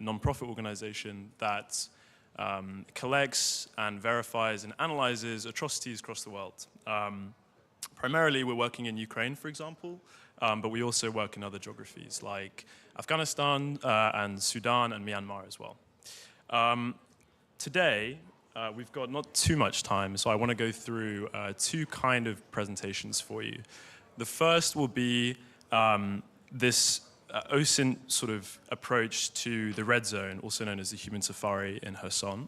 non-profit organization that collects and verifies and analyzes atrocities across the world. Primarily, we're working in Ukraine, for example, but we also work in other geographies like Afghanistan and Sudan and Myanmar as well. Today, we've got not too much time, so I want to go through two kind of presentations for you. The first will be this OSINT sort of approach to the red zone, also known as the human safari in Kherson.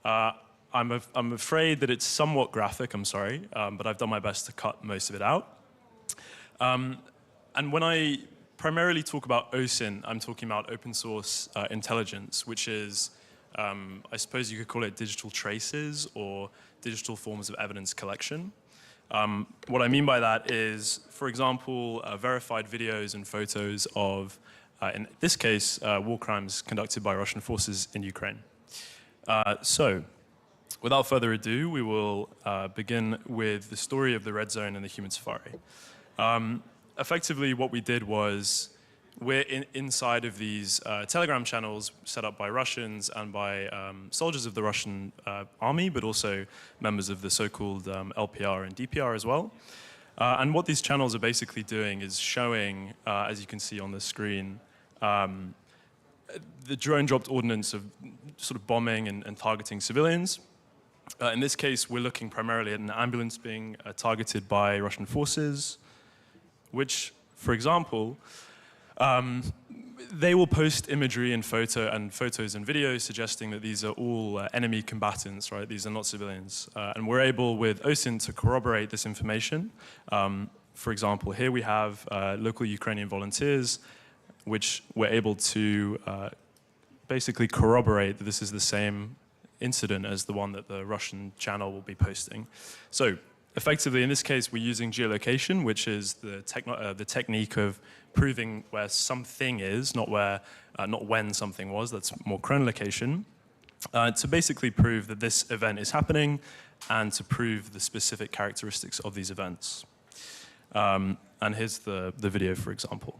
I'm afraid that it's somewhat graphic, I'm sorry, but I've done my best to cut most of it out. And when I primarily talk about OSINT, I'm talking about open source intelligence, which is, I suppose you could call it digital traces or digital forms of evidence collection. What I mean by that is, for example, verified videos and photos of, in this case, war crimes conducted by Russian forces in Ukraine. So, without further ado, we will begin with the story of the red zone and the human safari. Effectively, what we did was, we're inside of these Telegram channels set up by Russians and by soldiers of the Russian army, but also members of the so-called LPR and DPR as well. And what these channels are basically doing is showing, as you can see on the screen, the drone-dropped ordnance of sort of bombing and targeting civilians. In this case, we're looking primarily at an ambulance being targeted by Russian forces, which, for example, they will post imagery and photos and videos suggesting that these are all enemy combatants, right? These are not civilians. And we're able, with OSINT, to corroborate this information. For example, here we have local Ukrainian volunteers, which we're able to basically corroborate that this is the same incident as the one that the Russian channel will be posting. So, effectively, in this case, we're using geolocation, which is the technique of proving where something is, not when something was. That's more chronolocation, to basically prove that this event is happening and to prove the specific characteristics of these events. And here's the video, for example.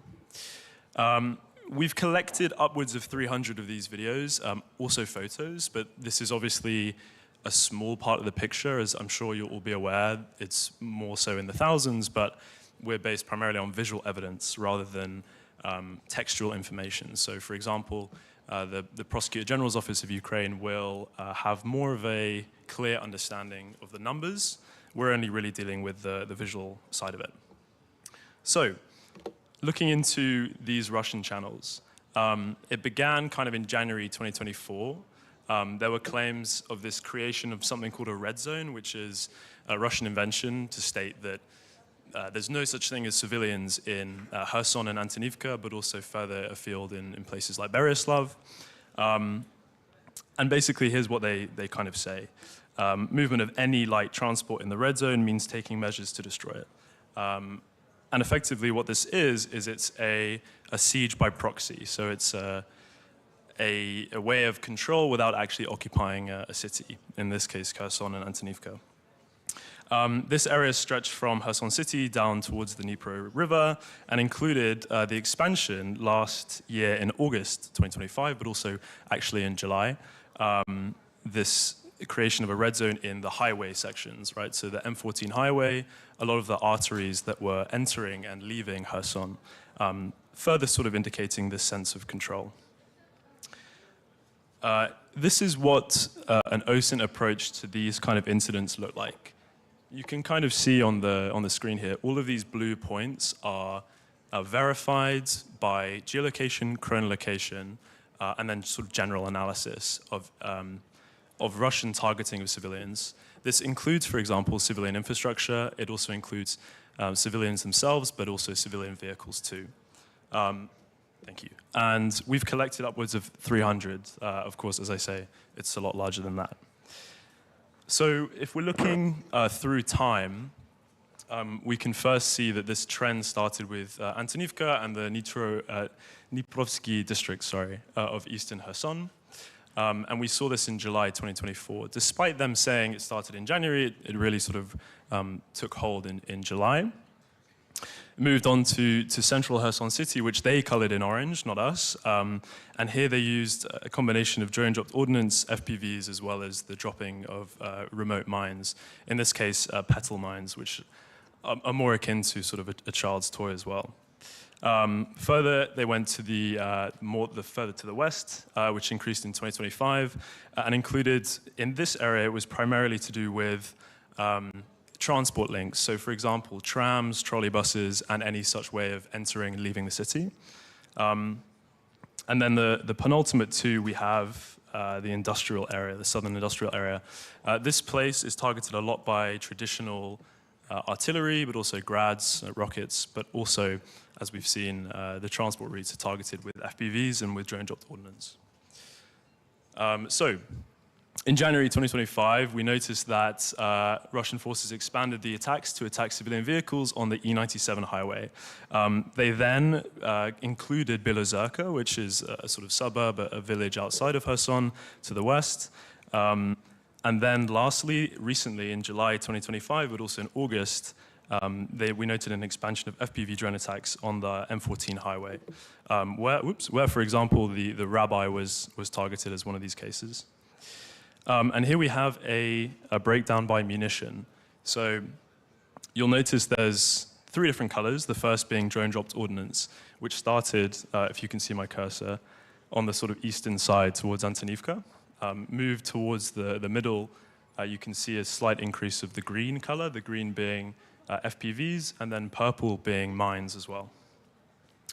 We've collected upwards of 300 of these videos, also photos, but this is obviously a small part of the picture, as I'm sure you'll all be aware. It's more so in the thousands, but we're based primarily on visual evidence rather than textual information. So, for example, the Prosecutor General's Office of Ukraine will have more of a clear understanding of the numbers. We're only really dealing with the visual side of it. So, looking into these Russian channels, it began kind of in January 2024. There were claims of this creation of something called a red zone, which is a Russian invention to state that there's no such thing as civilians in Kherson and Antonivka, but also further afield in places like Beryaslav. And basically, here's what they kind of say. Movement of any light transport in the red zone means taking measures to destroy it. And effectively, what this is it's a siege by proxy. So it's a way of control without actually occupying a city, in this case, Kherson and Antonivka. This area stretched from Kherson city down towards the Dnipro River and included the expansion last year in August 2025, but also actually in July, this creation of a red zone in the highway sections, right? So the M14 highway, a lot of the arteries that were entering and leaving Kherson, further sort of indicating this sense of control. This is what an OSINT approach to these kind of incidents look like. You can kind of see on the screen here, all of these blue points are verified by geolocation, chronolocation, and then sort of general analysis of Russian targeting of civilians. This includes, for example, civilian infrastructure. It also includes civilians themselves, but also civilian vehicles too. Thank you. And we've collected upwards of 300. Of course, as I say, it's a lot larger than that. So if we're looking through time, we can first see that this trend started with Antonivka and the Dniprovsky district, of eastern Kherson. And we saw this in July 2024. Despite them saying it started in January, it really sort of took hold in July. moved on to central Kherson city, which they colored in orange, not us. And here they used a combination of drone-dropped ordnance, FPVs, as well as the dropping of remote mines. In this case, petal mines, which are more akin to sort of a child's toy as well. Further, they went to further to the west, which increased in 2025, and included, in this area, it was primarily to do with transport links. So for example, trams, trolley buses, and any such way of entering and leaving the city. And then the penultimate two, we have the industrial area, the southern industrial area. This place is targeted a lot by traditional artillery, but also grads, rockets, but also, as we've seen, the transport routes are targeted with FPVs and with drone-dropped ordnance. So, in January 2025, we noticed that Russian forces expanded the attacks to attack civilian vehicles on the E97 highway. They then included Bilozerka, which is a sort of suburb, a village outside of Kherson to the west. And then lastly, recently in July 2025, but also in August, we noted an expansion of FPV drone attacks on the M14 highway, where, for example, the rabbi was targeted as one of these cases. And here we have a breakdown by munition. So you'll notice there's 3 different colors, the first being drone-dropped ordnance, which started, if you can see my cursor, on the sort of eastern side towards Antonivka. Moved towards the middle, you can see a slight increase of the green color, the green being FPVs, and then purple being mines as well.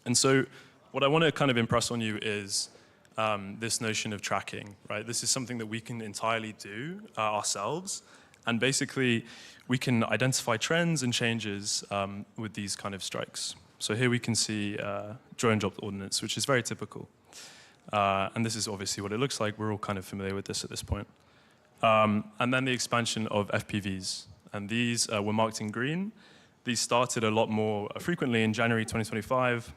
And so what I want to kind of impress on you is this notion of tracking, right? This is something that we can entirely do ourselves, and basically we can identify trends and changes with these kind of strikes. So here we can see drone-dropped ordnance, which is very typical. And this is obviously what it looks like. We're all kind of familiar with this at this point. And then the expansion of FPVs. And these were marked in green. These started a lot more frequently in January 2025.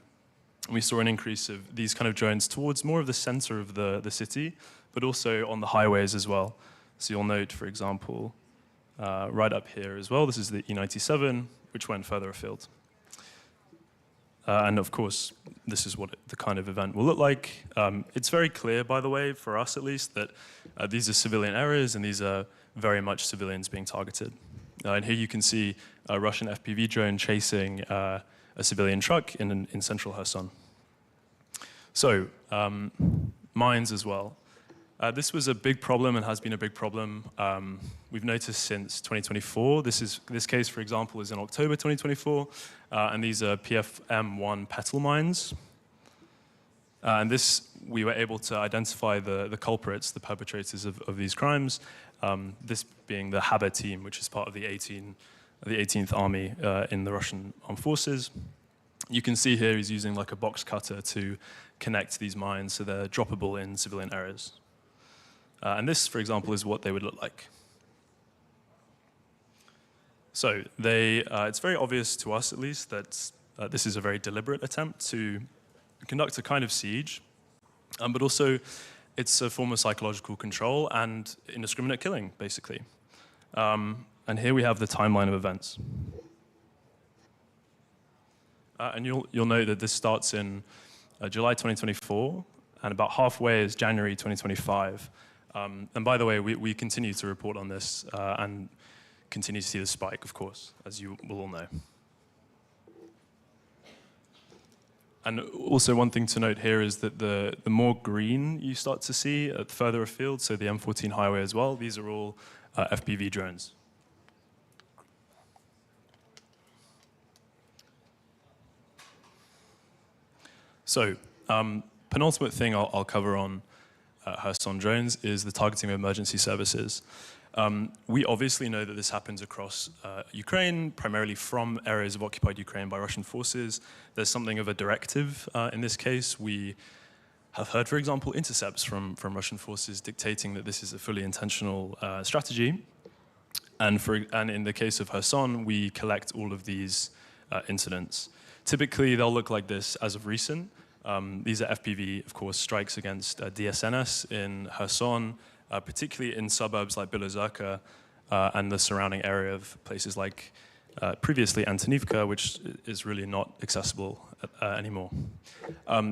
We saw an increase of these kind of drones towards more of the center of the city, but also on the highways as well. So you'll note, for example, right up here as well, this is the E97, which went further afield. And of course, this is what the kind of event will look like. It's very clear, by the way, for us at least, that these are civilian areas and these are very much civilians being targeted. And here you can see a Russian FPV drone chasing a civilian truck in central Kherson. So, mines as well. This was a big problem and has been a big problem. We've noticed since 2024. This case, for example, is in October 2024, and these are PFM1 petal mines. And this, we were able to identify the culprits, the perpetrators of these crimes. This being the Haber team, which is part of the 18th Army in the Russian Armed Forces. You can see here he's using like a box cutter to connect these mines so they're droppable in civilian areas. And this, for example, is what they would look like. So it's very obvious to us, at least, that this is a very deliberate attempt to conduct a kind of siege, but also it's a form of psychological control and indiscriminate killing, basically. And here we have the timeline of events. And you'll note that this starts in July 2024, and about halfway is January 2025. And by the way, we continue to report on this and continue to see the spike, of course, as you will all know. And also one thing to note here is that the more green you start to see further afield, so the M14 highway as well, these are all FPV drones. So, penultimate thing I'll cover on Kherson drones is the targeting of emergency services. We obviously know that this happens across Ukraine, primarily from areas of occupied Ukraine by Russian forces. There's something of a directive in this case. We have heard, for example, intercepts from Russian forces dictating that this is a fully intentional strategy. And in the case of Kherson, we collect all of these incidents. Typically, they'll look like this as of recent. These are FPV, of course, strikes against DSNS in Kherson, particularly in suburbs like Bilozerka and the surrounding area of places like previously Antonivka, which is really not accessible anymore.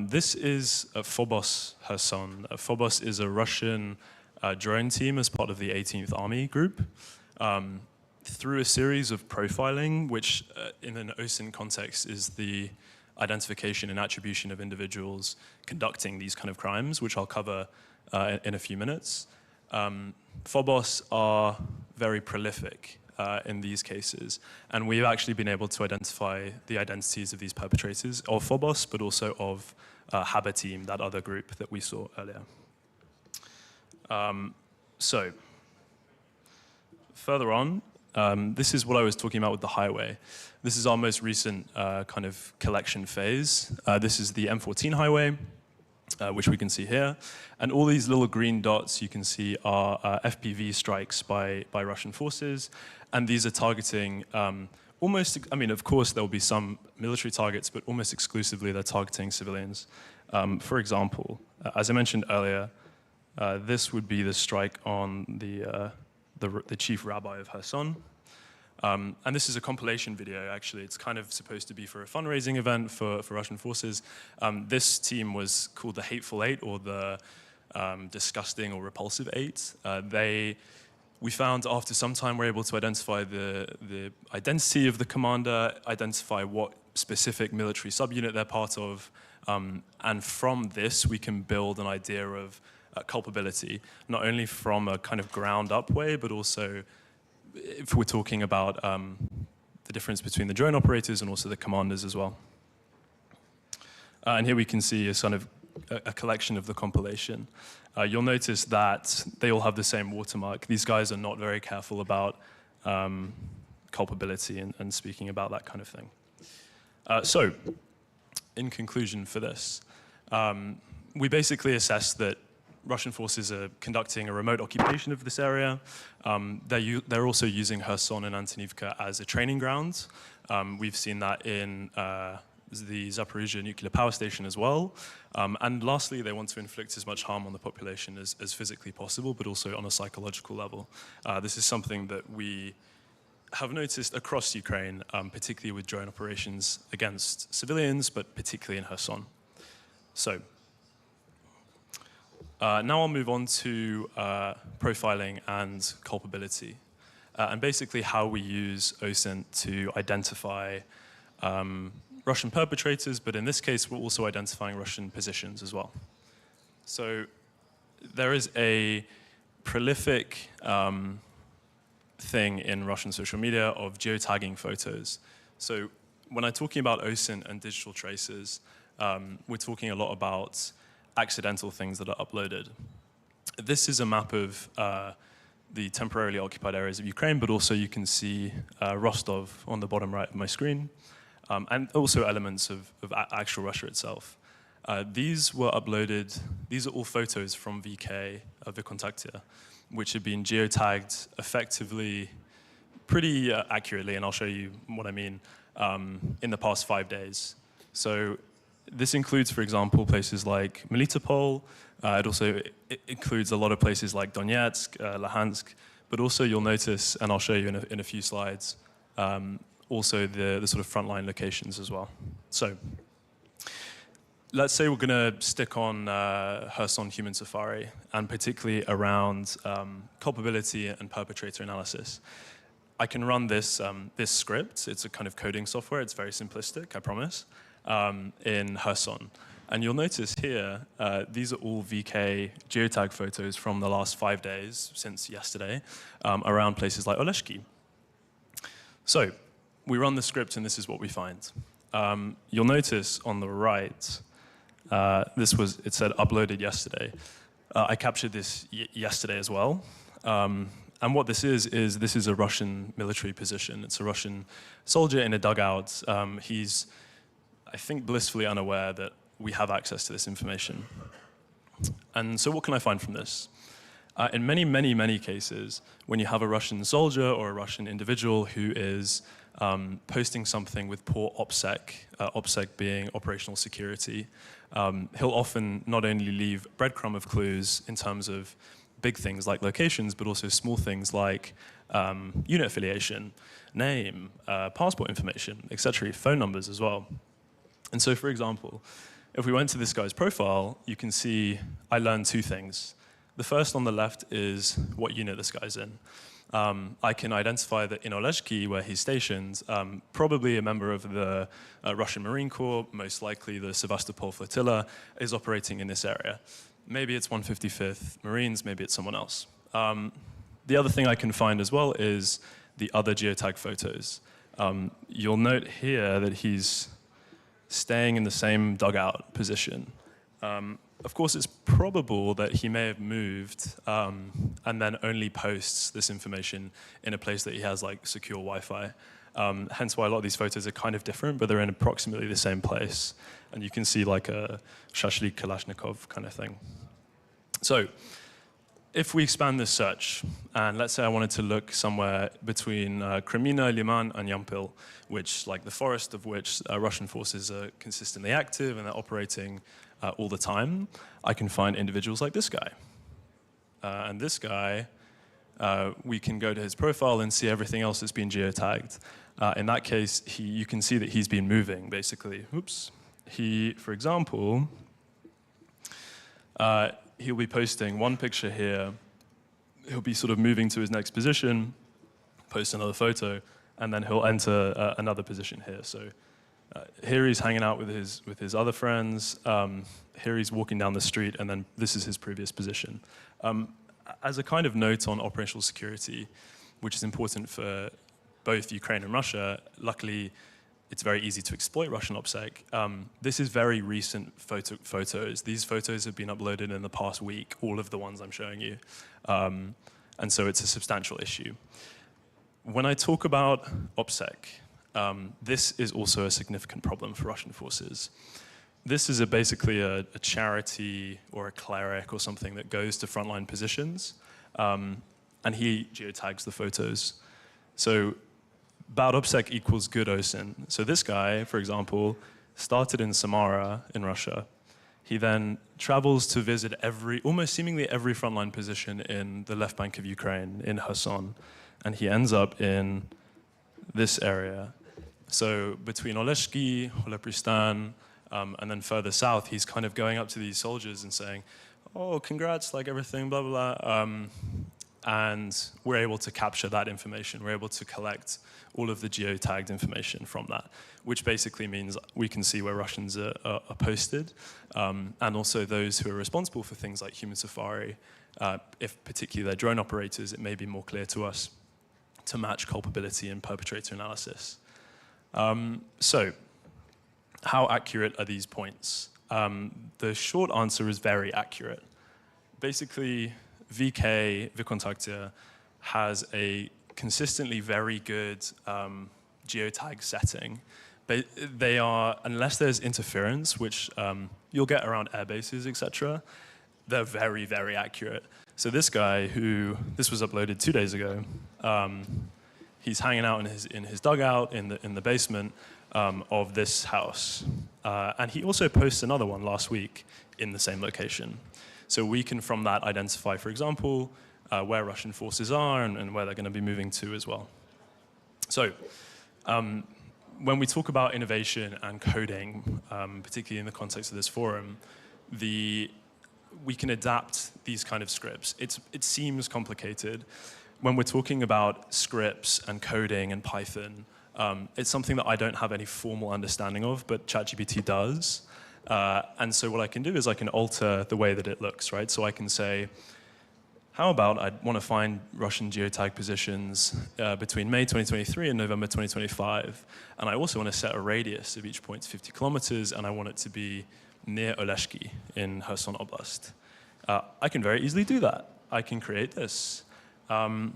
This is Phobos Kherson. Phobos is a Russian drone team as part of the 18th Army Group. Through a series of profiling, which in an OSINT context is the identification and attribution of individuals conducting these kind of crimes, which I'll cover in a few minutes. Phobos are very prolific in these cases, and we've actually been able to identify the identities of these perpetrators, of Phobos, but also of Habateam, that other group that we saw earlier. So, further on, this is what I was talking about with the highway. This is our most recent kind of collection phase. This is the M14 highway, which we can see here. And all these little green dots you can see are FPV strikes by Russian forces. And these are targeting almost, I mean, of course, there will be some military targets, but almost exclusively they're targeting civilians. For example, as I mentioned earlier, this would be the strike on the chief rabbi of Kherson. And this is a compilation video, actually. It's kind of supposed to be for a fundraising event for Russian forces. This team was called the Hateful Eight, or the Disgusting or Repulsive Eight. We found after some time we're able to identify the identity of the commander, identify what specific military subunit they're part of, and from this we can build an idea of culpability, not only from a kind of ground-up way, but also if we're talking about the difference between the drone operators and also the commanders as well. And here we can see a sort of a collection of the compilation. You'll notice that they all have the same watermark. These guys are not very careful about culpability and speaking about that kind of thing. So, in conclusion for this, we basically assessed that Russian forces are conducting a remote occupation of this area. They're also using Kherson and Antonivka as a training ground. We've seen that in the Zaporizhzhia nuclear power station as well. And lastly, they want to inflict as much harm on the population as physically possible, but also on a psychological level. This is something that we have noticed across Ukraine, particularly with drone operations against civilians, but particularly in Kherson. So, now I'll move on to profiling and culpability, and basically how we use OSINT to identify Russian perpetrators, but in this case, we're also identifying Russian positions as well. So there is a prolific thing in Russian social media of geotagging photos. So when I'm talking about OSINT and digital traces, we're talking a lot about accidental things that are uploaded. This is a map of the temporarily occupied areas of Ukraine, but also you can see Rostov on the bottom right of my screen, and also elements of actual Russia itself. These were uploaded, these are all photos from VK of the Kontaktia, which have been geotagged effectively, pretty accurately, and I'll show you what I mean, in the past 5 days. So this includes, for example, places like Melitopol. It also includes a lot of places like Donetsk, Luhansk, but also you'll notice, and I'll show you in a few slides, also the sort of frontline locations as well. So let's say we're going to stick on Kherson Human Safari, and particularly around culpability and perpetrator analysis. I can run this script. It's a kind of coding software. It's very simplistic, I promise. In Kherson. And you'll notice here, these are all VK geotag photos from the last 5 days, since yesterday, around places like Oleshki. So, we run the script and this is what we find. You'll notice on the right, it said uploaded yesterday. I captured this yesterday as well. And what this is a Russian military position. It's a Russian soldier in a dugout. He's, I think, blissfully unaware that we have access to this information. And so what can I find from this? In many, many, many cases, when you have a Russian soldier or a Russian individual who is posting something with poor OPSEC, OPSEC being operational security, he'll often not only leave breadcrumb of clues in terms of big things like locations, but also small things like unit affiliation, name, passport information, etc., phone numbers as well. And so, for example, if we went to this guy's profile, you can see I learned two things. The first on the left is what unit this guy's in. I can identify that in Oleshki, where he's stationed, probably a member of the Russian Marine Corps, most likely the Sevastopol flotilla, is operating in this area. Maybe it's 155th Marines, maybe it's someone else. The other thing I can find as well is the other geotag photos. You'll note here that he's staying in the same dugout position. Of course, it's probable that he may have moved and then only posts this information in a place that he has like secure Wi-Fi. Hence why a lot of these photos are kind of different, but they're in approximately the same place. And you can see like a Shashlik Kalashnikov kind of thing. So if we expand this search, and let's say I wanted to look somewhere between Kremina, Liman, and Yampil, which, like the forest of which Russian forces are consistently active and they're operating all the time, I can find individuals like this guy. And this guy, we can go to his profile and see everything else that's been geotagged. In that case, you can see that he's been moving, basically. Oops. He, for example, he'll be posting one picture here. He'll be sort of moving to his next position, post another photo, and then he'll enter another position here. So here he's hanging out with his other friends. Here he's walking down the street, and then this is his previous position. As a kind of note on operational security, which is important for both Ukraine and Russia, luckily it's very easy to exploit Russian OPSEC. This is very recent photos. These photos have been uploaded in the past week, all of the ones I'm showing you. And so it's a substantial issue. When I talk about OPSEC, this is also a significant problem for Russian forces. This is basically a charity or a cleric or something that goes to frontline positions, and he geotags the photos. So bad OPSEC equals good OSINT. So this guy, for example, started in Samara in Russia. He then travels to visit almost seemingly every frontline position in the left bank of Ukraine, in Kherson, and he ends up in this area. So between Oleshki, Holepristan, and then further south, he's kind of going up to these soldiers and saying, oh, congrats, like everything, blah, blah, blah. And we're able to capture that information. We're able to collect all of the geotagged information from that, which basically means we can see where Russians are posted, and also those who are responsible for things like human safari. If particularly they're drone operators, it may be more clear to us to match culpability and perpetrator analysis. So, how accurate are these points? The short answer is very accurate. Basically, VK, Vkontakte, has a consistently very good geotag setting. They are, unless there's interference, which you'll get around air bases, etc., they're very, very accurate. So this guy, this was uploaded 2 days ago, he's hanging out in his dugout in the basement of this house. And he also posts another one last week in the same location. So we can, from that, identify, for example, where Russian forces are and where they're going to be moving to as well. So when we talk about innovation and coding, particularly in the context of this forum, we can adapt these kind of scripts. It seems complicated. When we're talking about scripts and coding and Python, it's something that I don't have any formal understanding of, but ChatGPT does. And so what I can do is I can alter the way that it looks, right? So I can say, how about I want to find Russian geotag positions between May 2023 and November 2025. And I also want to set a radius of each point to 50 kilometers, and I want it to be near Oleshki in Kherson Oblast. I can very easily do that. I can create this. And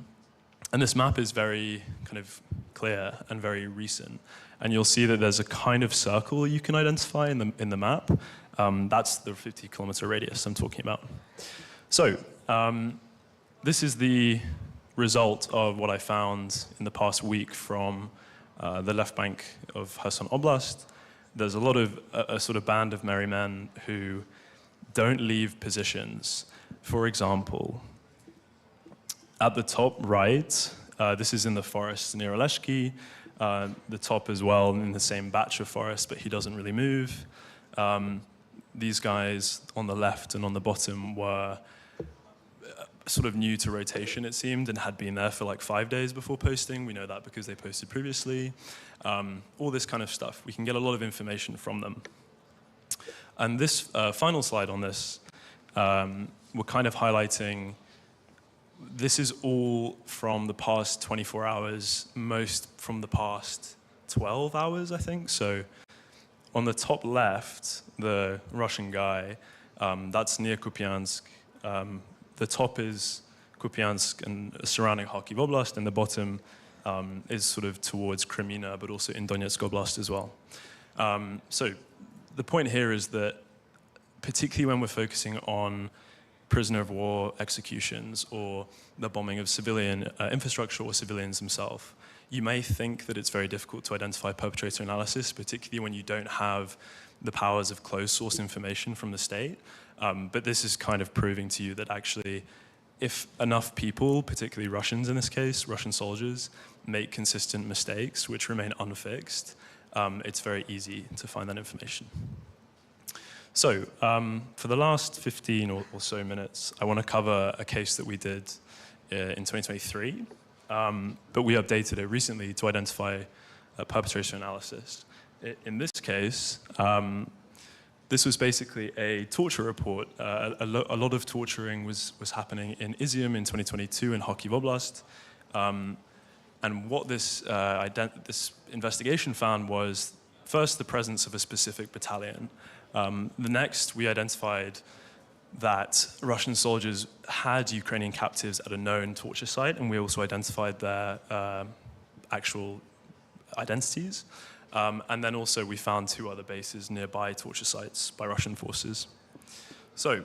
this map is very kind of clear and very recent. And you'll see that there's a kind of circle you can identify in the map. That's the 50-kilometer radius I'm talking about. So this is the result of what I found in the past week from the left bank of Kherson Oblast. There's a lot of a sort of band of merry men who don't leave positions. For example, At the top right, this is in the forest near Oleshki. The top as well in the same batch of forest, but he doesn't really move. These guys on the left and on the bottom were sort of new to rotation, it seemed, and had been there for like 5 days before posting. We know that because they posted previously. All this kind of stuff. We can get a lot of information from them. And this final slide on this, we're kind of highlighting, this is all from the past 24 hours, most from the past 12 hours, I think. So on the top left, the Russian guy, that's near Kupiansk. The top is Kupiansk and surrounding Kharkiv Oblast, and the bottom is sort of towards Crimea, but also in Donetsk Oblast as well. So the point here is that, particularly when we're focusing on prisoner of war executions or the bombing of civilian infrastructure or civilians themselves, you may think that it's very difficult to identify perpetrator analysis, particularly when you don't have the powers of closed source information from the state. But this is kind of proving to you that actually, if enough people, particularly Russians in this case, Russian soldiers, make consistent mistakes which remain unfixed, it's very easy to find that information. So for the last 15 or so minutes, I want to cover a case that we did in 2023, but we updated it recently to identify perpetrator analysis. In this case, this was basically a torture report. A lot of torturing was happening in Izium in 2022 in Kharkiv Oblast. And what this investigation found was, first, the presence of a specific battalion. The next, we identified that Russian soldiers had Ukrainian captives at a known torture site, and we also identified their actual identities. And then also we found 2 other bases nearby torture sites by Russian forces. So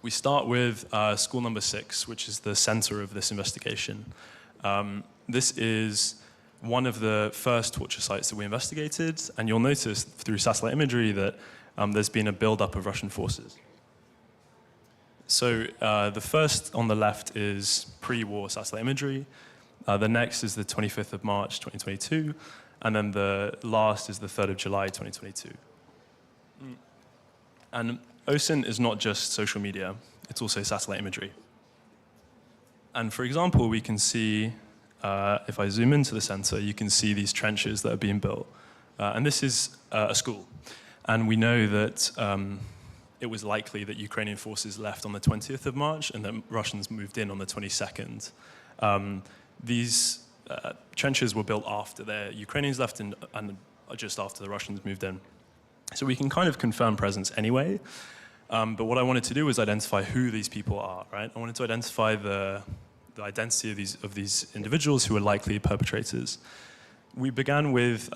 we start with school number 6, which is the center of this investigation. This is one of the first torture sites that we investigated, and you'll notice through satellite imagery that there's been a buildup of Russian forces. So the first on the left is pre-war satellite imagery. The next is the 25th of March, 2022. And then the last is the 3rd of July, 2022. And OSINT is not just social media, it's also satellite imagery. And for example, we can see, if I zoom into the center, you can see these trenches that are being built. And this is a school. And we know that it was likely that Ukrainian forces left on the 20th of March and that Russians moved in on the 22nd. These trenches were built after the Ukrainians left and just after the Russians moved in. So we can kind of confirm presence anyway. But what I wanted to do was identify who these people are, right? I wanted to identify the identity of these individuals who are likely perpetrators. We began with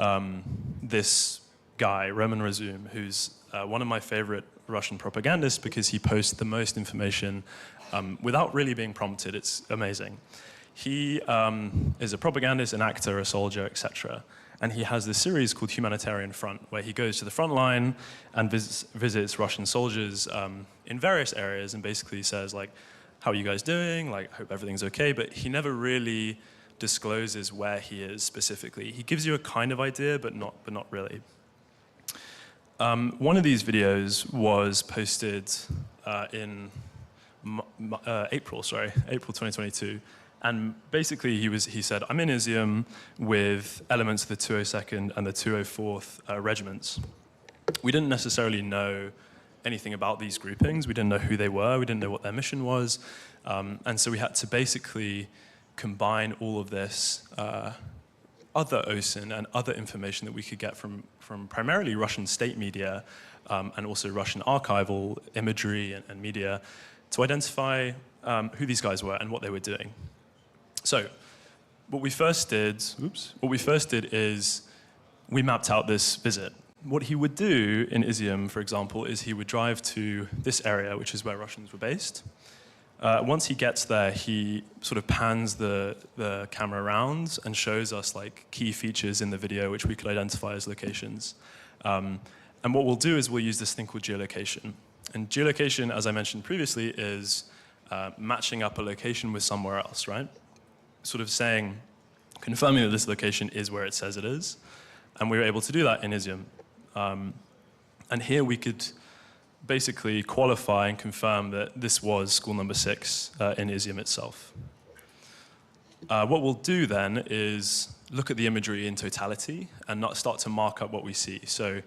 this guy, Roman Razum, who's one of my favorite Russian propagandists because he posts the most information without really being prompted. It's amazing. He is a propagandist, an actor, a soldier, etc. And he has this series called Humanitarian Front, where he goes to the front line and visits Russian soldiers in various areas and basically says, like, how are you guys doing? Like, hope everything's okay. But he never really discloses where he is specifically. He gives you a kind of idea, but not really. One of these videos was posted in April 2022. And basically, he said, I'm in Izium with elements of the 202nd and the 204th regiments. We didn't necessarily know anything about these groupings. We didn't know who they were. We didn't know what their mission was. And so we had to basically combine all of this other OSINT and other information that we could get from primarily Russian state media and also Russian archival imagery and media to identify who these guys were and what they were doing. So what we first did is we mapped out this visit. What he would do in Izium, for example, is he would drive to this area, which is where Russians were based. Once he gets there, he sort of pans the camera around and shows us like key features in the video which we could identify as locations. And what we'll do is we'll use this thing called geolocation. And geolocation, as I mentioned previously, is matching up a location with somewhere else, right? Sort of saying, confirming that this location is where it says it is. And we were able to do that in Izium. And here we could basically qualify and confirm that this was school number 6 in Izium itself. What we'll do then is look at the imagery in totality and not start to mark up what we see. So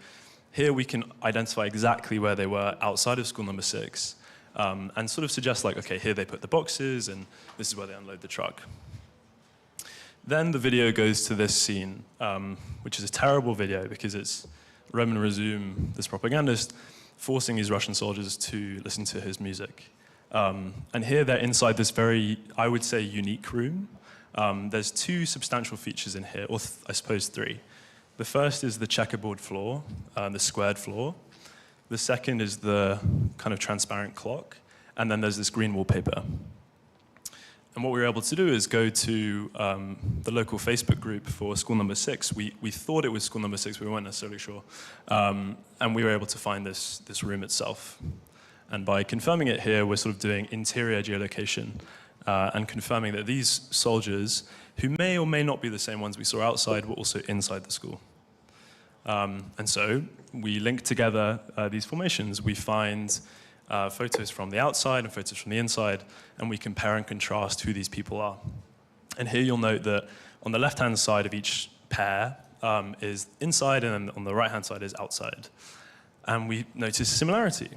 here we can identify exactly where they were outside of school number 6 and sort of suggest like, okay, here they put the boxes and this is where they unload the truck. Then the video goes to this scene, which is a terrible video because it's Roman Razum, this propagandist, forcing these Russian soldiers to listen to his music. And here they're inside this very, I would say, unique room. There's 2 substantial features in here, or I suppose 3. The first is the checkerboard floor, the squared floor. The second is the kind of transparent clock. And then there's this green wallpaper. And what we were able to do is go to the local Facebook group for school number 6. We thought it was school number 6, we weren't necessarily sure. And we were able to find this room itself. And by confirming it here, we're sort of doing interior geolocation and confirming that these soldiers, who may or may not be the same ones we saw outside, were also inside the school. And so we link together these formations. We find photos from the outside and photos from the inside, and we compare and contrast who these people are. And here you'll note that on the left-hand side of each pair is inside, and then on the right-hand side is outside. And we notice similarity.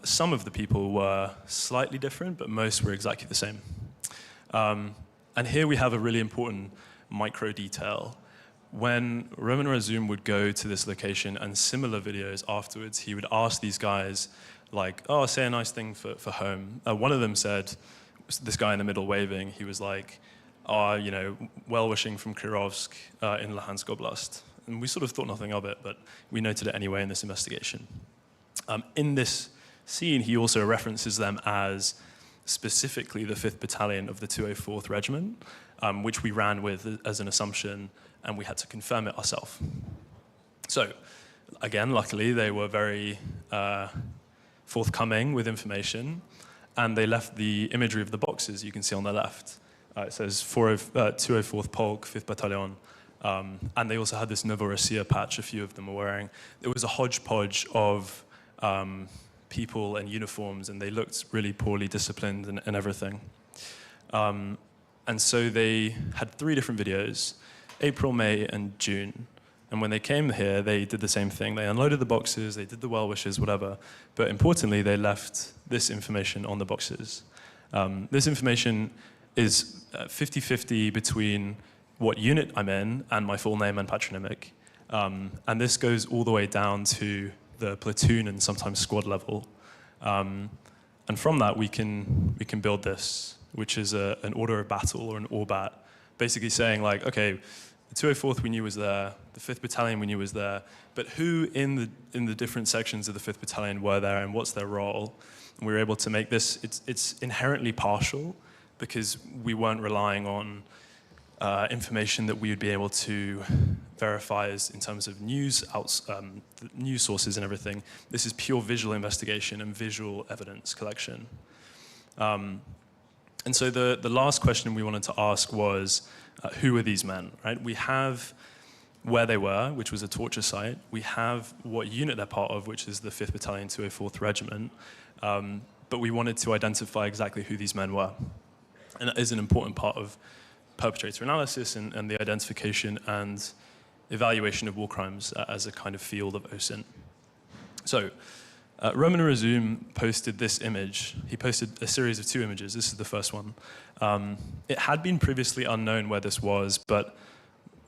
Some of the people were slightly different, but most were exactly the same. And here we have a really important micro detail. When Roman Razum would go to this location and similar videos afterwards, he would ask these guys, like, oh, say a nice thing for home. One of them said, this guy in the middle waving, he was like, oh, you know, well-wishing from Kirovsk in Luhansk Oblast. And we sort of thought nothing of it, but we noted it anyway in this investigation. In this scene, he also references them as specifically the 5th Battalion of the 204th Regiment, which we ran with as an assumption, and we had to confirm it ourselves. So, again, luckily, they were very forthcoming with information, and they left the imagery of the boxes you can see on the left. It says 204th Polk, 5th Battalion, and they also had this Novorossiya patch a few of them were wearing. It was a hodgepodge of people and uniforms, and they looked really poorly disciplined and everything. And so they had 3 different videos, April, May, and June. And when they came here, they did the same thing. They unloaded the boxes, they did the well wishes, whatever. But importantly, they left this information on the boxes. This information is 50-50 between what unit I'm in and my full name and patronymic. And this goes all the way down to the platoon and sometimes squad level. And from that, we can build this, which is an order of battle or an ORBAT, basically saying like, okay, the 204th we knew was there, the 5th Battalion we knew was there, but who in the different sections of the 5th Battalion were there and what's their role? And we were able to make this, it's inherently partial because we weren't relying on information that we would be able to verify as in terms of news sources and everything. This is pure visual investigation and visual evidence collection. And so the last question we wanted to ask was, who are these men, right? We have where they were, which was a torture site. We have what unit they're part of, which is the 5th Battalion, 204th Regiment. But we wanted to identify exactly who these men were. And that is an important part of perpetrator analysis and the identification and evaluation of war crimes as a kind of field of OSINT. So, Roman Razum posted this image. He posted a series of 2 images. This is the first one. It had been previously unknown where this was, but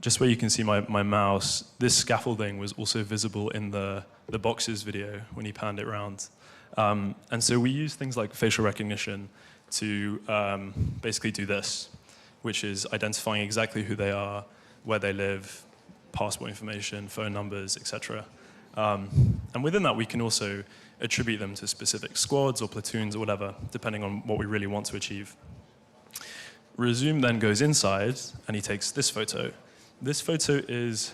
just where you can see my mouse, this scaffolding was also visible in the boxes video when he panned it around. And so we use things like facial recognition to basically do this, which is identifying exactly who they are, where they live, passport information, phone numbers, etc. And within that, we can also attribute them to specific squads or platoons or whatever, depending on what we really want to achieve. Razum then goes inside, and he takes this photo. This photo is,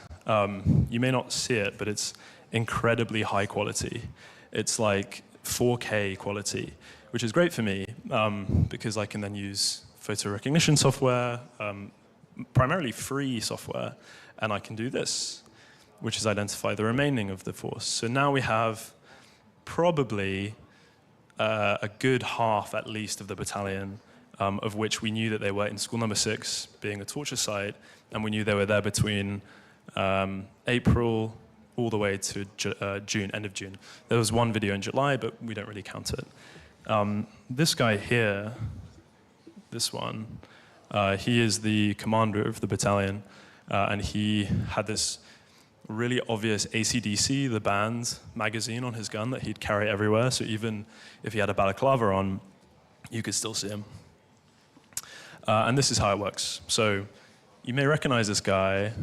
you may not see it, but it's incredibly high quality. It's like 4K quality, which is great for me because I can then use photo recognition software, primarily free software, and I can do this, which is identify the remaining of the force. So now we have probably a good half, at least, of the battalion, of which we knew that they were in school number 6, being a torture site, and we knew they were there between April all the way to June, end of June. There was one video in July, but we don't really count it. This guy here, this one, he is the commander of the battalion, and he had this really obvious AC/DC, the band magazine on his gun that he'd carry everywhere, so even if he had a balaclava on, you could still see him. And this is how it works. So you may recognize this guy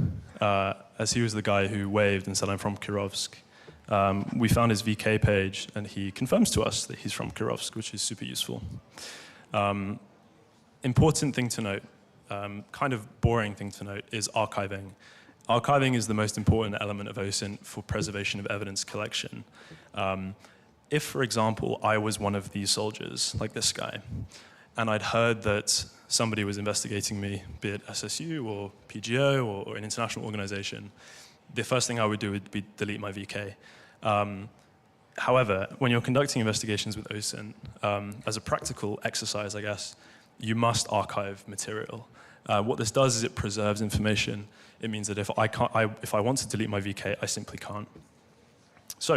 as he was the guy who waved and said, "I'm from Kirovsk." We found his VK page, and he confirms to us that he's from Kirovsk, which is super useful. Important thing to note, kind of boring thing to note, is archiving. Archiving is the most important element of OSINT for preservation of evidence collection. If, for example, I was one of these soldiers, like this guy, and I'd heard that somebody was investigating me, be it SSU or PGO or an international organization, the first thing I would do would be delete my VK. However, when you're conducting investigations with OSINT, as a practical exercise, I guess, you must archive material. What this does is it preserves information. It means that if I want to delete my VK, I simply can't. So,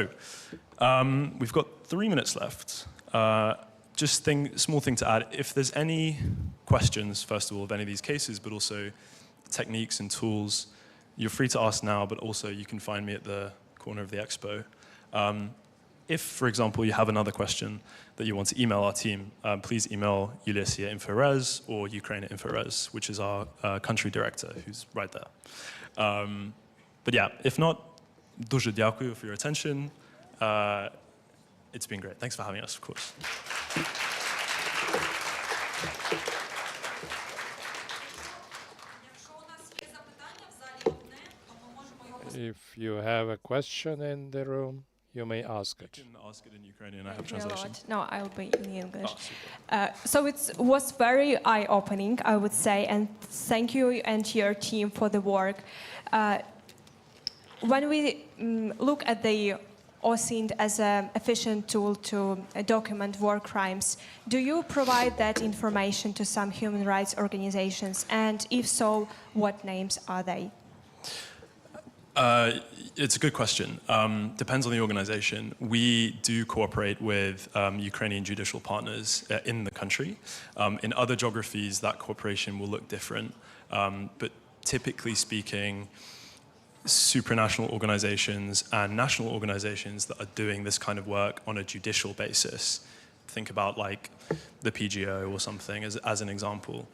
we've got 3 minutes left. Just small thing to add, if there's any questions, first of all, of any of these cases, but also techniques and tools, you're free to ask now, but also you can find me at the corner of the expo. If, for example, you have another question that you want to email our team, please email Yulia Infores or Ukraine Infores, which is our country director, who's right there. But yeah, if not, дуже дякую for your attention. It's been great. Thanks for having us, of course. If you have a question in the room, you may ask it. You can ask it in Ukrainian. I have translation. No, I'll be in English. So it was very eye-opening, I would say, and thank you and your team for the work. When we look at the OSINT as an efficient tool to document war crimes, do you provide that information to some human rights organizations? And if so, what names are they? It's a good question. Depends on the organization. We do cooperate with Ukrainian judicial partners in the country. In other geographies, that cooperation will look different. But typically speaking, supranational organizations and national organizations that are doing this kind of work on a judicial basis, think about like the PGO or something as an example,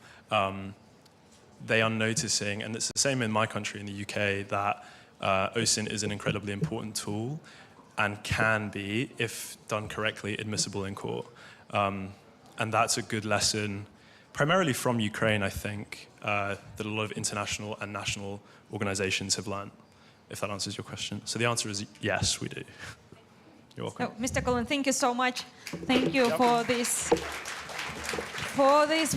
they are noticing, and it's the same in my country, in the UK, that OSINT is an incredibly important tool and can be, if done correctly, admissible in court. And that's a good lesson, primarily from Ukraine, I think, that a lot of international and national organizations have learned, if that answers your question. So the answer is yes, we do. You're welcome. So, Mr. Cullen, thank you so much. Thank you for this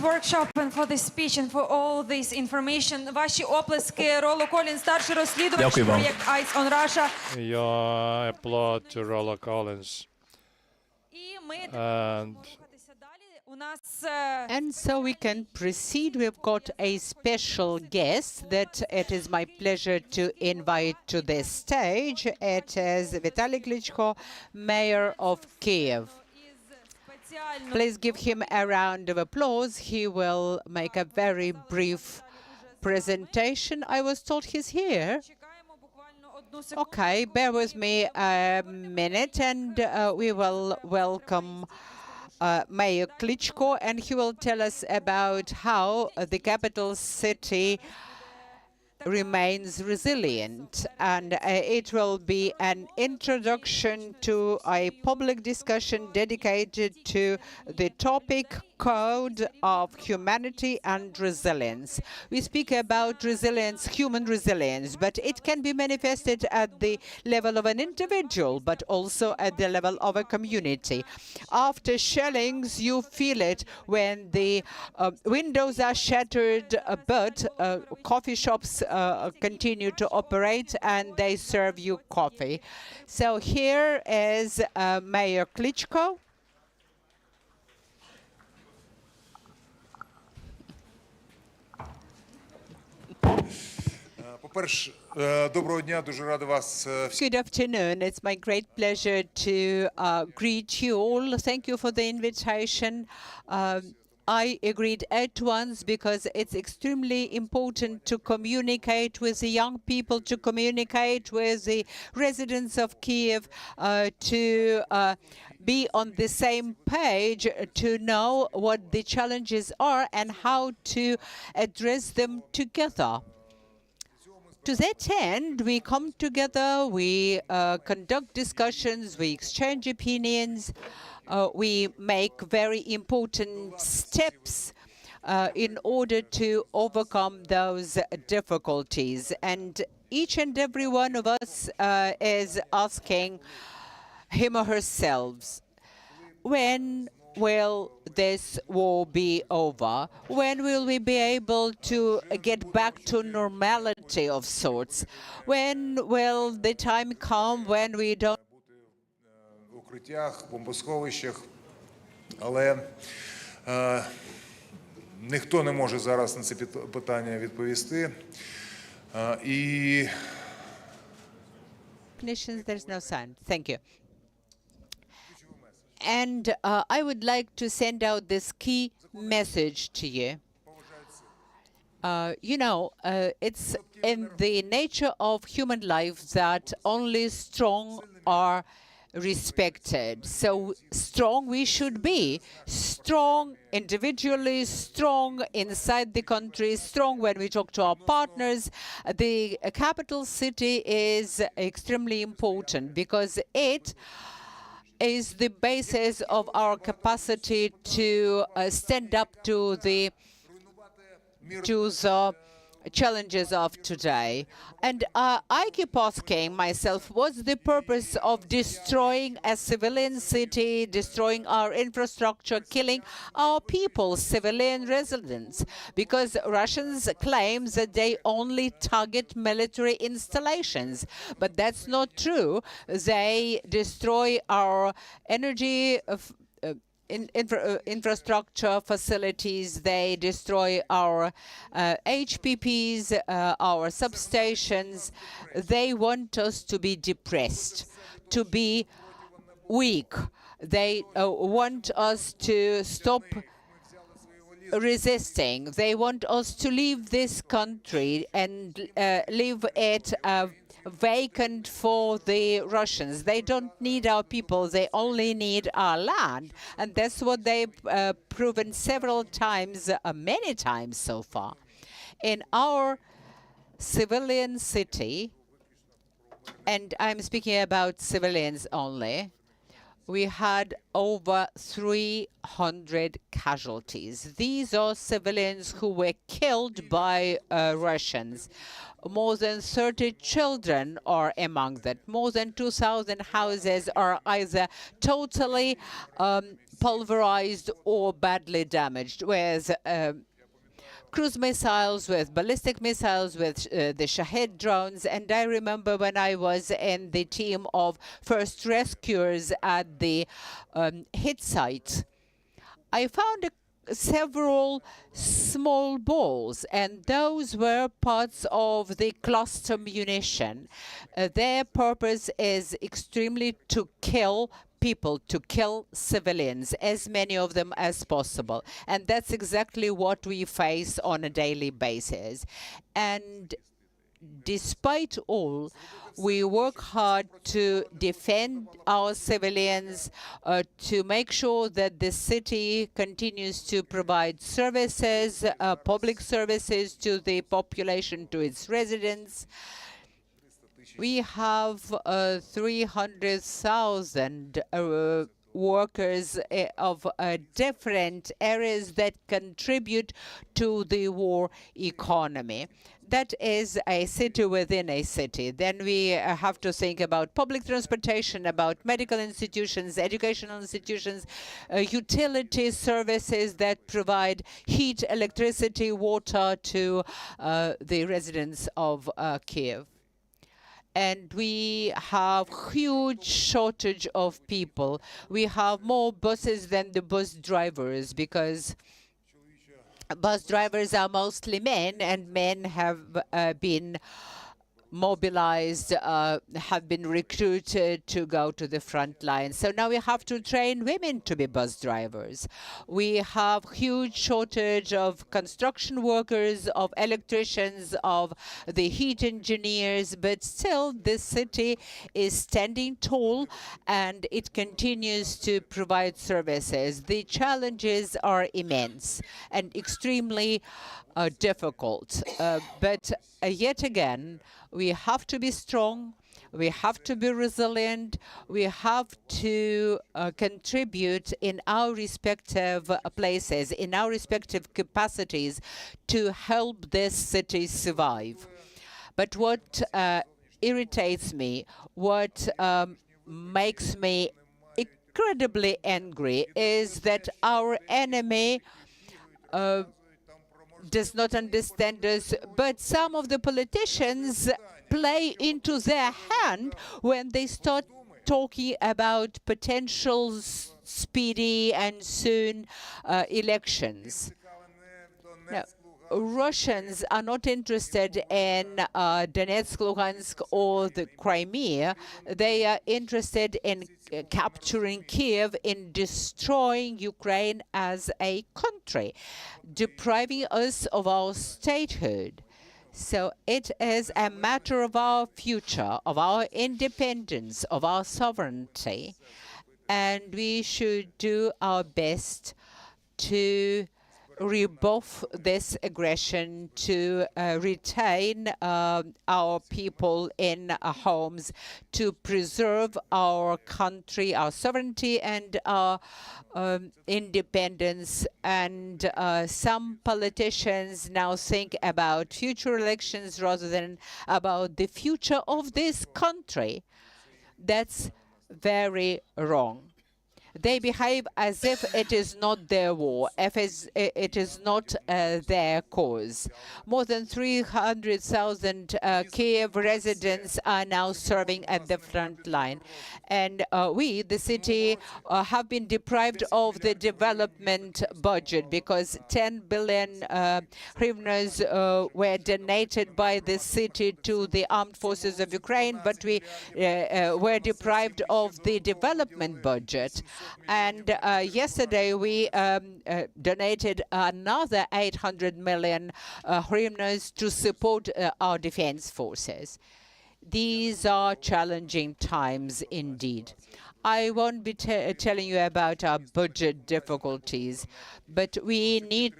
workshop and for this speech and for all this information. Ваші оплески. Rollo Collins, старший розслідувач, проєкт Eyes on Russia. Your applaud to Rollo Collins. І ми And рухатися далі. У нас And so we can proceed. We've got a special guest that it is my pleasure to invite to this stage. It is Vitaly Klitschko, Mayor of Kyiv. Please give him a round of applause. He will make a very brief presentation. I was told he's here. Okay, bear with me a minute, and we will welcome Mayor Klitschko, and he will tell us about how the capital city remains resilient, and it will be an introduction to a public discussion dedicated to the topic code of humanity and resilience. We speak about resilience, human resilience, but it can be manifested at the level of an individual, but also at the level of a community. After shellings, you feel it when the windows are shattered, but coffee shops continue to operate and they serve you coffee. So here is Mayor Klitschko. Good afternoon. It's my great pleasure to greet you all. Thank you for the invitation. I agreed at once because it's extremely important to communicate with the young people, to communicate with the residents of Kyiv, to be on the same page, to know what the challenges are and how to address them together. To that end, we come together, we conduct discussions, we exchange opinions, we make very important steps in order to overcome those difficulties. And each and every one of us is asking him or herself, when will this war be over? When will we be able to get back to normality of sorts? When will the time come when we don't укриттях, бомбосховищах, але ніхто не може зараз на це питання відповісти. І There's no sound. Thank you. And I would like to send out this key message to you. It's in the nature of human life that only strong are respected. So strong we should be, strong individually, strong inside the country, strong when we talk to our partners. The capital city is extremely important because it is the basis of our capacity to stand up to the challenges of today. And I keep asking myself, what's the purpose of destroying a civilian city, destroying our infrastructure, killing our people, civilian residents? Because Russians claim that they only target military installations, but that's not true. They destroy our energy infrastructure facilities, they destroy our HPPs, our substations. They want us to be depressed, to be weak. They want us to stop resisting. They want us to leave this country and leave it vacant for the Russians. They don't need our people, they only need our land. And that's what they've proven several times, many times so far. In our civilian city, and I'm speaking about civilians only, we had over 300 casualties. These are civilians who were killed by Russians. More than 30 children are among them. More than 2,000 houses are either totally pulverized or badly damaged, whereas cruise missiles, with ballistic missiles, with the Shahed drones. And I remember when I was in the team of first rescuers at the hit site, I found several small balls, and those were parts of the cluster munition. Their purpose is extremely to kill people, to kill civilians, as many of them as possible. And that's exactly what we face on a daily basis. And despite all, we work hard to defend our civilians, to make sure that the city continues to provide services, public services to the population, to its residents. We have 300,000 workers of different areas that contribute to the war economy. That is a city within a city. Then we have to think about public transportation, about medical institutions, educational institutions, utility services that provide heat, electricity, water to the residents of Kyiv. And we have huge shortage of people. We have more buses than the bus drivers, because bus drivers are mostly men, and men have been mobilized, have been recruited to go to the front line. So now we have to train women to be bus drivers. We have huge shortage of construction workers, of electricians, of the heat engineers, but still this city is standing tall and it continues to provide services. The challenges are immense and extremely difficult, but yet again, we have to be strong, we have to be resilient, we have to contribute in our respective places, in our respective capacities to help this city survive. But what irritates me, what makes me incredibly angry is that our enemy does not understand us, but some of the politicians play into their hand when they start talking about potential speedy and soon elections. Now, Russians are not interested in Donetsk, Luhansk, or the Crimea. They are interested in capturing Kyiv, in destroying Ukraine as a country, depriving us of our statehood. So it is a matter of our future, of our independence, of our sovereignty, and we should do our best to rebuff this aggression, to retain our people in homes, to preserve our country, our sovereignty, and our independence. And some politicians now think about future elections rather than about the future of this country. That's very wrong. They behave as if it is not their war, if it is not their cause. More than 300,000 Kyiv residents are now serving at the front line. And we, the city, have been deprived of the development budget because 10 billion hryvnias were donated by the city to the armed forces of Ukraine, but we were deprived of the development budget. And yesterday we donated another 800 million hryvnias to support our defense forces. These are challenging times indeed. I won't be telling you about our budget difficulties, but we need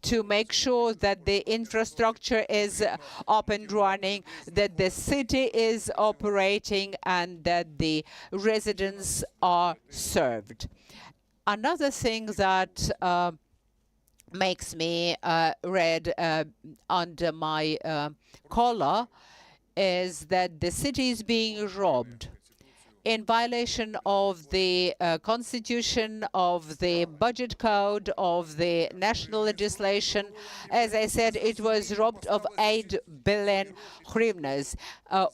to make sure that the infrastructure is up and running, that the city is operating, and that the residents are served. Another thing that makes me red under my collar is that the city is being robbed in violation of the constitution, of the budget code, of the national legislation. As I said, it was robbed of 8 billion hryvnias.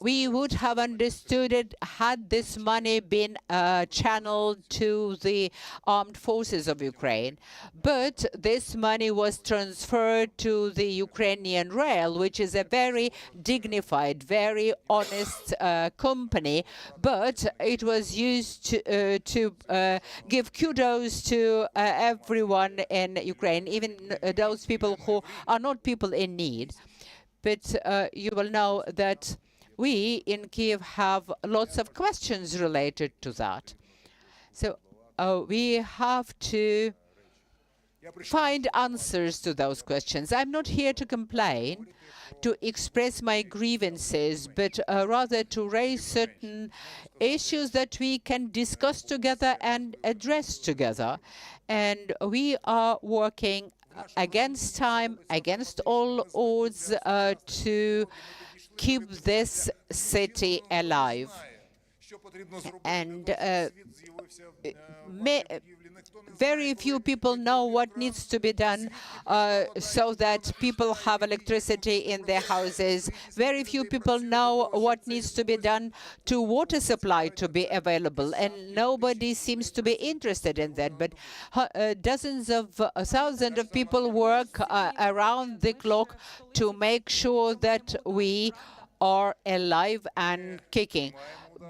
We would have understood it had this money been channeled to the armed forces of Ukraine. But this money was transferred to the Ukrainian Rail, which is a very dignified, very honest company, but it was used to give kudos to everyone in Ukraine, even those people who are not people in need. But you will know that we in Kyiv have lots of questions related to that. So we have to find answers to those questions. I'm not here to complain, to express my grievances, but rather to raise certain issues that we can discuss together and address together. And we are working against time, against all odds, to keep this city alive. And very few people know what needs to be done so that people have electricity in their houses. Very few people know what needs to be done to water supply to be available, and nobody seems to be interested in that. But dozens of thousands of people work around the clock to make sure that we are alive and kicking.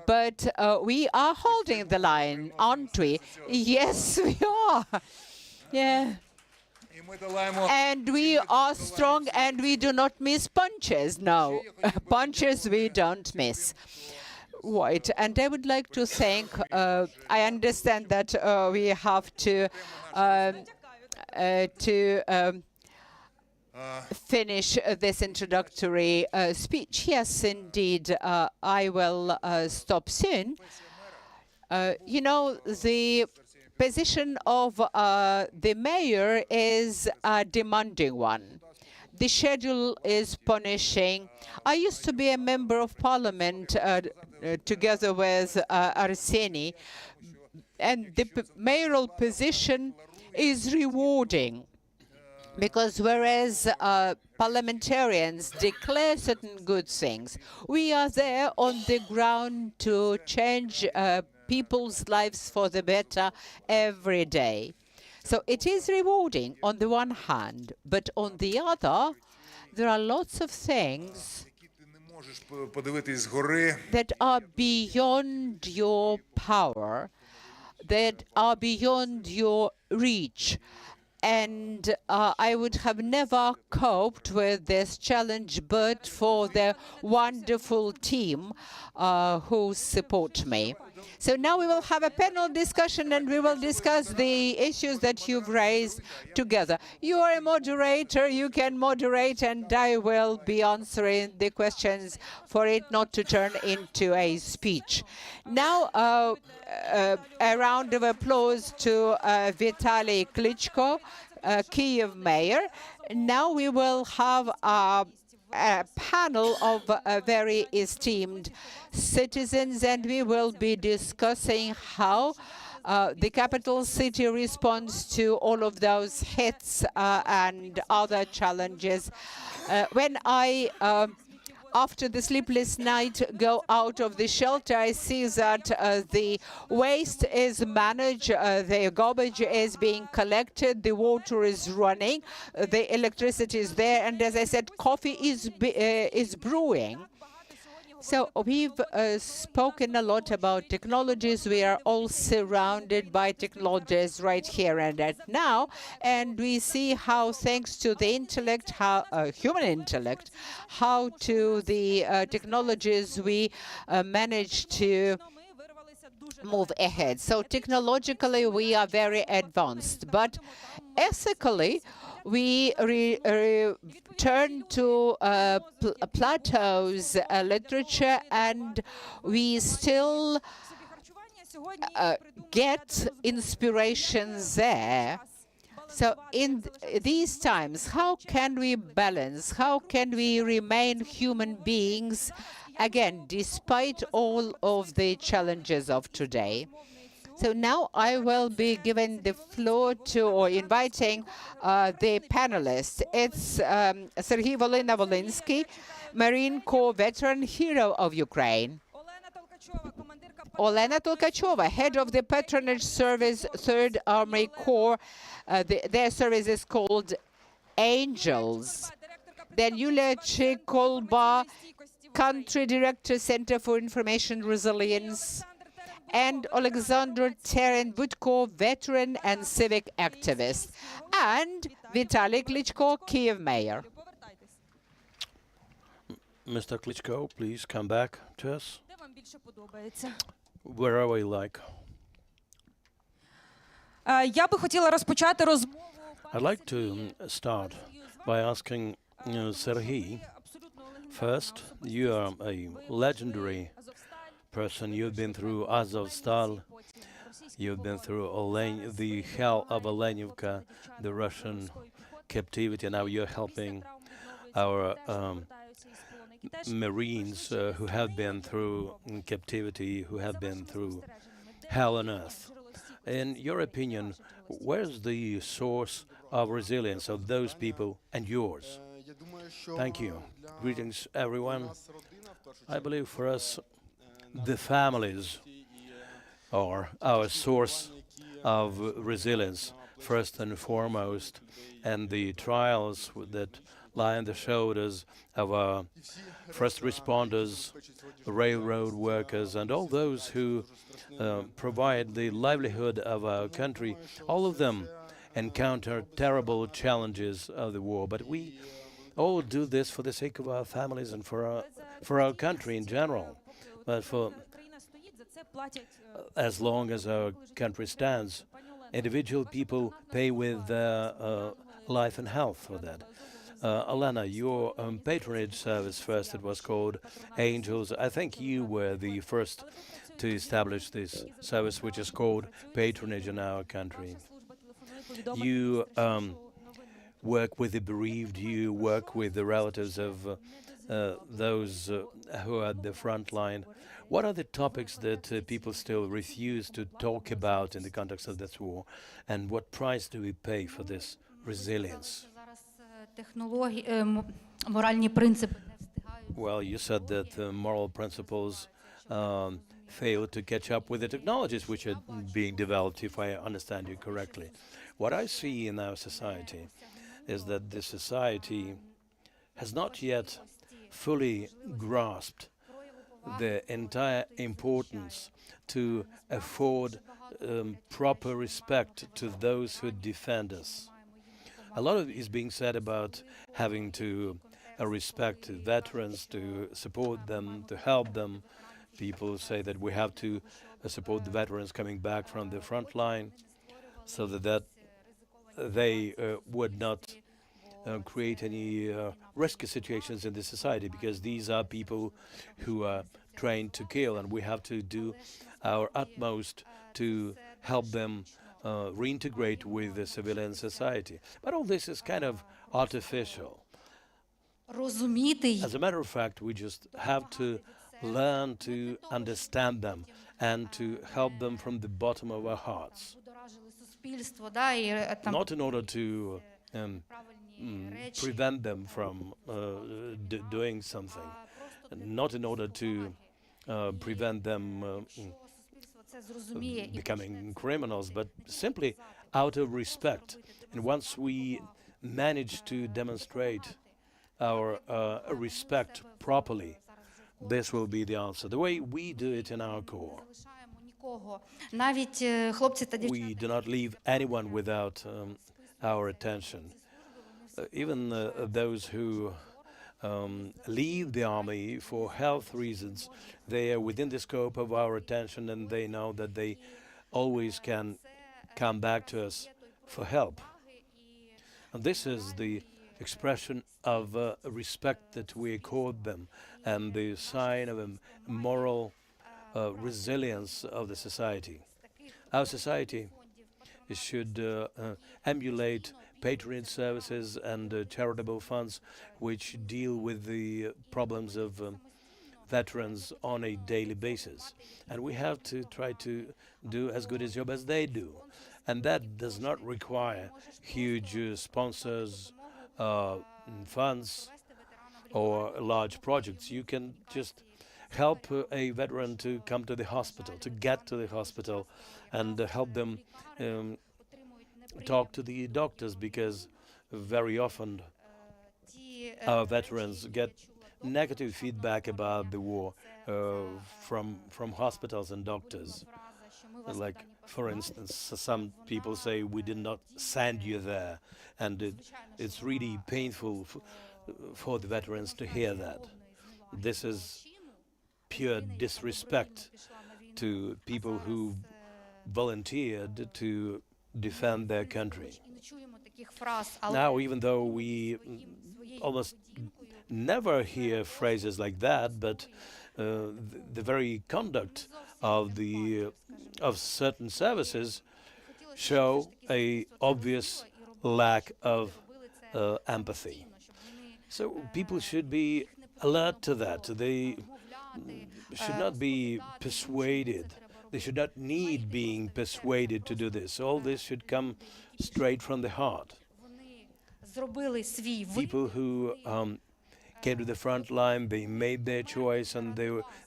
But we are holding the line, aren't we? Yes, we are. Yeah. And we are strong, and we do not miss punches. No, punches we don't miss. Right. And I would like to thank, I understand that we have to finish this introductory speech. Yes, indeed, I will stop soon. You know, the position of the mayor is a demanding one. The schedule is punishing. I used to be a member of parliament together with Arseniy, and the mayoral position is rewarding. Because whereas parliamentarians declare certain good things, we are there on the ground to change people's lives for the better every day. So it is rewarding on the one hand, but on the other, there are lots of things that are beyond your power, that are beyond your reach. And I would have never coped with this challenge but for the wonderful team who support me. So now we will have a panel discussion, and we will discuss the issues that you've raised together. You are a moderator, you can moderate, and I will be answering the questions for it not to turn into a speech. Now, a round of applause to Vitaly Klitschko, Kyiv mayor. Now we will have a panel of very esteemed citizens, and we will be discussing how the capital city responds to all of those hits and other challenges. When I after the sleepless night go out of the shelter, I see that the waste is managed, the garbage is being collected, the water is running, the electricity is there, and as I said, coffee is brewing. So we've spoken a lot about technologies. We are all surrounded by technologies right here and right now, and we see how, thanks to the intellect, how human intellect, how to the technologies we manage to move ahead. So technologically, we are very advanced, but ethically, we turn to Plato's literature, and we still get inspirations there. So in these times, how can we balance? How can we remain human beings, again, despite all of the challenges of today? So now I will be giving the floor to, or inviting, the panelists. It's Serhiy Volynskiy, Marine Corps veteran, hero of Ukraine. Olena Tolkachova, head of the Patronage Service, 3rd Army Corps. Their service is called Angels. Then Yulia Chikolba, Country Director, Center for Information Resilience. And Alexander Teren-Budko, veteran and civic activist. And Vitaly Klitschko, Kyiv mayor. Mr. Klitschko, please come back to us. Wherever you like. Я би хотіла розпочати розмову. I'd like to start by asking Serhiy. First, you are a legendary person. You've been through Azovstal, you've been through the hell of Olenivka, the Russian captivity. Now you're helping our Marines who have been through captivity, who have been through hell on earth. In your opinion, where's the source of resilience of those people and yours? Thank you. Greetings, everyone. I believe for us, the families are our source of resilience, first and foremost, and the trials that lie on the shoulders of our first responders, railroad workers, and all those who provide the livelihood of our country. All of them encounter terrible challenges of the war, but we all do this for the sake of our families and for our country in general. But for as long as our country stands, individual people pay with their life and health for that. Alena, your patronage service, first it was called Angels. I think you were the first to establish this service, which is called patronage in our country. You work with the bereaved, you work with the relatives of those who are at the front line. What are the topics that people still refuse to talk about in the context of this war? And what price do we pay for this resilience? Well, you said that moral principles fail to catch up with the technologies which are being developed, if I understand you correctly. What I see in our society is that the society has not yet fully grasped the entire importance to afford proper respect to those who defend us. A lot of it is being said about having to respect veterans, to support them, to help them. People say that we have to support the veterans coming back from the front line so that they would not create any risky situations in the society, because these are people who are trained to kill, and we have to do our utmost to help them reintegrate with the civilian society. But all this is kind of artificial. As a matter of fact, we just have to learn to understand them and to help them from the bottom of our hearts. Not in order to prevent them from doing something, not in order to prevent them becoming criminals, but simply out of respect. And once we manage to demonstrate our respect properly, this will be the answer. The way we do it in our Corps. We do not leave anyone without our attention. Even those who leave the army for health reasons, they are within the scope of our attention, and they know that they always can come back to us for help. And this is the expression of respect that we accord them, and the sign of a moral resilience of the society. Our society should emulate patronage services and charitable funds which deal with the problems of veterans on a daily basis. And we have to try to do as good a job as they do. And that does not require huge sponsors, funds, or large projects. You can just help a veteran to come to the hospital, to get to the hospital, and help them talk to the doctors, because very often our veterans get negative feedback about the war from hospitals and doctors. Like, for instance, some people say, we did not send you there, and it's really painful for the veterans to hear that. This is pure disrespect to people who volunteered to defend their country. Now, even though we almost never hear phrases like that, but the very conduct of certain services show a obvious lack of empathy. So people should be alert to that. They should not be persuaded. They should not need being persuaded to do this. All this should come straight from the heart. People who came to the front line, they made their choice, and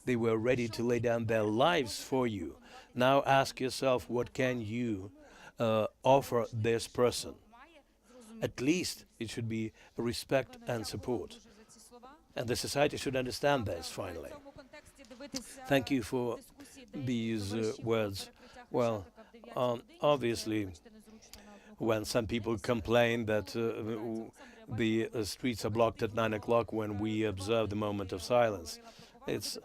they were ready to lay down their lives for you. Now ask yourself, what can you offer this person? At least it should be respect and support. And the society should understand this, finally. Thank you for these words. Well, obviously, when some people complain that the streets are blocked at 9 o'clock when we observe the moment of silence, it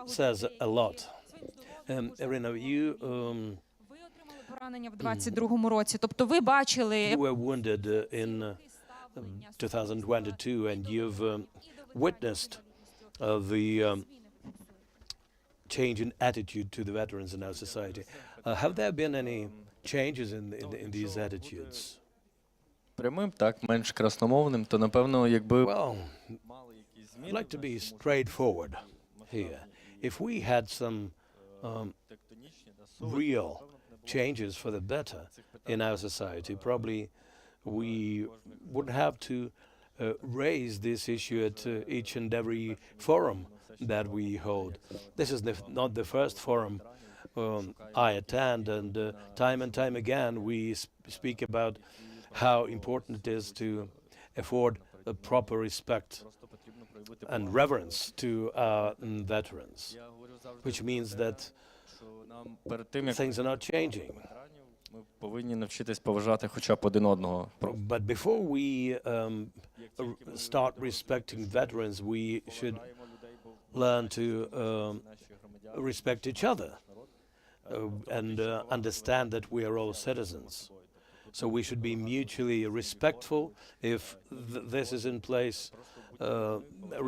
says a lot. Irina, you were wounded in 2022, and you've witnessed the change in attitude to the veterans in our society. Have there been any changes in these attitudes? Прямим, так, менш красномовним, то напевно, якби Well, I'd like to be straightforward here. If we had some real changes for the better in our society, probably we wouldn't have to raise this issue at each and every forum that we hold. This is not the first forum I attend, and time again we speak about how important it is to afford a proper respect and reverence to our veterans, which means that things are not changing. ми повинні навчитись поважати хоча б один одного. But before we start respecting veterans, we should learn to respect each other and understand that we are all citizens. So we should be mutually respectful. If this is in place,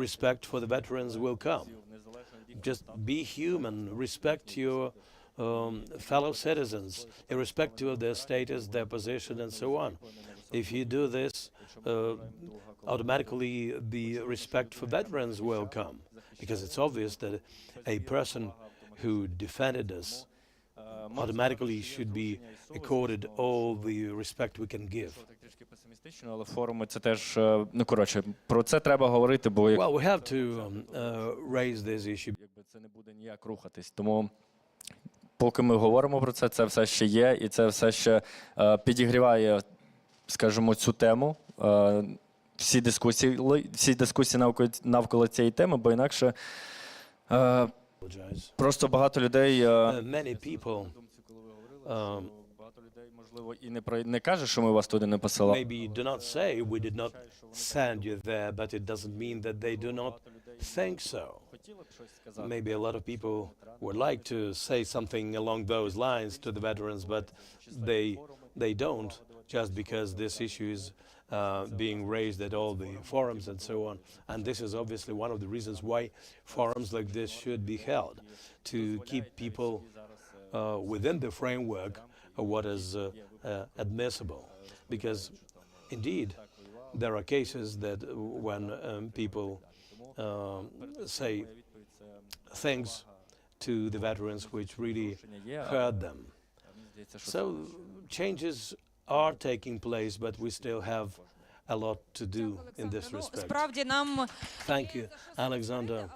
respect for the veterans will come. Just be human, respect your fellow citizens, irrespective of their status, their position, and so on. If you do this, automatically the respect for veterans will come, because it's obvious that a person who defended us automatically should be accorded all the respect we can give. Трішки песимістично, але форуми це теж, ну коротше, про це треба говорити, бо Well, we have to raise this issue. якби це не буде ніяк рухатись. Тому поки ми говоримо про це, це все ще є, і це все ще підігріває, скажімо, цю тему, всі дискусії навколо цієї теми, бо інакше просто багато людей, Many people багато людей, можливо, і не каже, що ми вас туди не посилали. maybe do not say we did not send you there, but it doesn't mean that they do not think so. Maybe a lot of people would like to say something along those lines to the veterans, but they don't, just because this issue is being raised at all the forums and so on. And this is obviously one of the reasons why forums like this should be held, to keep people within the framework of what is admissible. Because indeed, there are cases that when people say things to the veterans which really hurt them. So changes are taking place, but we still have a lot to do in this respect. Thank you, Alexander.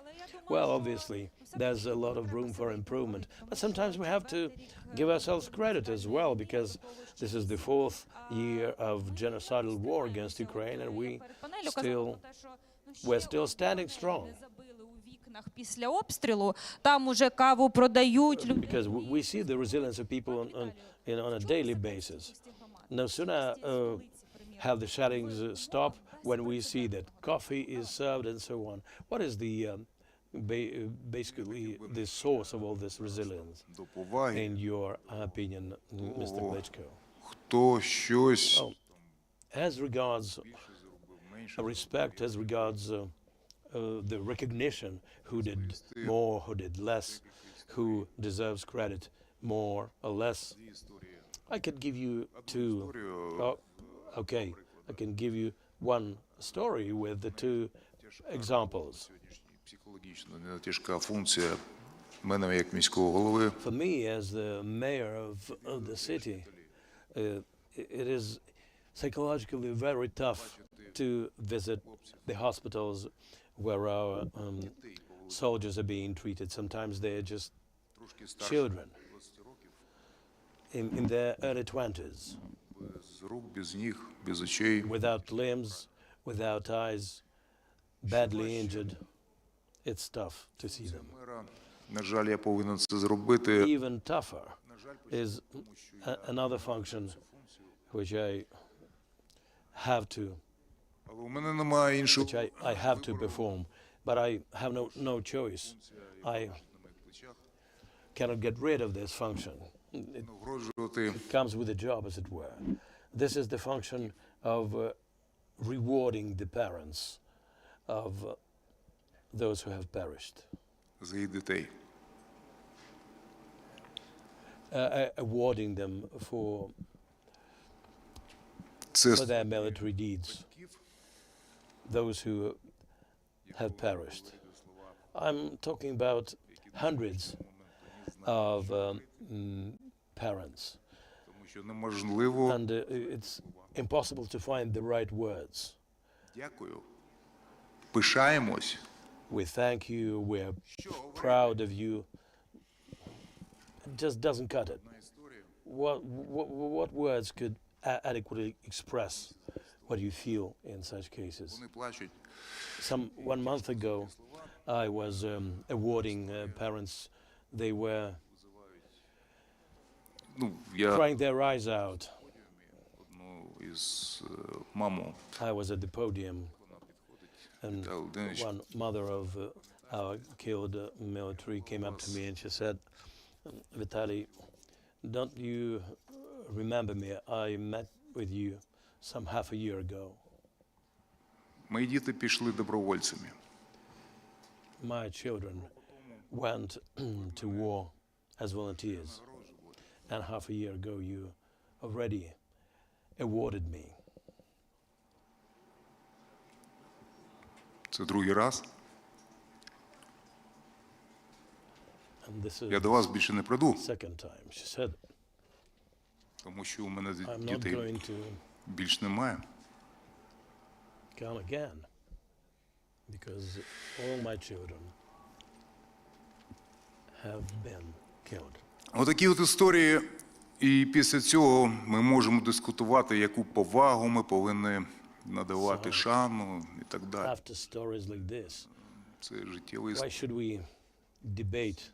Well, obviously, there's a lot of room for improvement, but sometimes we have to give ourselves credit as well, because this is the 4th year of genocidal war against Ukraine, and we're still standing strong. Після обстрілу там уже каву продають. Because we see the resilience of people on a daily basis. No sooner have the shootings stop when we see that coffee is served and so on. What is the basically the source of all this resilience, in your opinion, Mr. Klitschko? Хто щось As regards respect, as regards the recognition, who did more, who did less, who deserves credit more or less, I could give you two. Oh, okay, I can give you one story with the two examples. Психологічно тяжка функція мене як міського голови. For me, as the mayor of the city, it is psychologically very tough to visit the hospitals where our soldiers are being treated. Sometimes they are just children in their early 20s, Без рук, без ніг, без очей. without limbs, without eyes, badly injured. It's tough to see them. На жаль, я повинен це зробити. Even tougher is another function which I have to Але у мене немає іншого. which I have to perform, but I have no choice. I cannot get rid of this function. It Нагороджувати comes with a job, as it were. This is the function of rewarding the parents of those who have perished, за їх дітей. awarding them for Це their military deeds, those who have perished. I'm talking about hundreds of parents, тому що неможливо. and it's impossible to find the right words. Дякую. Пишаємось. We thank you, we're proud of you. It just doesn't cut it. What words could adequately express what you feel in such cases? Вони плачуть. 1 month ago, I was awarding parents. They were Ну, я crying their eyes out. одну із маму I was at the podium, and Володимирович, one mother of our killed military came up to me and she said, Vitaly, don't you remember me? I met with you some half a year ago. мої діти пішли добровольцями. My children went to war as volunteers, and half a year ago you already awarded me. Це другий раз. And this Я is до вас більше не прийду, the second time. She said, тому що у мене I'm not дітей going to більш немає. come again, because all my children have been killed. Отакі от історії, і після цього ми можемо дискутувати, яку повагу ми повинні надавати, шану і так далі. After stories like this, Це життєвий why should we debate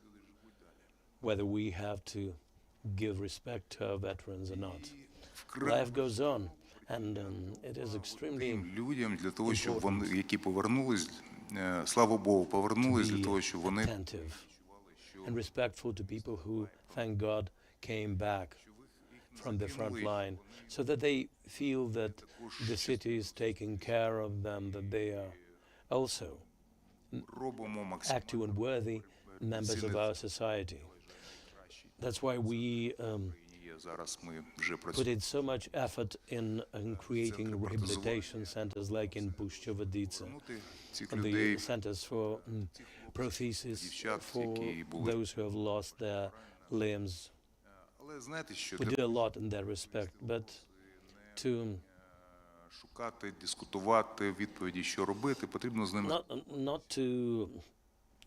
whether we have to give respect to our veterans or not? Life goes on, and it is extremely людям для того, щоб вони, які повернулись, слава Богу, повернулись для того, щоб вони attentive and respectful to people who, thank God, came back from the front line, so that they feel that the city is taking care of them, that they are also робимо максимум. active and worthy members of our society. That's why we Зараз ми вже put працюємо. in so much effort in creating rehabilitation centers like in Pushchovaditsa, Цих and людей, the centers for prosthesis for those who have lost their limbs. але знаєте, що We для did a lot in that respect, but to шукати, дискутувати, відповіді, що робити, потрібно з ними not to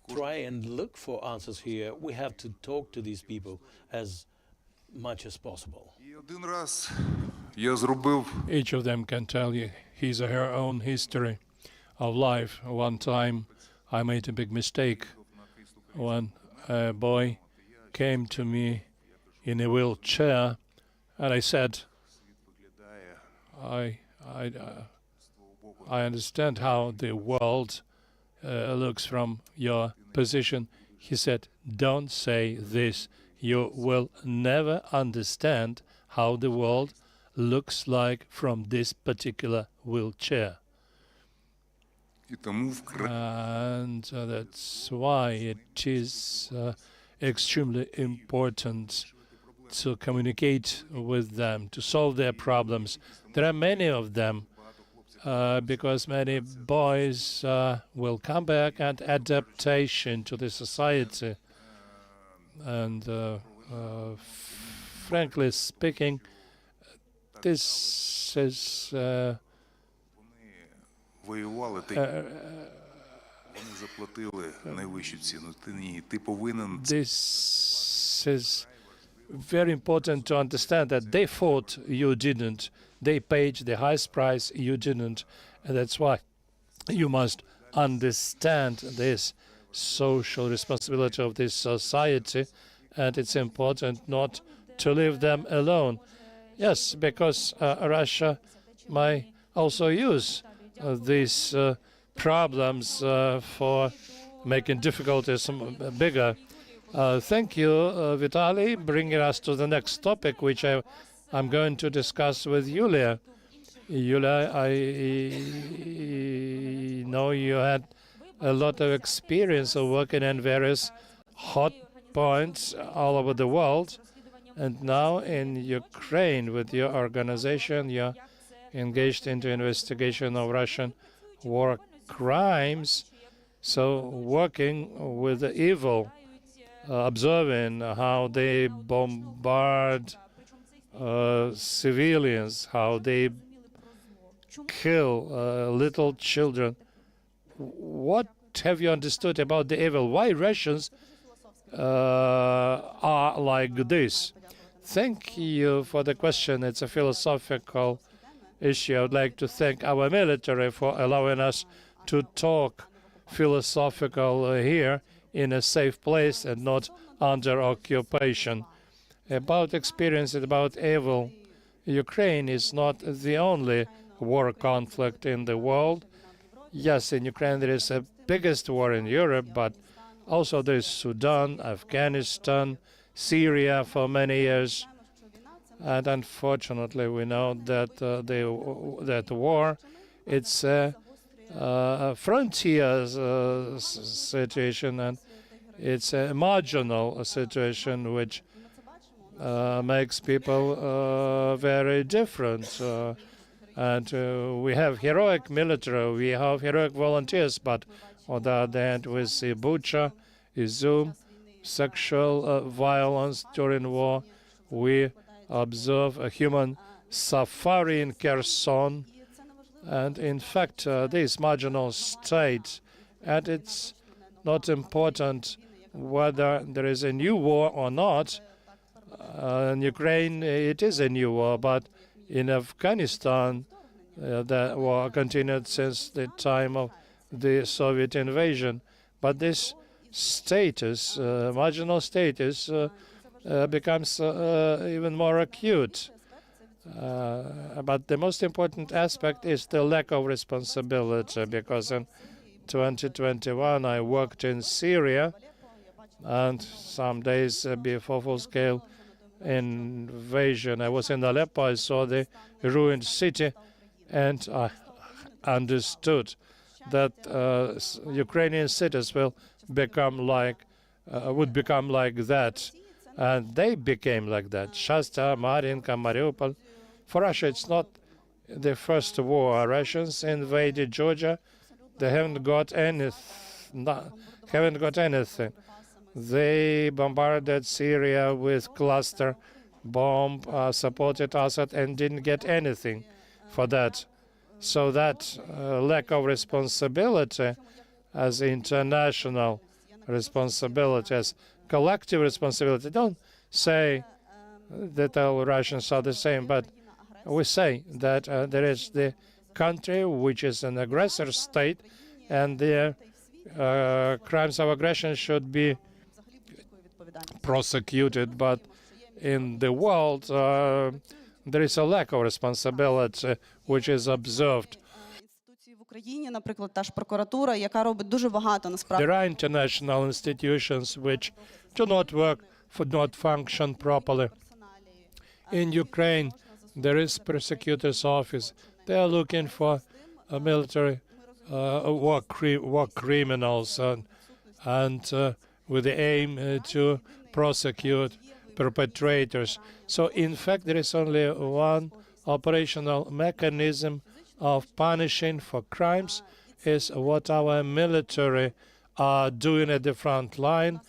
try and look for answers here, we have to talk to these people as much as possible. І один раз я зробив Each of them can tell you his or her own history of life. One time I made a big mistake when a boy came to me in a wheelchair, and I said, I understand how the world looks from your position. He said, don't say this. You will never understand how the world looks like from this particular wheelchair. І тому вкрай And that's why it is extremely important to communicate with them, to solve their problems. There are many of them, because many boys will come back, and adaptation to the society. And frankly speaking, this is воювали, вони заплатили найвищу ціну. Ти повинен this is very important to understand that they fought, you didn't. They paid the highest price, you didn't. And that's why you must understand this social responsibility of this society, and it's important not to leave them alone. Yes, because Russia might also use these problems for making difficulties bigger. Thank you, Vitaly, bringing us to the next topic, which I'm going to discuss with Yulia. Yulia, I know you had a lot of experience of working in various hot points all over the world, and now in Ukraine with your organization, you're engaged into investigation of Russian war crimes, so working with the evil, observing how they bombard civilians, how they kill little children. What have you understood about the evil? Why Russians are like this? Thank you for the question. It's a philosophical issue. I would like to thank our military for allowing us to talk philosophical here in a safe place and not under occupation. About experience, about evil, Ukraine is not the only war conflict in the world. Yes, in Ukraine there is the biggest war in Europe, but also there is Sudan, Afghanistan, Syria for many years. And unfortunately, we know that that war, it's a frontier situation, and it's a marginal situation which makes people very different. And we have heroic military, we have heroic volunteers, but on the other hand, we see Bucha, Izum, sexual violence during war. We observe a human safari in Kherson, and in fact, this marginal state, and it's not important whether there is a new war or not. In Ukraine, it is a new war, but in Afghanistan, the war continued since the time of the Soviet invasion. But this status, marginal status, becomes even more acute. But the most important aspect is the lack of responsibility, because in 2021 I worked in Syria, and some days before full-scale invasion I was in Aleppo. I saw the ruined city, and I understood that Ukrainian cities would become like that. And they became like that. Shasta, Marinka, Mariupol. For Russia, it's not the first war. Russians invaded Georgia. They haven't got anything. They bombarded Syria with cluster bomb, supported Assad, and didn't get anything for that. So that lack of responsibility as international responsibility, as collective responsibility. Don't say that all Russians are the same, but we say that there is the country which is an aggressor state, and their crimes of aggression should be prosecuted. But in the world, there is a lack of responsibility which is observed. There are international institutions which do not work, not function properly. In Ukraine, There is prosecutor's office. They are looking for military war criminals and with the aim to prosecute perpetrators. So in fact, there is only one operational mechanism of punishing for crimes, is what our military are doing at the front line,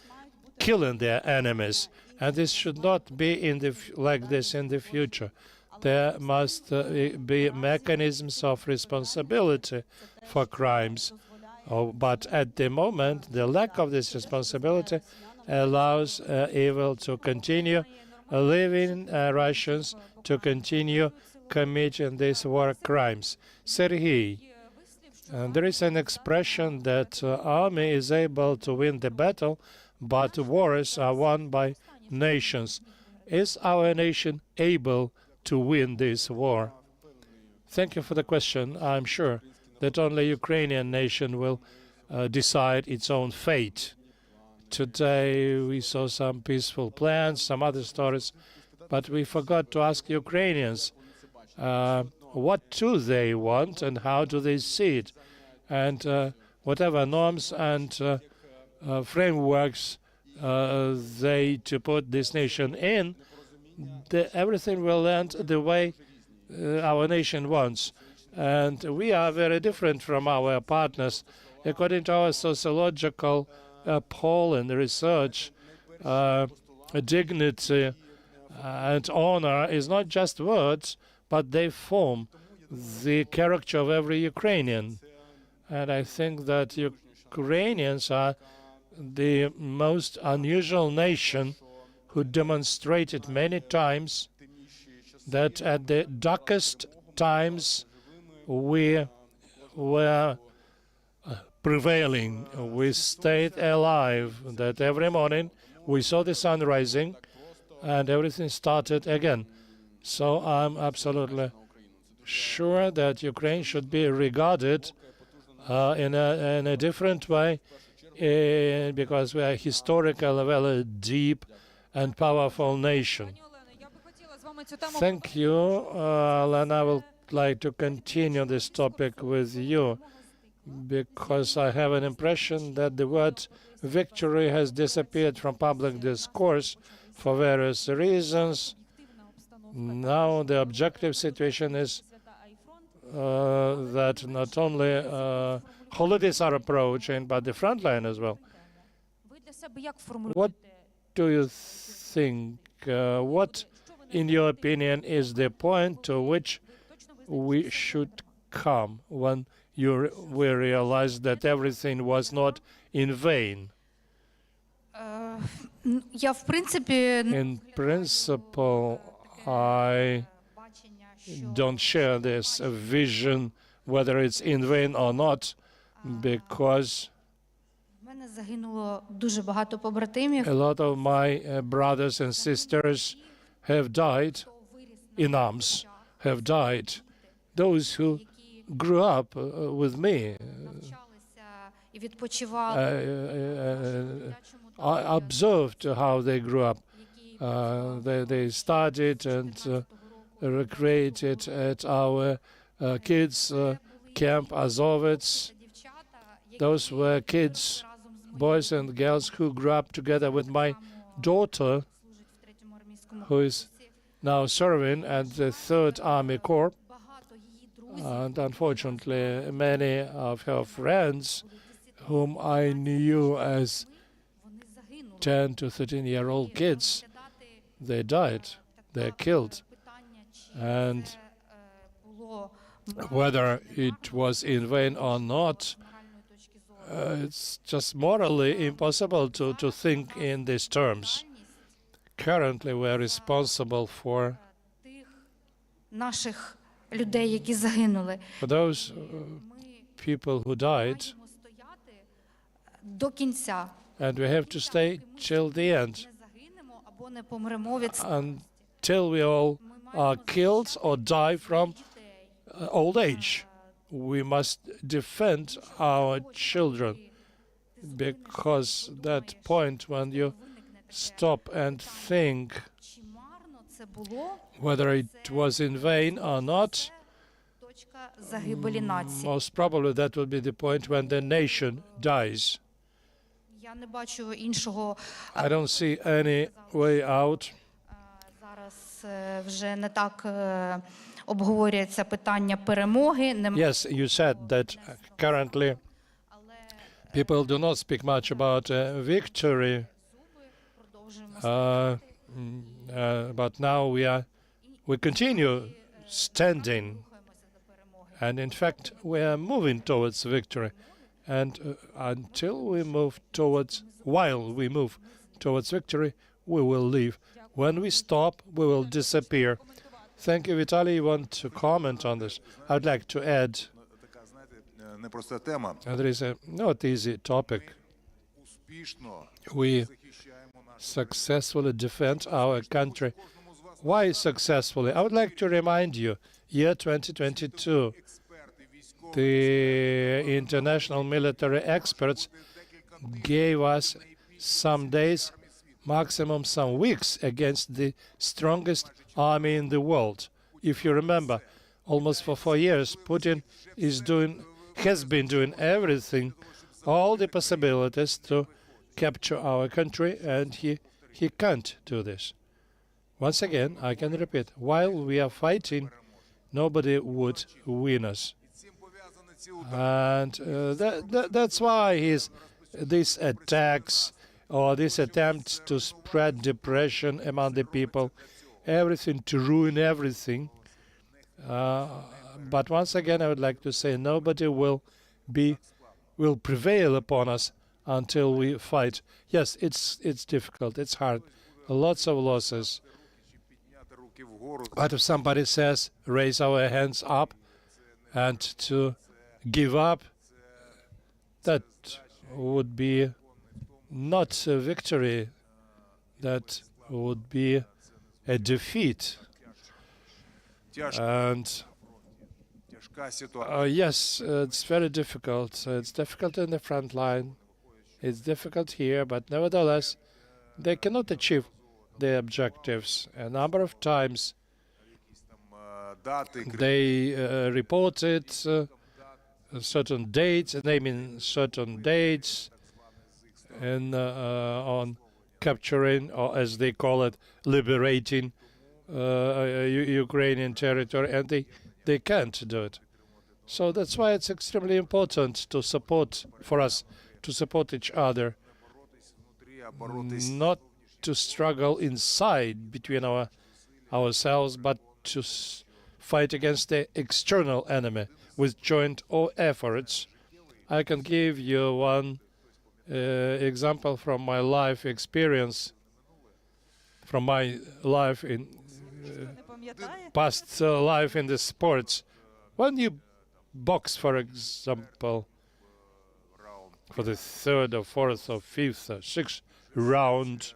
killing their enemies. And this should not be like this in the future. There must be mechanisms of responsibility for crimes. But at the moment, the lack of this responsibility allows evil to continue, living Russians to continue committing these war crimes. Sergei, there is an expression that army is able to win the battle, but wars are won by nations. Is our nation able to win this war? Thank you for the question. I'm sure that only Ukrainian nation will decide its own fate. Today we saw some peaceful plans, some other stories, but we forgot to ask Ukrainians what do they want and how do they see it. And whatever norms and frameworks they to put this nation in, everything will end the way our nation wants. And we are very different from our partners. According to our sociological poll and research, dignity and honor is not just words, but they form the character of every Ukrainian. And I think that Ukrainians are the most unusual nation who demonstrated many times that at the darkest times we were prevailing. We stayed alive, that every morning we saw the sun rising and everything started again. So I'm absolutely sure that Ukraine should be regarded in a different way because we are a historical, very deep and powerful nation. Thank you, and I would like to continue this topic with you because I have an impression that the word victory has disappeared from public discourse for various reasons. Now the objective situation is that not only holidays are approaching, but the front line as well. What do you think? What, in your opinion, is the point to which we should come when we realize that everything was not in vain? In principle, I don't share this vision, whether it's in vain or not, because a lot of my brothers and sisters have died in arms, have died. Those who grew up with me. I observed how they grew up. They studied and recreated at our kids' camp Azovets. Those were kids, boys and girls, who grew up together with my daughter, who is now serving at the 3rd Army Corps. And unfortunately, many of her friends, whom I knew as 10 to 13-year-old kids, they died, they're killed. And whether it was in vain or not, it's just morally impossible to think in these terms. Currently, we're responsible for those people who died, and we have to stay till the end, until we all are killed or die from old age. We must defend our children, because that point when you stop and think Whether it was in vain or not, most probably that will be the point when the nation dies. I don't see any way out. Yes, you said that currently people do not speak much about victory, but now we continue standing, and in fact we are moving towards victory. And while we move towards victory, we will live. When we stop, we will disappear. Thank you, Vitaly. You want to comment on this? I'd like to add, there is a not easy topic. We successfully defend our country. Why successfully? I would like to remind you, year 2022, the international military experts gave us some days, maximum some weeks, against the strongest army in the world. If you remember, almost for 4 years, Putin has been doing everything, all the possibilities to capture our country, and he can't do this. Once again, I can repeat, while we are fighting, nobody would win us. And that's why these attacks or these attempts to spread depression among the people, everything to ruin everything. But once again, I would like to say nobody will prevail upon us until we fight. Yes, it's difficult, it's hard, lots of losses. But if somebody says, raise our hands up and to give up, that would be not a victory, that would be a defeat. And yes, it's very difficult. It's difficult in the front line. It's difficult here, but nevertheless, they cannot achieve their objectives. A number of times they reported certain dates, naming certain dates, and on capturing, or as they call it, liberating Ukrainian territory, and they can't do it. So that's why it's extremely important to support each other, not to struggle inside between ourselves, but to fight against the external enemy with joint efforts. I can give you one example from my life experience, from my life in past life in the sports. When you box, for example, for the third or fourth or fifth or sixth round,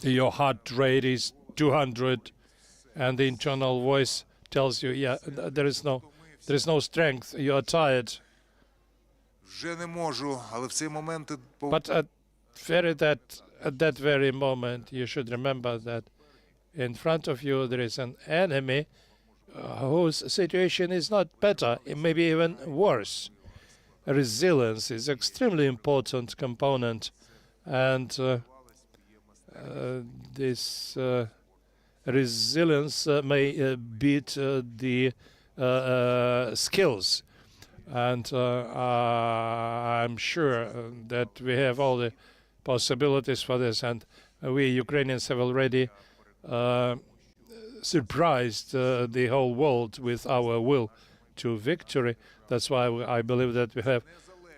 your heart rate is 200, and the internal voice tells you, yeah, there is no strength, you are tired. But at that very moment, you should remember that in front of you there is an enemy whose situation is not better, it may be even worse. Resilience is extremely important component, and this resilience may beat the skills. And I'm sure that we have all the possibilities for this, and we Ukrainians have already surprised the whole world with our will to victory. That's why I believe that we have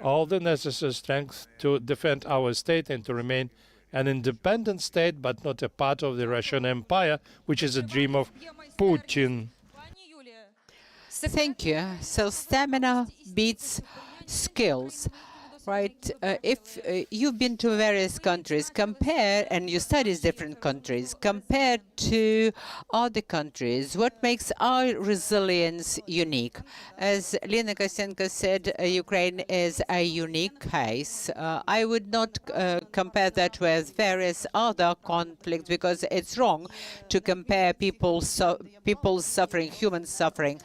all the necessary strength to defend our state and to remain an independent state, but not a part of the Russian Empire, which is a dream of Putin. Thank you. So stamina beats skills. Right. If you've been to various countries, compare, and you study different countries, compared to other countries, what makes our resilience unique? As Lena Kostenko said, Ukraine is a unique case. I would not compare that with various other conflicts because it's wrong to compare people's suffering, human suffering.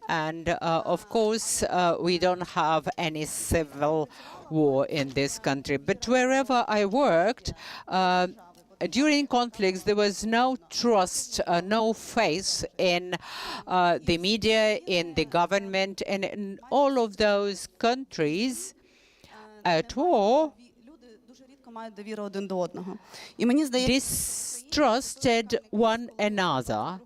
And of course, we don't have any civil war in this country. But wherever I worked, during conflicts, there was no trust, no faith in the media, in the government, and in all of those countries at war, distrusted one another.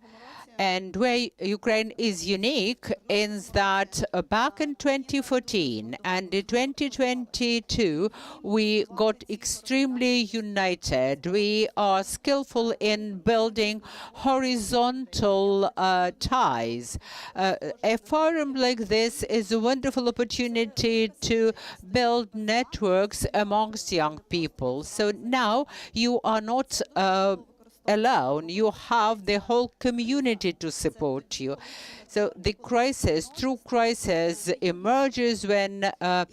And where Ukraine is unique is that back in 2014 and in 2022, we got extremely united. We are skillful in building horizontal ties. A forum like this is a wonderful opportunity to build networks amongst young people. So now you are not alone, you have the whole community to support you. So the crisis, true crisis, emerges when there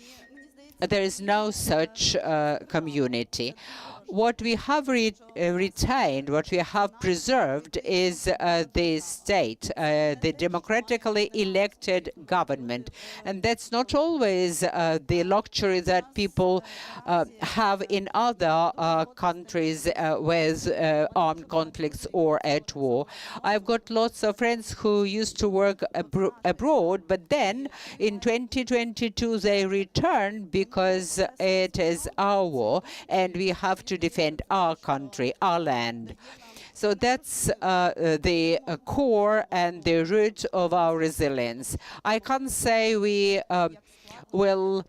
is no such community. What we have retained, what we have preserved is the state, the democratically elected government. And that's not always the luxury that people have in other countries with armed conflicts or at war. I've got lots of friends who used to work abroad, but then in 2022 they returned because it is our war and we have to defend our country, our land. So that's the core and the root of our resilience. I can't say we will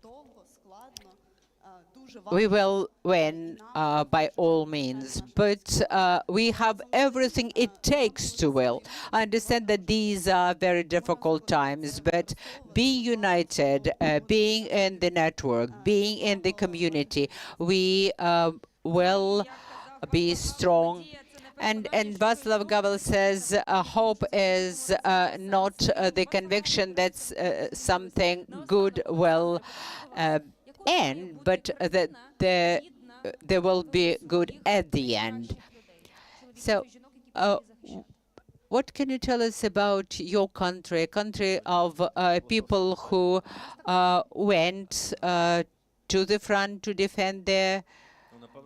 win by all means, but we have everything it takes to will. I understand that these are very difficult times, but being united, being in the network, being in the community, we will be strong. And Václav Havel says hope is not the conviction that something good will end, but that there will be good at the end. So what can you tell us about your country, a country of people who went to the front to defend their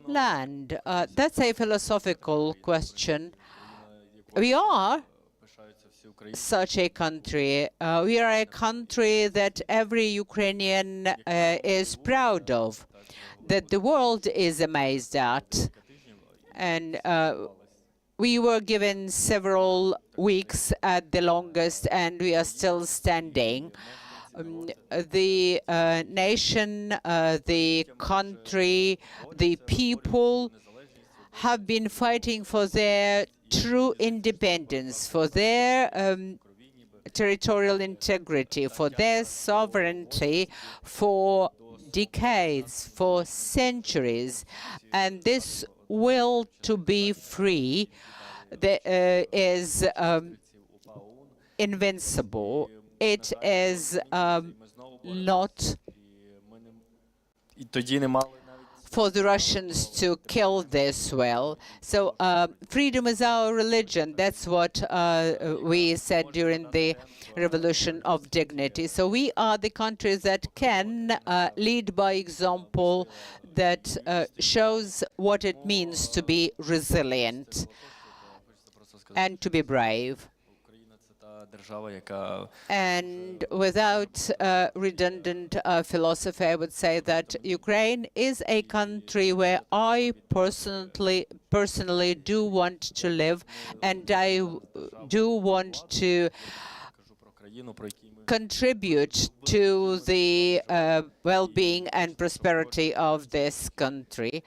land? That's a philosophical question. We are such a country. We are a country that every Ukrainian is proud of, that the world is amazed at. And we were given several weeks at the longest, and we are still standing. The nation, the country, the people have been fighting for their true independence, for their territorial integrity, for their sovereignty for decades, for centuries. And this will to be free is invincible. It is not for the Russians to kill this well. So freedom is our religion. That's what we said during the Revolution of Dignity. So we are the countries that can lead by example, that shows what it means to be resilient and to be brave. And without redundant philosophy, I would say that Ukraine is a country where I personally do want to live, and I do want to contribute to the well-being and prosperity of this country.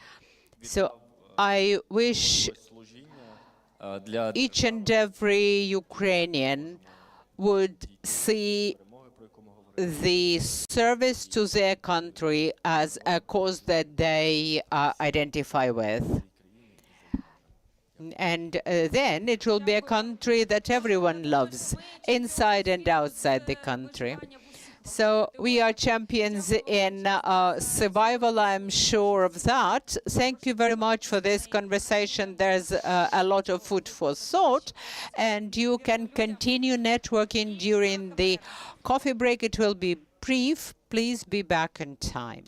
So I wish each and every Ukrainian would see the service to their country as a cause that they identify with. And then it will be a country that everyone loves, inside and outside the country. So we are champions in survival, I'm sure of that. Thank you very much for this conversation. There's a lot of food for thought, and you can continue networking during the coffee break. It will be brief. Please be back in time.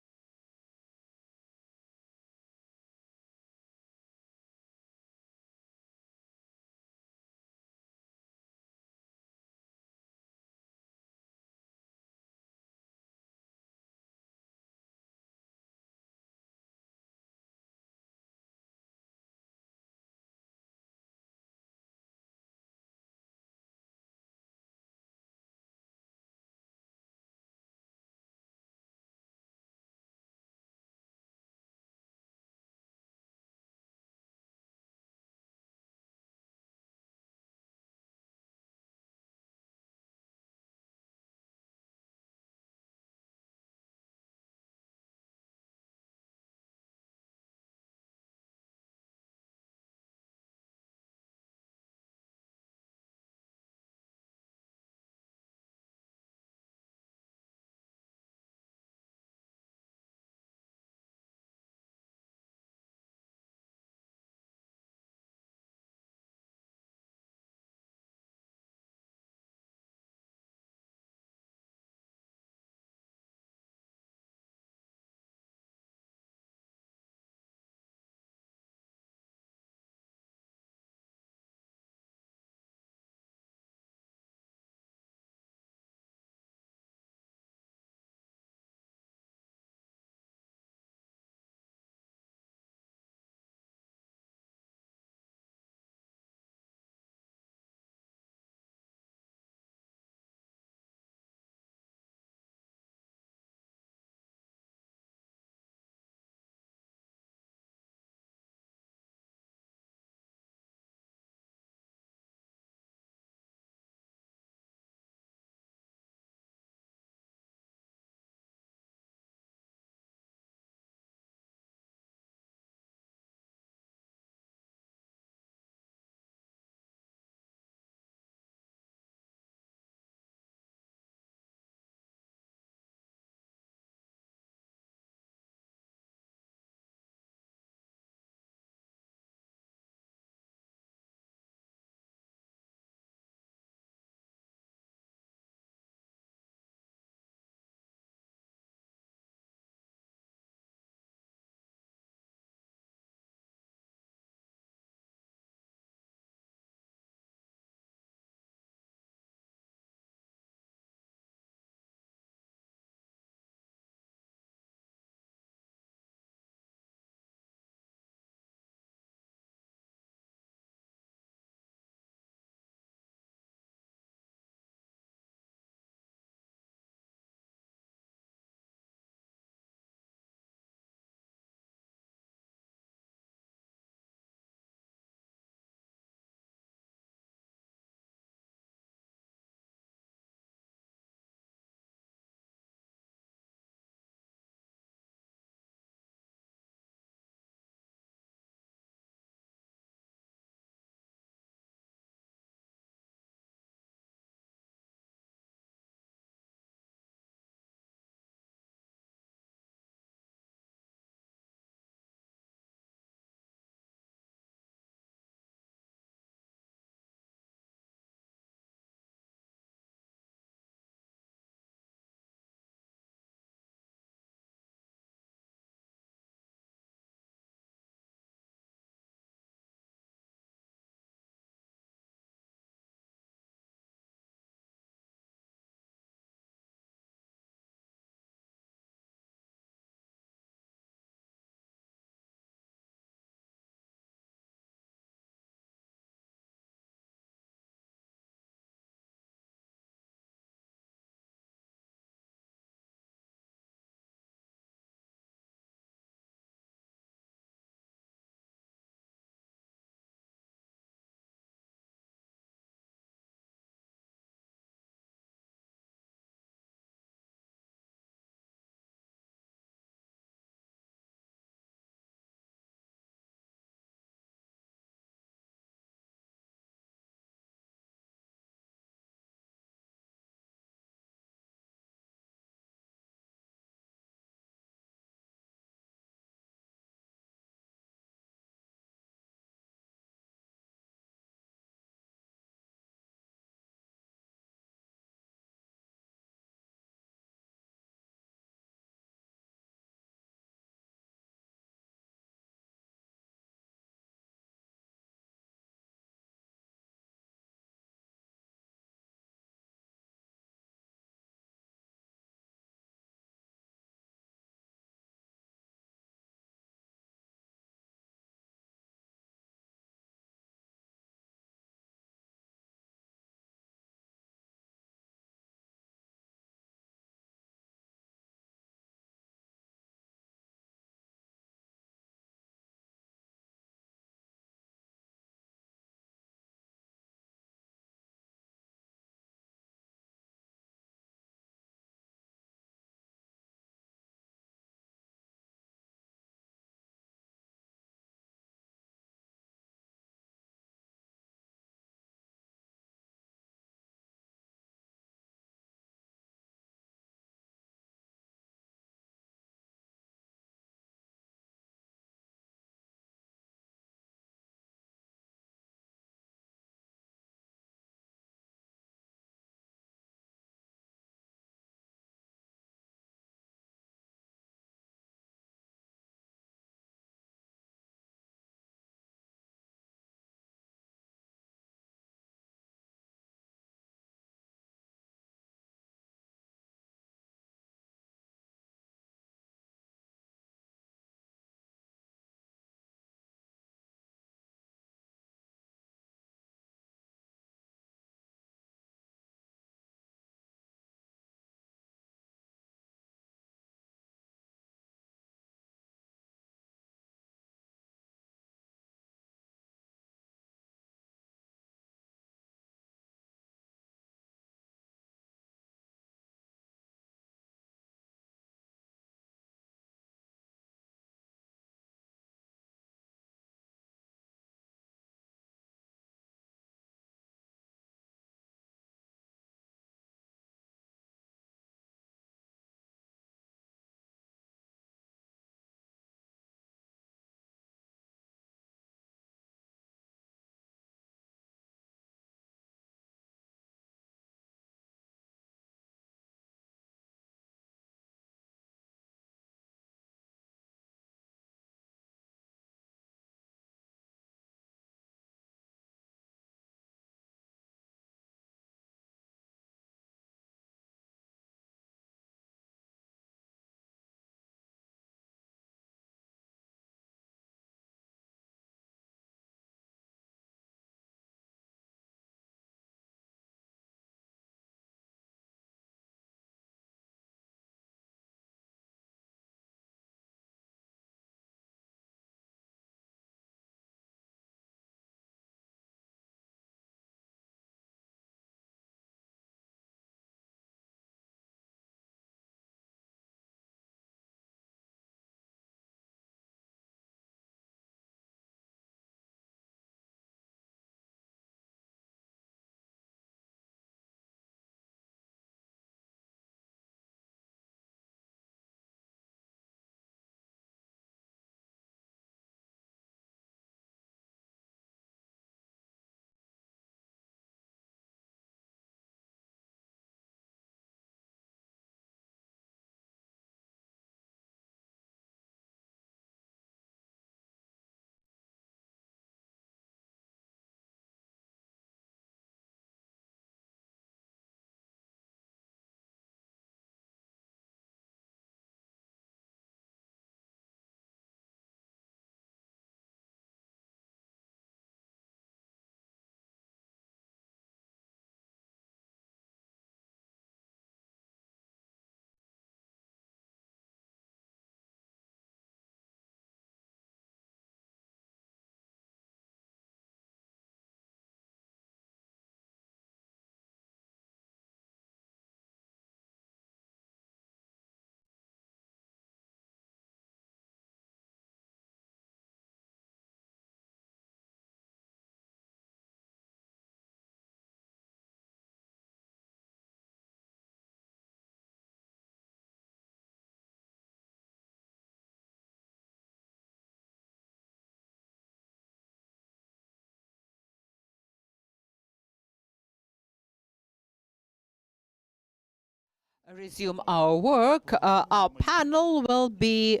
Resume our work. Our panel will be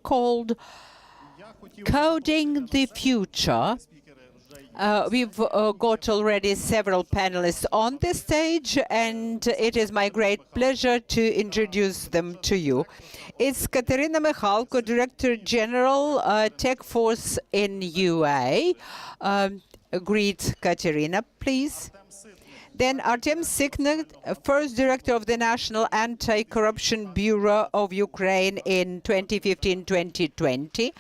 called Coding the Future. We've got already several panelists on the stage, and it is my great pleasure to introduce them to you. It's Katerina Mikhalko, Director General, Tech Force in UA. Greet Katerina, please. Then Artem Sikhnov, first director of the National Anti-Corruption Bureau of Ukraine in 2015-2020.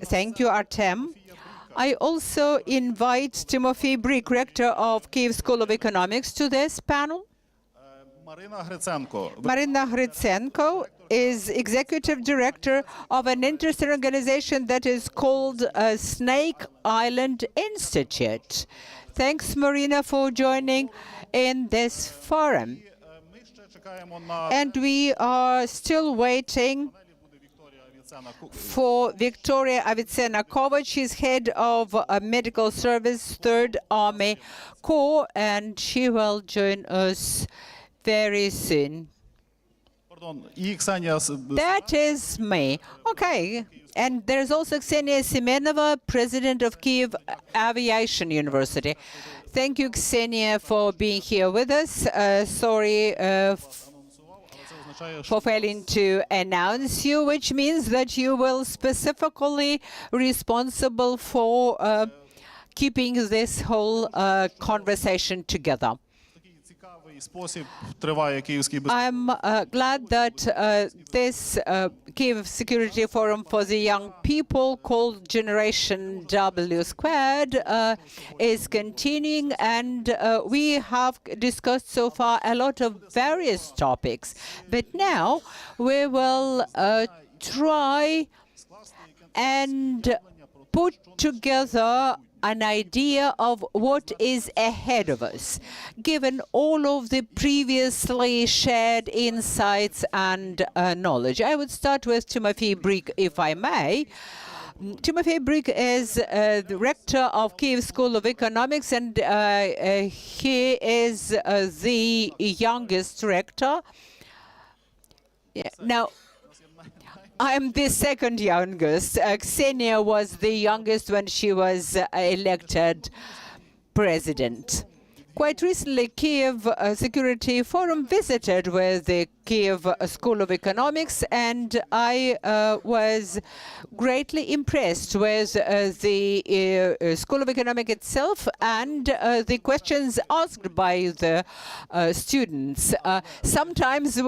Thank you, Artem. I also invite Timofey Bryk, rector of Kyiv School of Economics, to this panel. Marina Gritsenko is executive director of an interesting organization that is called Snake Island Institute. Thanks, Marina, for joining in this forum. And we are still waiting for Victoria Yatsenyuk. She's head of Medical Service, 3rd Army Corps, and she will join us very soon. That is me. Okay. And there's also Ksenia Semenova, president of Kyiv Aviation University. Thank you, Ksenia, for being here with us. Sorry for failing to announce you, which means that you will specifically responsible for keeping this whole conversation together. I'm glad that this Kyiv Security Forum for the Young People, called Generation W Squared, is continuing, and we have discussed so far a lot of various topics. But now we will try and put together an idea of what is ahead of us, given all of the previously shared insights and knowledge. I would start with Timofey Bryk, if I may. Timofey Bryk is the rector of Kyiv School of Economics, and he is the youngest rector. Yeah. Now, I'm the second youngest. Ksenia was the youngest when she was elected president. Quite recently, Kyiv Security Forum visited with the Kyiv School of Economics, and I was greatly impressed with the School of Economics itself and the questions asked by the students. Sometimes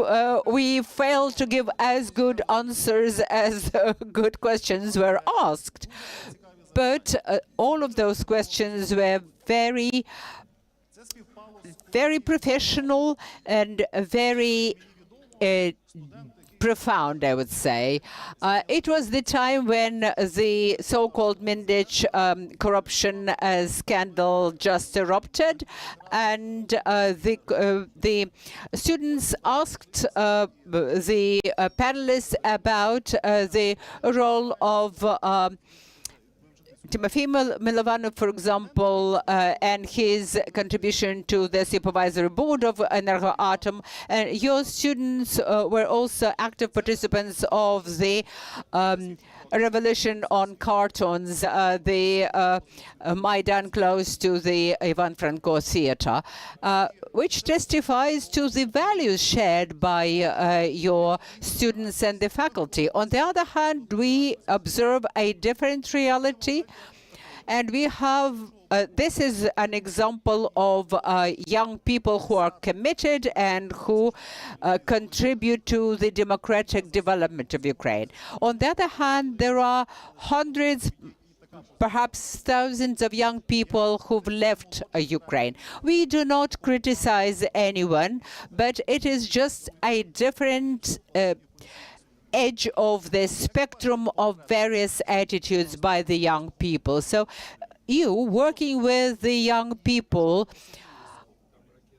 we fail to give as good answers as good questions were asked, but all of those questions were very professional and very profound, I would say. It was the time when the so-called Mindich corruption scandal just erupted, and the students asked the panelists about the role of Timofey Milovanov, for example, and his contribution to the supervisory board of Energoatom. And your students were also active participants of the revolution on cartoons, the Maidan close to the Ivan Franko Theater, which testifies to the values shared by your students and the faculty. On the other hand, we observe a different reality, and we have this is an example of young people who are committed and who contribute to the democratic development of Ukraine. On the other hand, there are hundreds, perhaps thousands of young people who've left Ukraine. We do not criticize anyone, but it is just a different edge of the spectrum of various attitudes by the young people. So you, working with the young people,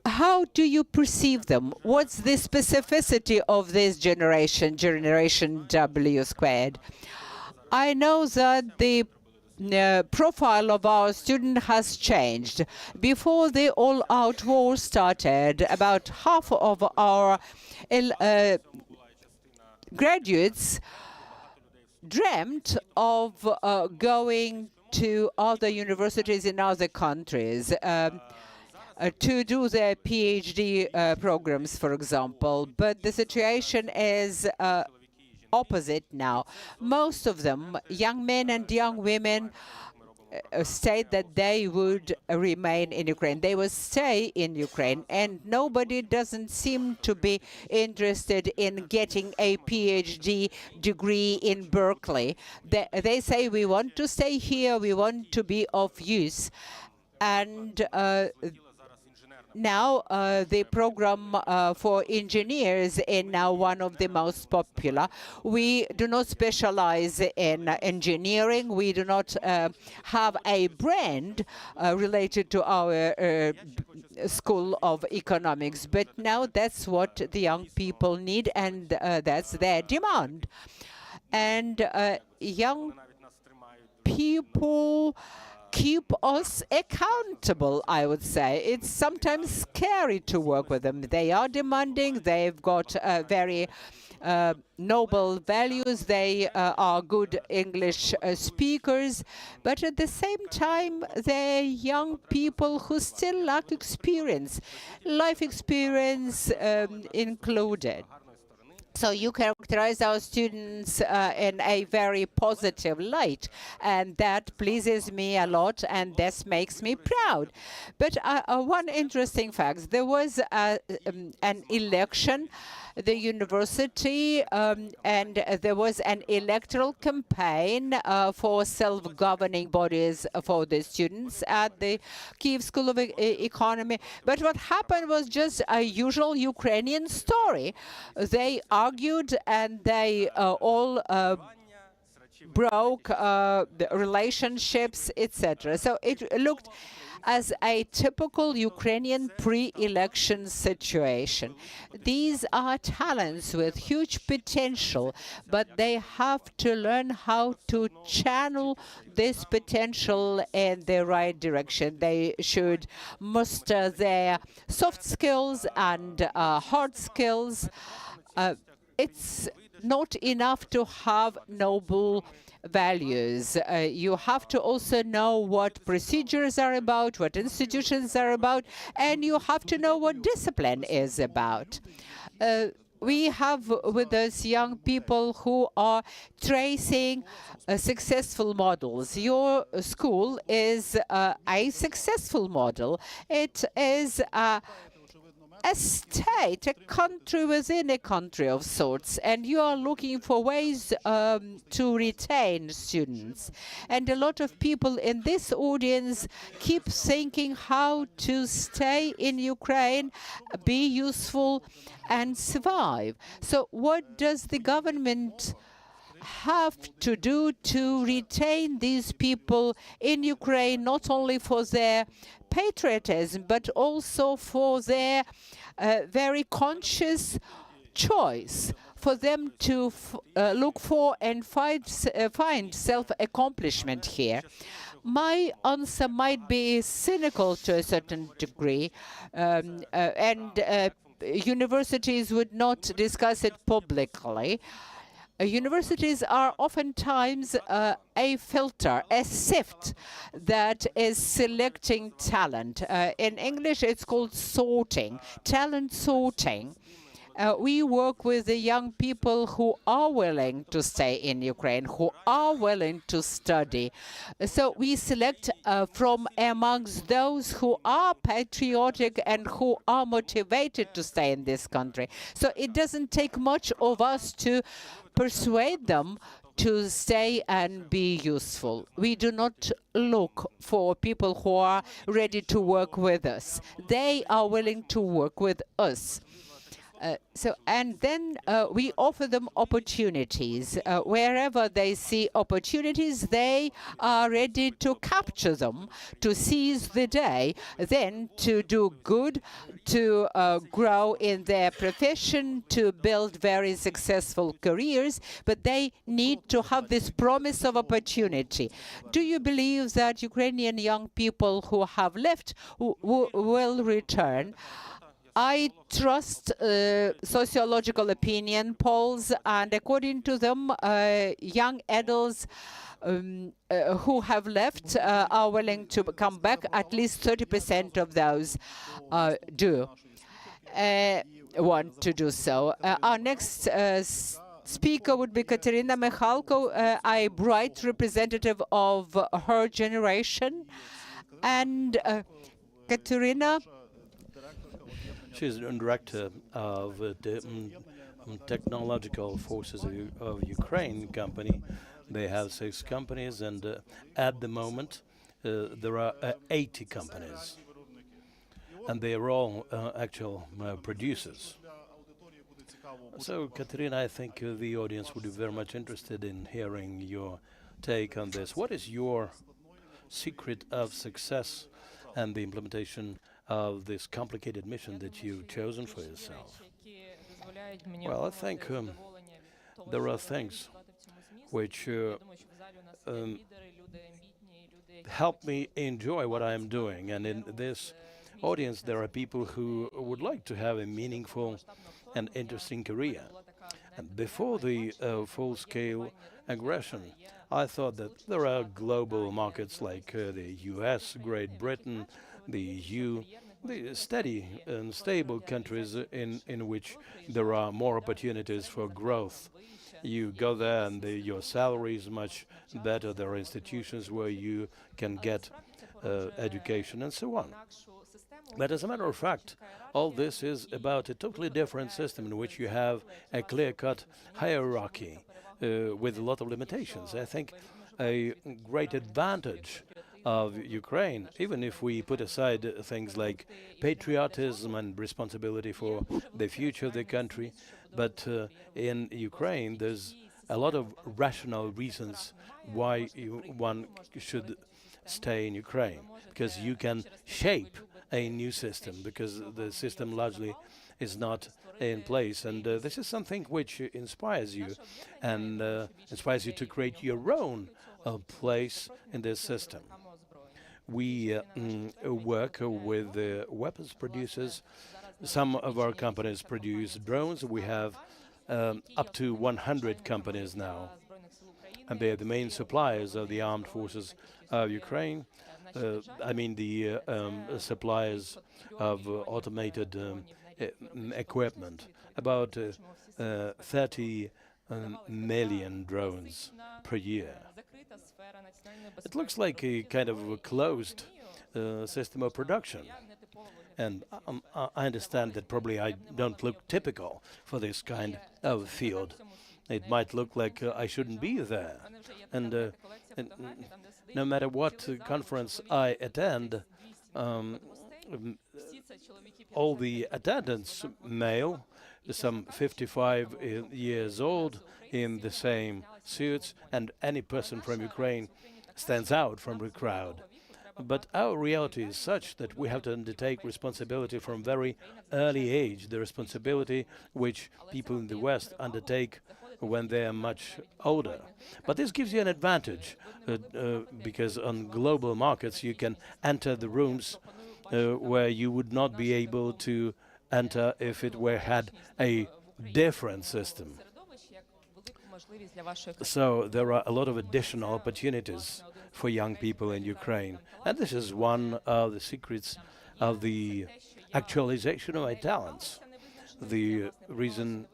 how do you perceive them? What's the specificity of this generation, Generation W Squared? I know that the profile of our student has changed. Before the all-out war started, about half of our graduates dreamt of going to other universities in other countries to do their PhD programs, for example. But the situation is opposite now. Most of them, young men and young women, state that they would remain in Ukraine. They will stay in Ukraine, and nobody doesn't seem to be interested in getting a PhD degree in Berkeley. They say, we want to stay here, we want to be of use. And now the program for engineers is now one of the most popular. We do not specialize in engineering. We do not have a brand related to our School of Economics. But now that's what the young people need, and that's their demand. And young people keep us accountable, I would say. It's sometimes scary to work with them. They are demanding, they've got very noble values, they are good English speakers, but at the same time, they're young people who still lack experience, life experience included. So you characterize our students in a very positive light, and that pleases me a lot, and this makes me proud. But one interesting fact, there was an election the university, and there was an electoral campaign for self-governing bodies for the students at the Kyiv School of Economy. But what happened was just a usual Ukrainian story. They argued and they all broke the relationships, etc. So it looked as a typical Ukrainian pre-election situation. These are talents with huge potential, but they have to learn how to channel this potential in the right direction. They should muster their soft skills and hard skills. It's not enough to have noble values. You have to also know what procedures are about, what institutions are about, and you have to know what discipline is about. We have with us young people who are tracing successful models. Your school is a successful model. It is a state, a country within a country of sorts, and you are looking for ways to retain students. And a lot of people in this audience keep thinking how to stay in Ukraine, be useful, and survive. So what does the government have to do to retain these people in Ukraine, not only for their patriotism, but also for their very conscious choice for them to look for and find self-accomplishment here? My answer might be cynical to a certain degree, and universities would not discuss it publicly. Universities are oftentimes a filter, a sift that is selecting talent. In English, it's called sorting, talent sorting. We work with the young people who are willing to stay in Ukraine, who are willing to study. So we select from amongst those who are patriotic and who are motivated to stay in this country. So it doesn't take much of us to persuade them to stay and be useful. We do not look for people who are ready to work with us. They are willing to work with us. And then we offer them opportunities. Wherever they see opportunities, they are ready to capture them, to seize the day, then to do good, to grow in their profession, to build very successful careers, but they need to have this promise of opportunity. Do you believe that Ukrainian young people who have left will return? I trust sociological opinion polls, and according to them, young adults who have left are willing to come back. At least 30% of those do want to do so. Our next speaker would be Katerina Mikhalko, a bright representative of her generation. And Katerina, she's the director of the Technological Forces of Ukraine company. They have 6 companies, and at the moment there are 80 companies, and they are all actual producers. So, Katerina, I think the audience would be very much interested in hearing your take on this. What is your secret of success and the implementation of this complicated mission that you've chosen for yourself? Well, I think there are things which help me enjoy what I am doing. And in this audience, there are people who would like to have a meaningful and interesting career. And before the full-scale aggression, I thought that there are global markets like the US, Great Britain, the EU, the steady and stable countries in which there are more opportunities for growth. You go there and your salary is much better. There are institutions where you can get education and so on. But as a matter of fact, all this is about a totally different system in which you have a clear-cut hierarchy with a lot of limitations. I think a great advantage of Ukraine, even if we put aside things like patriotism and responsibility for the future of the country, but in Ukraine there's a lot of rational reasons why one should stay in Ukraine, because you can shape a new system, because the system largely is not in place, and this is something which inspires you, and inspires you to create your own place in this system. We work with weapons producers. Some of our companies produce drones. We have up to 100 companies now, and they are the main suppliers of the armed forces of Ukraine. I mean the suppliers of automated equipment, about 30 million drones per year. It looks like a kind of a closed system of production. And I understand that probably I don't look typical for this kind of field. It might look like I shouldn't be there. And no matter what conference I attend, all the attendants, male, some 55 years old, in the same suits, and any person from Ukraine stands out from the crowd. But our reality is such that we have to undertake responsibility from very early age, the responsibility which people in the West undertake when they are much older. But this gives you an advantage, because on global markets you can enter the rooms where you would not be able to enter if it had a different system. So there are a lot of additional opportunities for young people in Ukraine. And this is one of the secrets of the actualization of my talents. The reason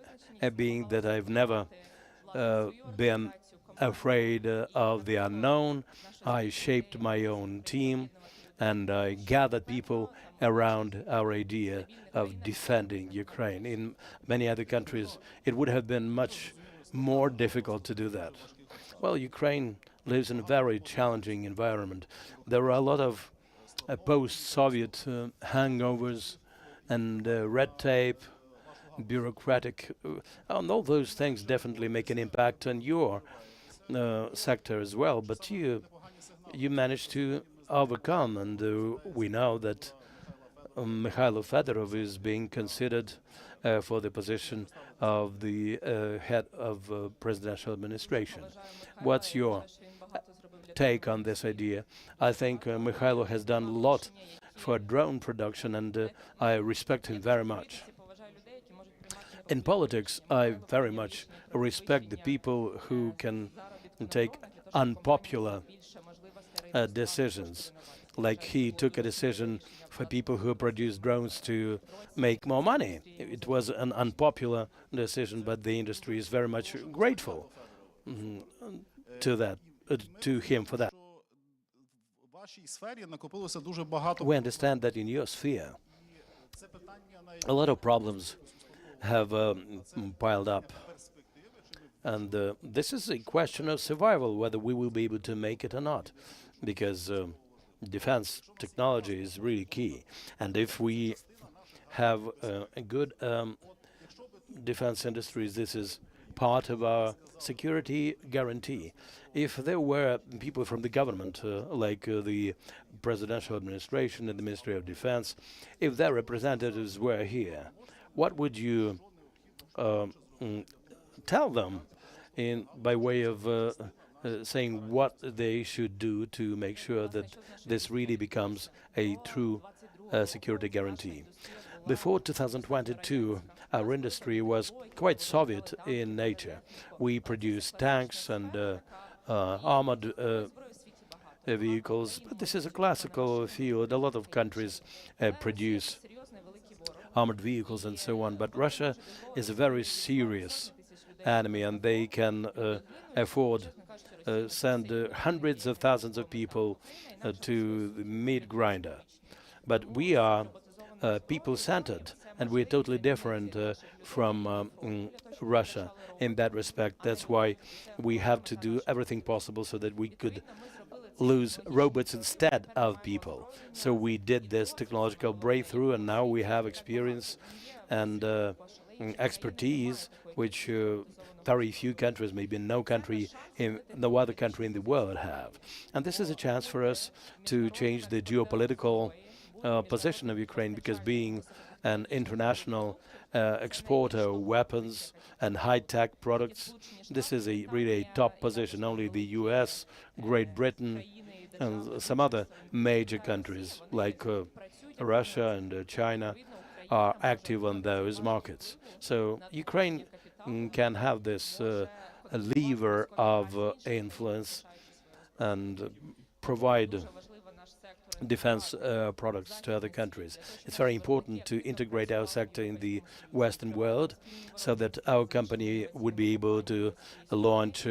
being that I've never been afraid of the unknown. I shaped my own team, and I gathered people around our idea of defending Ukraine. In many other countries, it would have been much more difficult to do that. Well, Ukraine lives in a very challenging environment. There are a lot of post-Soviet hangovers and red tape bureaucratic, and all those things definitely make an impact on your sector as well. But you managed to overcome, and we know that Mikhailo Fedorov is being considered for the position of the head of presidential administration. What's your take on this idea? I think Mikhailo has done a lot for drone production, and I respect him very much. In politics, I very much respect the people who can take unpopular decisions. Like he took a decision for people who produce drones to make more money. It was an unpopular decision, but the industry is very much grateful to that, to him for that. We understand that in your sphere, a lot of problems have piled up. And this is a question of survival, whether we will be able to make it or not, because defense technology is really key. And if we have a good defense industries, this is part of our security guarantee. If there were people from the government, like the presidential administration and the Ministry of Defense, if their representatives were here, what would you tell them by way of saying what they should do to make sure that this really becomes a true security guarantee? Before 2022, our industry was quite Soviet in nature. We produced tanks and armored vehicles, but this is a classical field. A lot of countries produce armored vehicles and so on, but Russia is a very serious enemy, and they can afford send hundreds of thousands of people to the meat grinder. But we are people-centered, and we're totally different from Russia in that respect. That's why we have to do everything possible so that we could lose robots instead of people. So we did this technological breakthrough, and now we have experience and expertise, which very few countries, maybe no other country in the world have. And this is a chance for us to change the geopolitical position of Ukraine, because being an international exporter of weapons and high-tech products, this is really a top position. Only the US, Great Britain, and some other major countries like Russia and China are active on those markets. So Ukraine can have this lever of influence and provide defense products to other countries. It's very important to integrate our sector in the Western world so that our company would be able to launch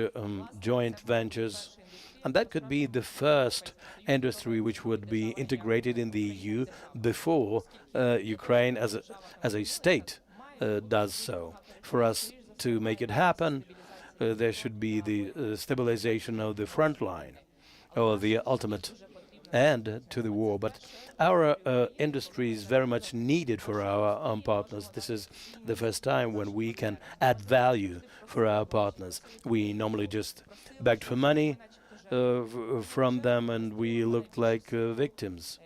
joint ventures. And that could be the first industry which would be integrated in the EU before Ukraine as a state does so. For us to make it happen, there should be the stabilization of the front line, or the ultimate end to the war. But our industry is very much needed for our partners. This is the first time when we can add value for our partners. We normally just begged for money from them, and we looked like victims.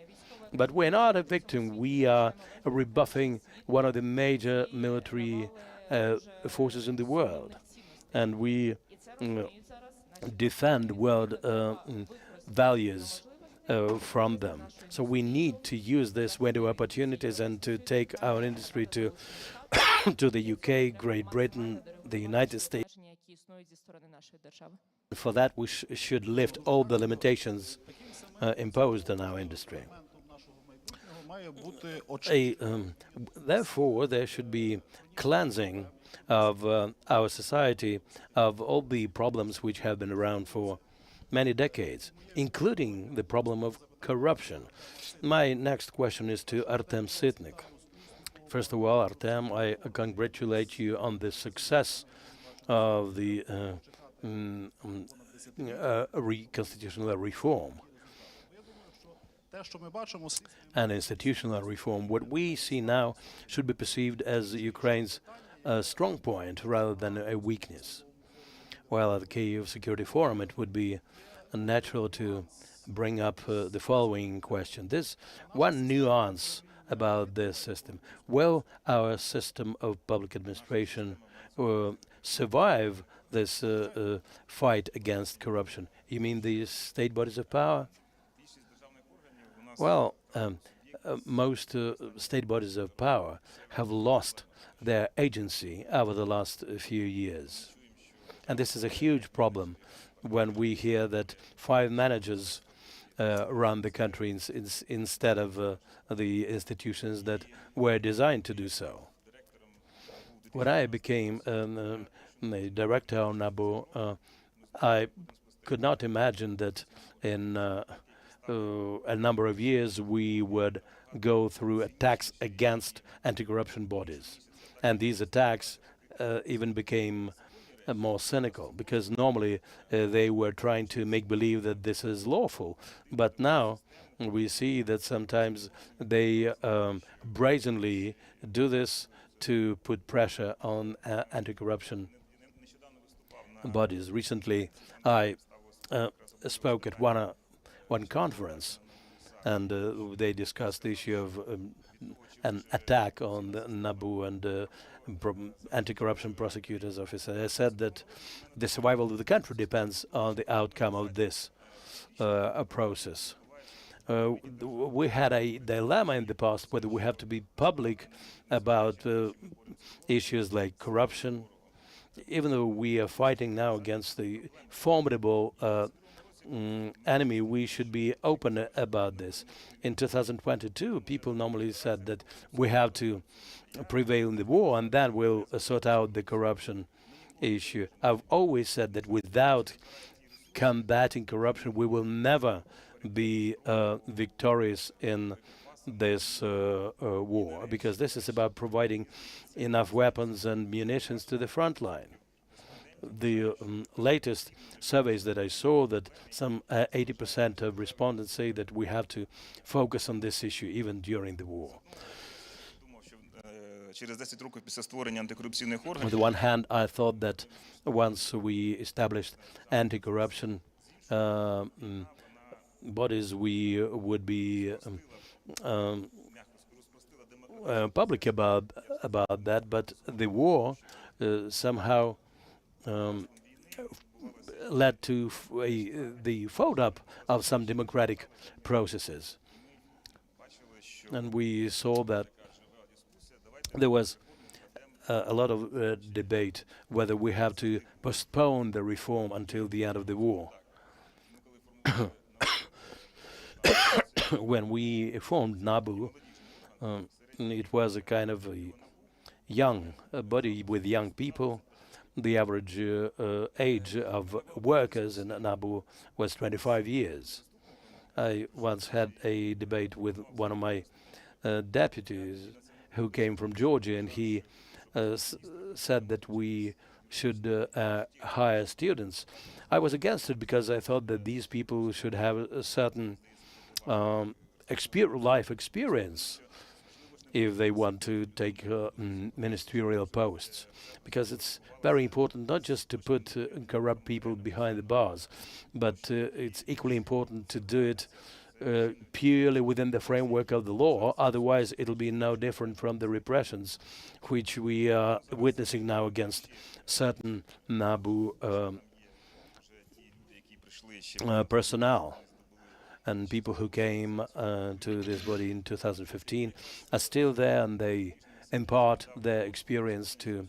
But we're not a victim. We are rebuffing one of the major military forces in the world, and we defend world values from them. So we need to use this window of opportunities and to take our industry to to the UK, Great Britain, the United States. For that, we should lift all the limitations imposed on our industry. Therefore, there should be cleansing of our society of all the problems which have been around for many decades, including the problem of corruption. My next question is to Artem Sitnik. First of all, Artem, I congratulate you on the success of the constitutional reform. and institutional reform. What we see now should be perceived as Ukraine's strong point rather than a weakness. While at the Kyiv Security Forum, it would be natural to bring up the following question. There's one nuance about this system. Will our system of public administration survive this fight against corruption? You mean the state bodies of power? Well, most state bodies of power have lost their agency over the last few years. And this is a huge problem when we hear that 5 managers run the country instead of the institutions that were designed to do so. When I became the director of NABU, I could not imagine that in a number of years we would go through attacks against anti-corruption bodies. And these attacks even became more cynical, because normally they were trying to make believe that this is lawful. But now we see that sometimes they brazenly do this to put pressure on anti-corruption bodies. Recently, I spoke at one conference, and they discussed the issue of an attack on the NABU and anti-corruption prosecutor's office. I said that the survival of the country depends on the outcome of this process. We had a dilemma in the past whether we have to be public about issues like corruption, even though we are fighting now against the formidable enemy. We should be open about this. In 2022, people normally said that we have to prevail in the war and then we'll sort out the corruption issue. I've always said that without combating corruption, we will never be victorious in this war, because this is about providing enough weapons and munitions to the front line. The latest surveys that I saw, that some 80% of respondents say that we have to focus on this issue even during the war. On the one hand, I thought that once we established anti-corruption bodies, we would be public about that, but the war somehow led to the fold-up of some democratic processes. And we saw that there was a lot of debate whether we have to postpone the reform until the end of the war. When we formed NABU, it was a kind of a young body with young people. The average age of workers in NABU was 25 years. I once had a debate with one of my deputies who came from Georgia, and he said that we should hire students. I was against it because I thought that these people should have a certain life experience if they want to take ministerial posts, because it's very important not just to put corrupt people behind the bars, but it's equally important to do it purely within the framework of the law. Otherwise, it'll be no different from the repressions which we are witnessing now against certain NABU personnel. And people who came to this body in 2015 are still there, and they impart their experience to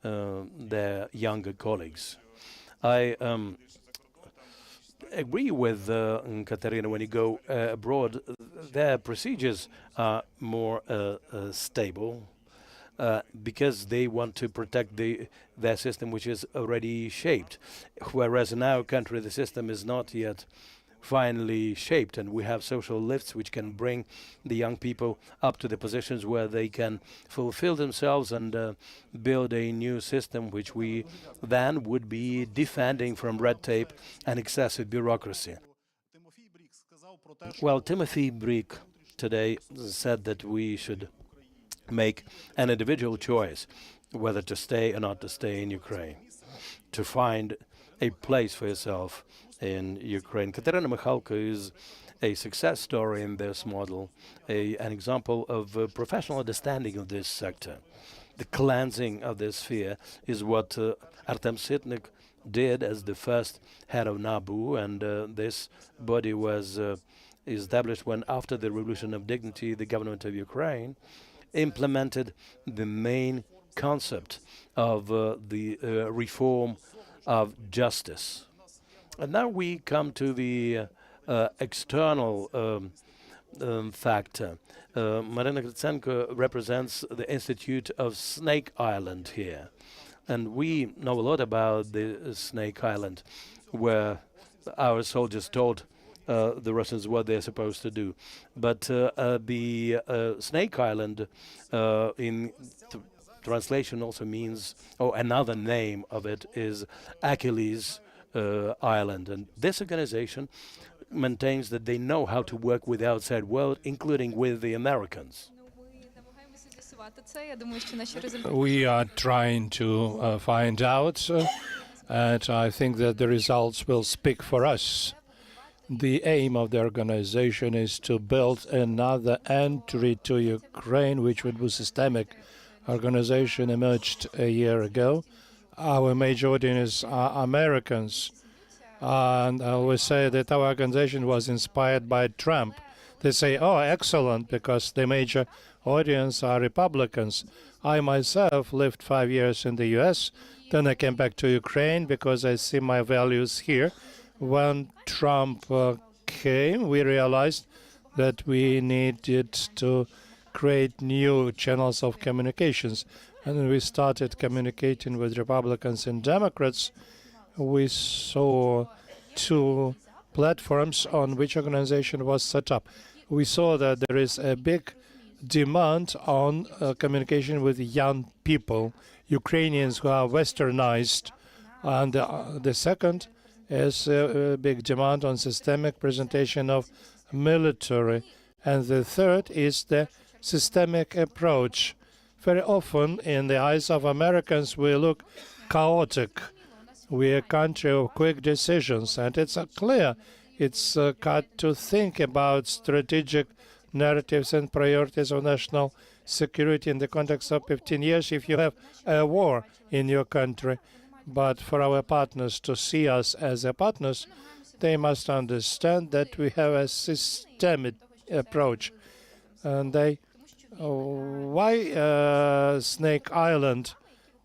their younger colleagues. I agree with Katerina. When you go abroad, their procedures are more stable because they want to protect their system, which is already shaped, whereas in our country the system is not yet finally shaped, and we have social lifts which can bring the young people up to the positions where they can fulfill themselves and build a new system which we then would be defending from red tape and excessive bureaucracy. Well, Timothy Brick today said that we should make an individual choice whether to stay or not to stay in Ukraine, to find a place for yourself in Ukraine. Katerina Mikhalko is a success story in this model, an example of professional understanding of this sector. The cleansing of this sphere is what Artem Sitnik did as the first head of NABU, and this body was established when, after the Revolution of Dignity, the government of Ukraine implemented the main concept of the reform of justice. And now we come to the external factor. Marina Gritsenko represents the Institute of Snake Island here. And we know a lot about the Snake Island, where our soldiers told the Russians what they're supposed to do. But the Snake Island in translation also means, another name of it is Achilles Island. And this organization maintains that they know how to work with the outside world, including with the Americans. We are trying to find out, and I think that the results will speak for us. The aim of the organization is to build another entry to Ukraine, which would be systemic. Organization emerged a year ago. Our major audience are Americans, and I always say that our organization was inspired by Trump. They say, oh, excellent, because the major audience are Republicans. I myself lived 5 years in the US, then I came back to Ukraine because I see my values here. When Trump came, we realized that we needed to create new channels of communications. And when we started communicating with Republicans and Democrats, we saw two platforms on which organization was set up. We saw that there is a big demand on communication with young people, Ukrainians who are westernized. And the second is a big demand on systemic presentation of military. And the third is the systemic approach. Very often, in the eyes of Americans, we look chaotic. We're a country of quick decisions, and it's clear. It's got to think about strategic narratives and priorities of national security in the context of 15 years if you have a war in your country. But for our partners to see us as a partners, they must understand that we have a systemic approach. And why Snake Island?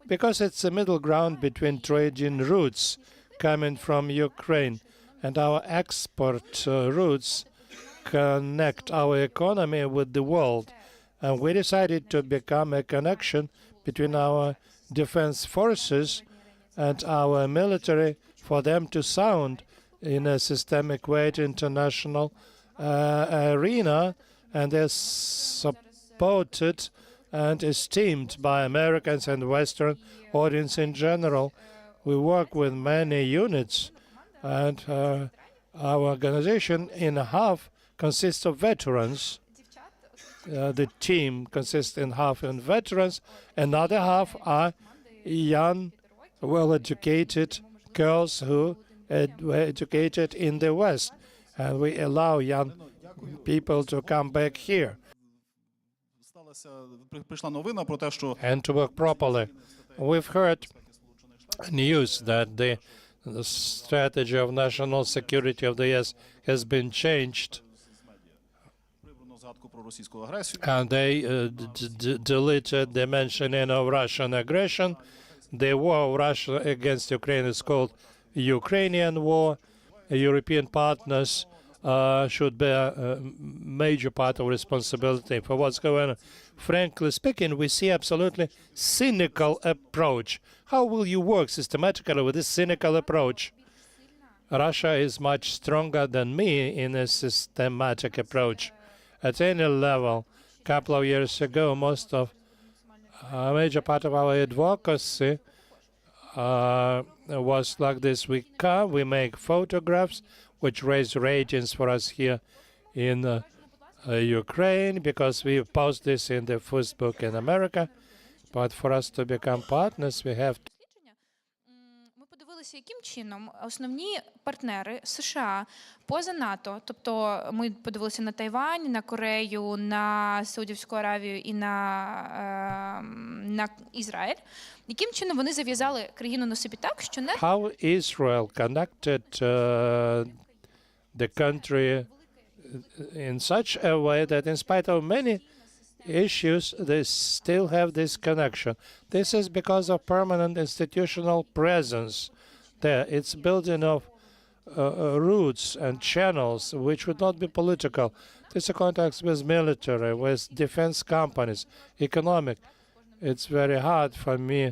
Because it's a middle ground between trading routes coming from Ukraine, and our export routes connect our economy with the world. And we decided to become a connection between our defense forces and our military for them to sound in a systemic way to international arena, and they're supported and esteemed by Americans and Western audience in general. We work with many units, and our organization in half consists of veterans. The team consists in half of veterans, another half are young, well-educated girls who were educated in the West, and we allow young people to come back here and to work properly. We've heard news that the strategy of national security of the US has been changed, and they deleted the mentioning of Russian aggression. The war of Russia against Ukraine is called Ukrainian war. European partners should bear a major part of responsibility for what's going on. Frankly speaking, we see absolutely cynical approach. How will you work systematically with this cynical approach? Russia is much stronger than me in a systematic approach. At any level, a couple of years ago, most of a major part of our advocacy was like this. We come, we make photographs, which raise ratings for us here in Ukraine, because we post this in the Facebook in America. But for us to become partners, we have to Ми подивилися, яким чином основні партнери США поза НАТО, тобто ми подивилися на Тайвань, на Корею, на Саудівську Аравію і на Ізраїль, яким чином вони зав'язали країну на собі так, що не how Israel connected the country in such a way that in spite of many issues, they still have this connection. This is because of permanent institutional presence there. It's building of routes and channels which would not be political. This is a context with military, with defense companies, economic. It's very hard for me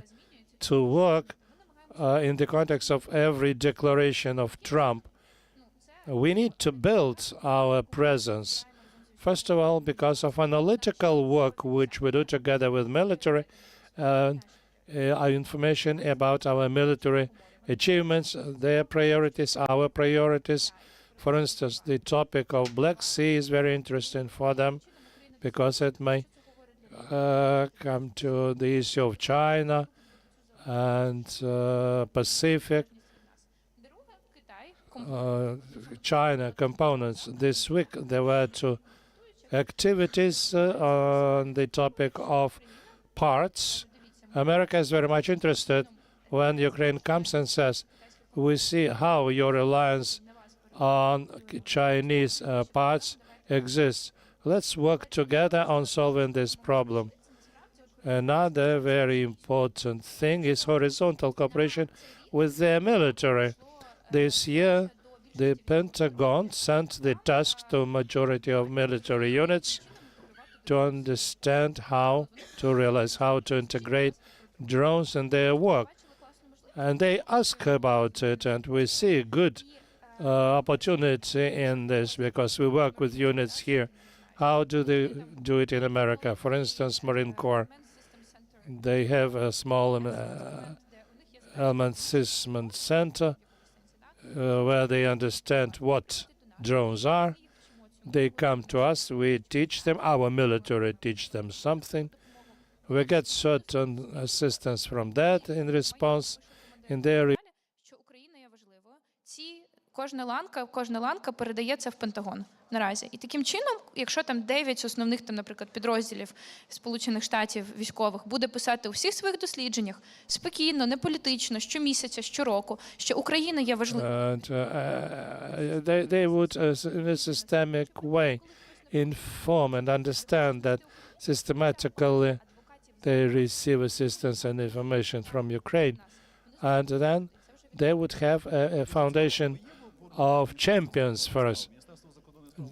to work in the context of every declaration of Trump. We need to build our presence. First of all, because of analytical work which we do together with military, our information about our military achievements, their priorities, our priorities. For instance, the topic of Black Sea is very interesting for them because it may come to the issue of China and Pacific. China components. This week there were two activities on the topic of parts. America is very much interested when Ukraine comes and says, we see how your reliance on Chinese parts exists. Let's work together on solving this problem. Another very important thing is horizontal cooperation with their military. This year, the Pentagon sent the task to a majority of military units to understand how to realize how to integrate drones in their work. And they ask about it, and we see good opportunity in this because we work with units here. How do they do it in America? For instance, Marine Corps, they have a small element system center where they understand what drones are. They come to us, we teach them, our military teach them something. We get certain assistance from that in response in their що Україна є важливою. Кожна ланка передається в Пентагон наразі. І таким чином, якщо там 9 основних, там, наприклад, підрозділів Сполучених Штатів військових буде писати у всіх своїх дослідженнях спокійно, не політично, щомісяця, щороку, що Україна є важливою. They would, in a systemic way, inform and understand that systematically they receive assistance and information from Ukraine. And then they would have a foundation of champions for us.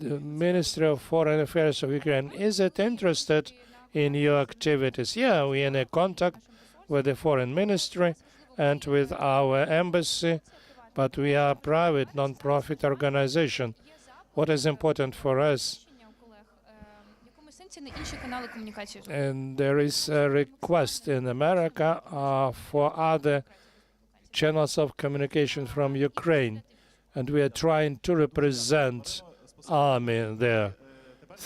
The Ministry of Foreign Affairs of Ukraine, is it interested in your activities? Yeah, we're in a contact with the Foreign Ministry and with our embassy, but we are a private, non-profit organization. What is important for us? And there is a request in America for other channels of communication from Ukraine, and we are trying to represent army there.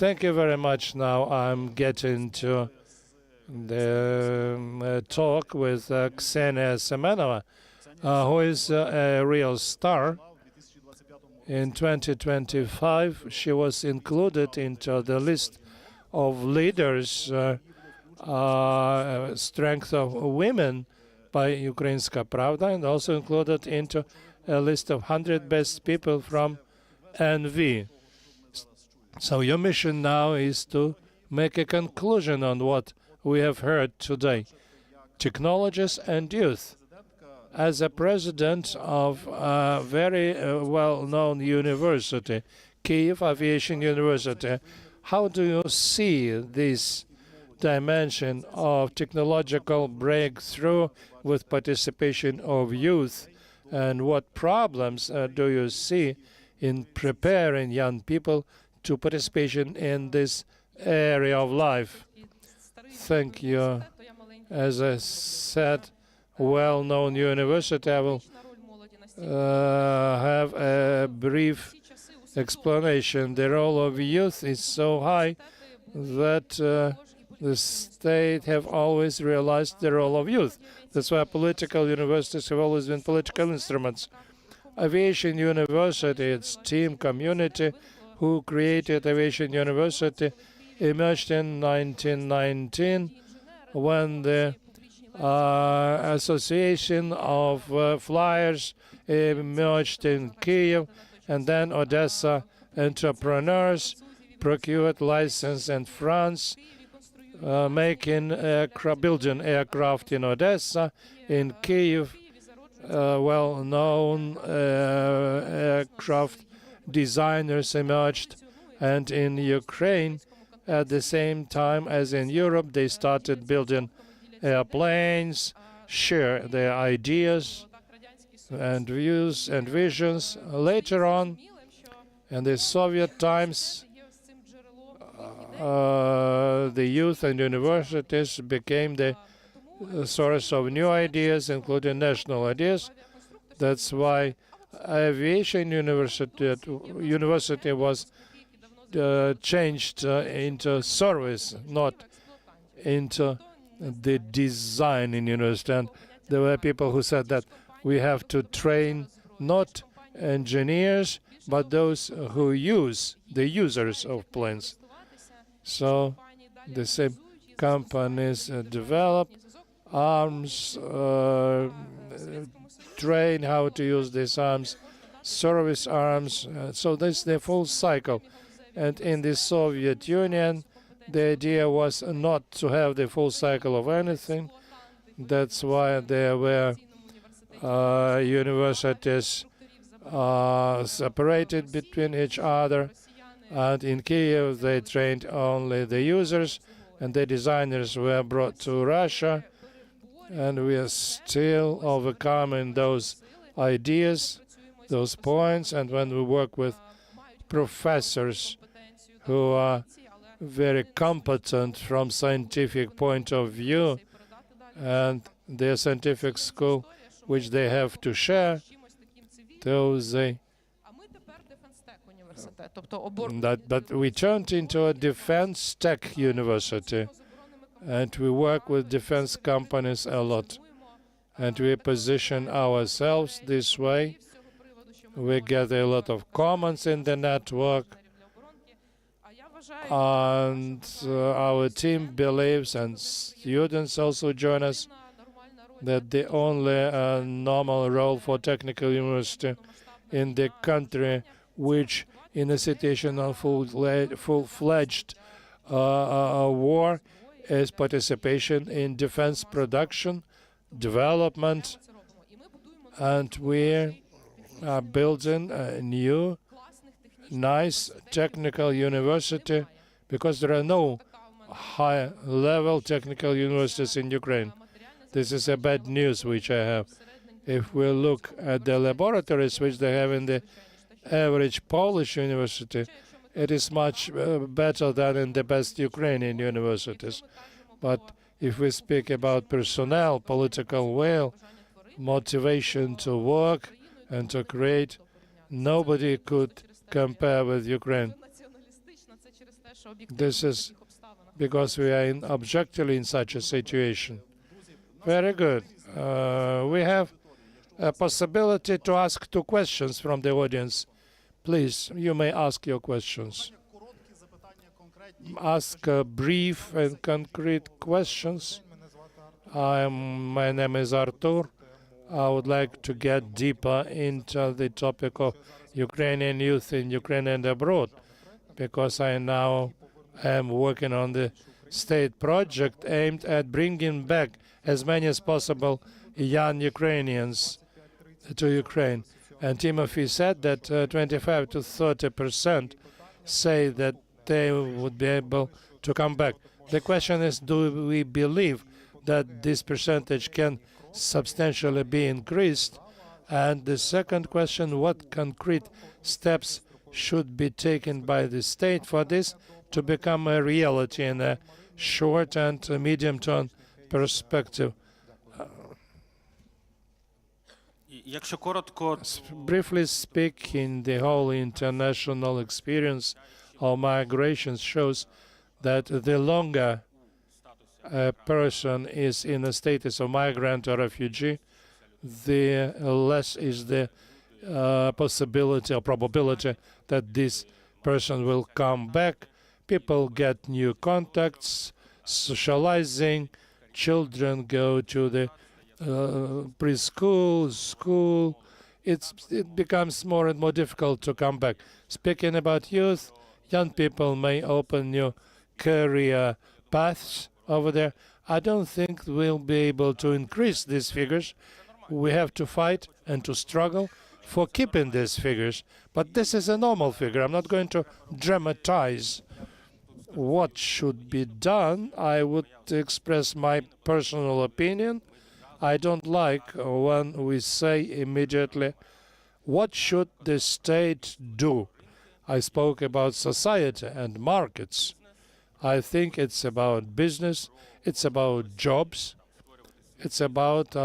Thank you very much. Now I'm getting to the talk with Ksenia Semenova, who is a real star. In 2025, she was included into the list of leaders, strength of women by Ukrainska Pravda, and also included into a list of 100 best people from NV. So your mission now is to make a conclusion on what we have heard today. Technologies and youth. As a president of a very well-known university, Kyiv Aviation University, how do you see this dimension of technological breakthrough with participation of youth, and what problems do you see in preparing young people to participation in this area of life? Thank you. As I said, well-known university, I will have a brief explanation. The role of youth is so high that the state have always realized the role of youth. That's why political universities have always been political instruments. Aviation University, its team community who created Aviation University, emerged in 1919 when the Association of Flyers emerged in Kyiv, and then Odessa entrepreneurs procured license in France, building aircraft in Odessa. In Kyiv, well-known aircraft designers emerged, and in Ukraine, at the same time as in Europe, they started building airplanes, share their ideas and views and visions. Later on, in the Soviet times, the youth and universities became the source of new ideas, including national ideas. That's why Aviation University was changed into service, not into the design in university. And there were people who said that we have to train not engineers, but those who use, the users of planes. So the same companies develop arms, train how to use these arms, service arms. So that's the full cycle. And in the Soviet Union, the idea was not to have the full cycle of anything. That's why there were universities separated between each other. And in Kyiv, they trained only the users, and the designers were brought to Russia. And we are still overcoming those ideas, those points. And when we work with professors who are very competent from scientific point of view, and their scientific school, which they have to share, those but we turned into a defense tech university, and we work with defense companies a lot, and we position ourselves this way. We get a lot of comments in the network, and our team believes, and students also join us, that the only normal role for technical university in the country, which in a situation of full-fledged war, is participation in defense production, development, and we are building a new, nice technical university, because there are no high-level technical universities in Ukraine. This is a bad news which I have. If we look at the laboratories which they have in the average Polish university, it is much better than in the best Ukrainian universities. But if we speak about personnel, political will, motivation to work and to create, nobody could compare with Ukraine. This is because we are objectively in such a situation. Very good. We have a possibility to ask 2 questions from the audience. Please, you may ask your questions. Ask brief and concrete questions. My name is Artur. I would like to get deeper into the topic of Ukrainian youth in Ukraine and abroad, because I now am working on the state project aimed at bringing back as many as possible young Ukrainians to Ukraine. And Timothy said that 25 to 30% say that they would be able to come back. The question is, do we believe that this percentage can substantially be increased? And the second question, what concrete steps should be taken by the state for this to become a reality in a short and medium-term perspective? Briefly speaking, the whole international experience of migration shows that the longer a person is in a status of migrant or refugee, the less is the possibility or probability that this person will come back. People get new contacts, socializing, children go to the preschool, school. It becomes more and more difficult to come back. Speaking about youth, young people may open new career paths over there. I don't think we'll be able to increase these figures. We have to fight and to struggle for keeping these figures. But this is a normal figure. I'm not going to dramatize what should be done. I would express my personal opinion. I don't like when we say immediately, what should the state do? I spoke about society and markets. I think it's about business, it's about jobs, it's about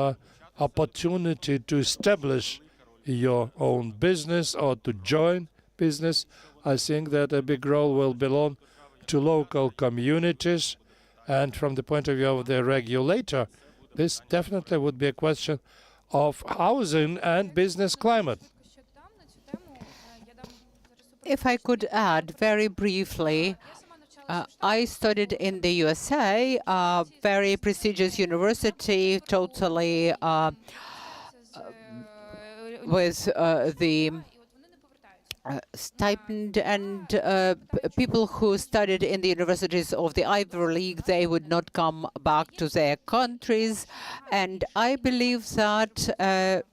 opportunity to establish your own business or to join business. I think that a big role will belong to local communities, and from the point of view of the regulator, this definitely would be a question of housing and business climate. If I could add very briefly, I studied in the USA, a very prestigious university, totally with the stipend, and people who studied in the universities of the Ivy League, they would not come back to their countries. And I believe that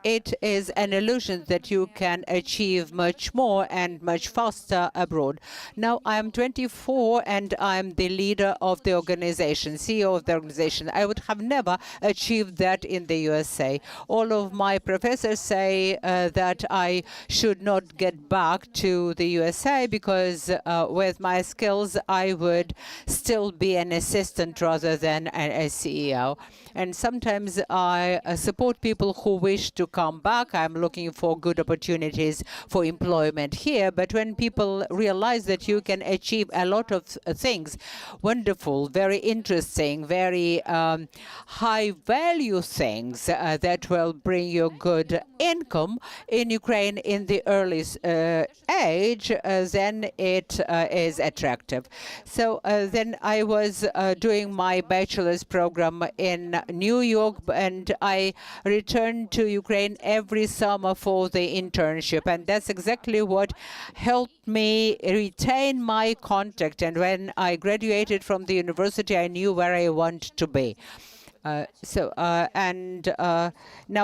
it is an illusion that you can achieve much more and much faster abroad. Now, I am 24 and I'm the leader of the organization, CEO of the organization. I would have never achieved that in the USA. All of my professors say that I should not get back to the USA because with my skills, I would still be an assistant rather than a CEO. And sometimes I support people who wish to come back. I'm looking for good opportunities for employment here. But when people realize that you can achieve a lot of things, wonderful, very interesting, very high-value things that will bring you good income in Ukraine in the early age, then it is attractive. So then I was doing my bachelor's program in New York, and I returned to Ukraine every summer for the internship, and that's exactly what helped me retain my contact. And when I graduated from the university, I knew where I want to be. Now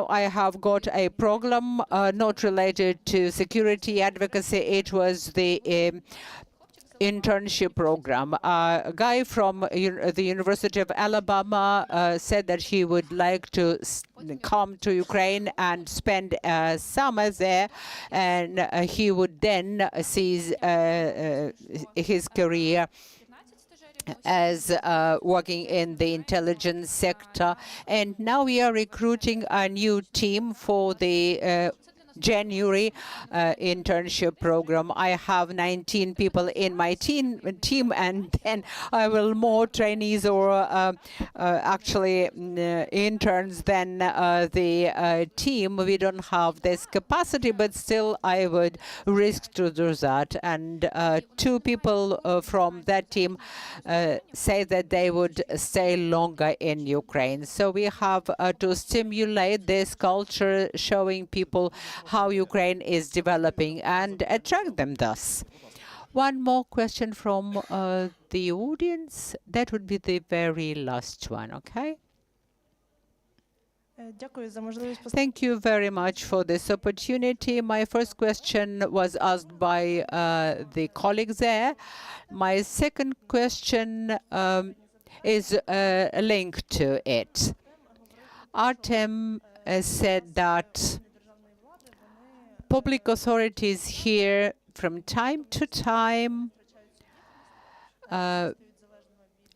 I have got a program not related to security advocacy. It was the internship program. A guy from the University of Alabama said that he would like to come to Ukraine and spend summer there, and he would then seize his career as working in the intelligence sector. And now we are recruiting a new team for the January internship program. I have 19 people in my team, and then I will more trainees or actually interns than the team. We don't have this capacity, but still I would risk to do that. And 2 people from that team say that they would stay longer in Ukraine. So we have to stimulate this culture, showing people how Ukraine is developing and attract them thus. One more question from the audience. That would be the very last one, okay? Thank you very much for this opportunity. My first question was asked by the colleagues there. My second question is linked to it. Artem said that public authorities here from time to time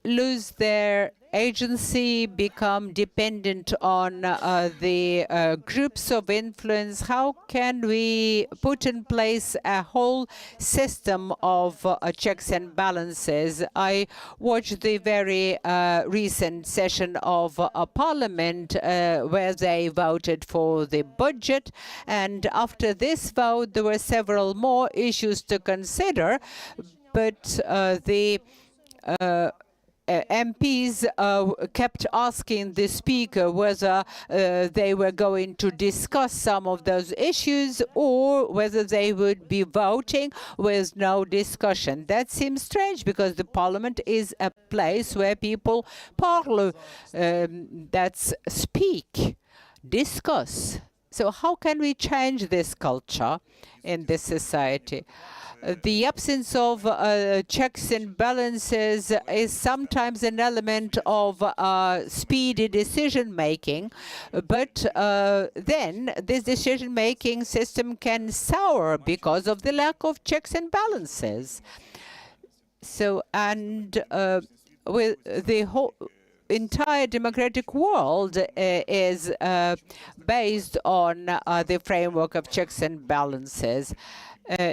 lose their agency become dependent on the groups of influence? How can we put in place a whole system of checks and balances? I watched the very recent session of Parliament where they voted for the budget, and after this vote there were several more issues to consider, but the MPs kept asking the Speaker whether they were going to discuss some of those issues or whether they would be voting with no discussion. That seems strange because the Parliament is a place where people parle, that's speak, discuss. So how can we change this culture in this society? The absence of checks and balances is sometimes an element of speedy decision-making, but then this decision-making system can sour because of the lack of checks and balances. So, and with the whole entire democratic world is based on the framework of checks and balances.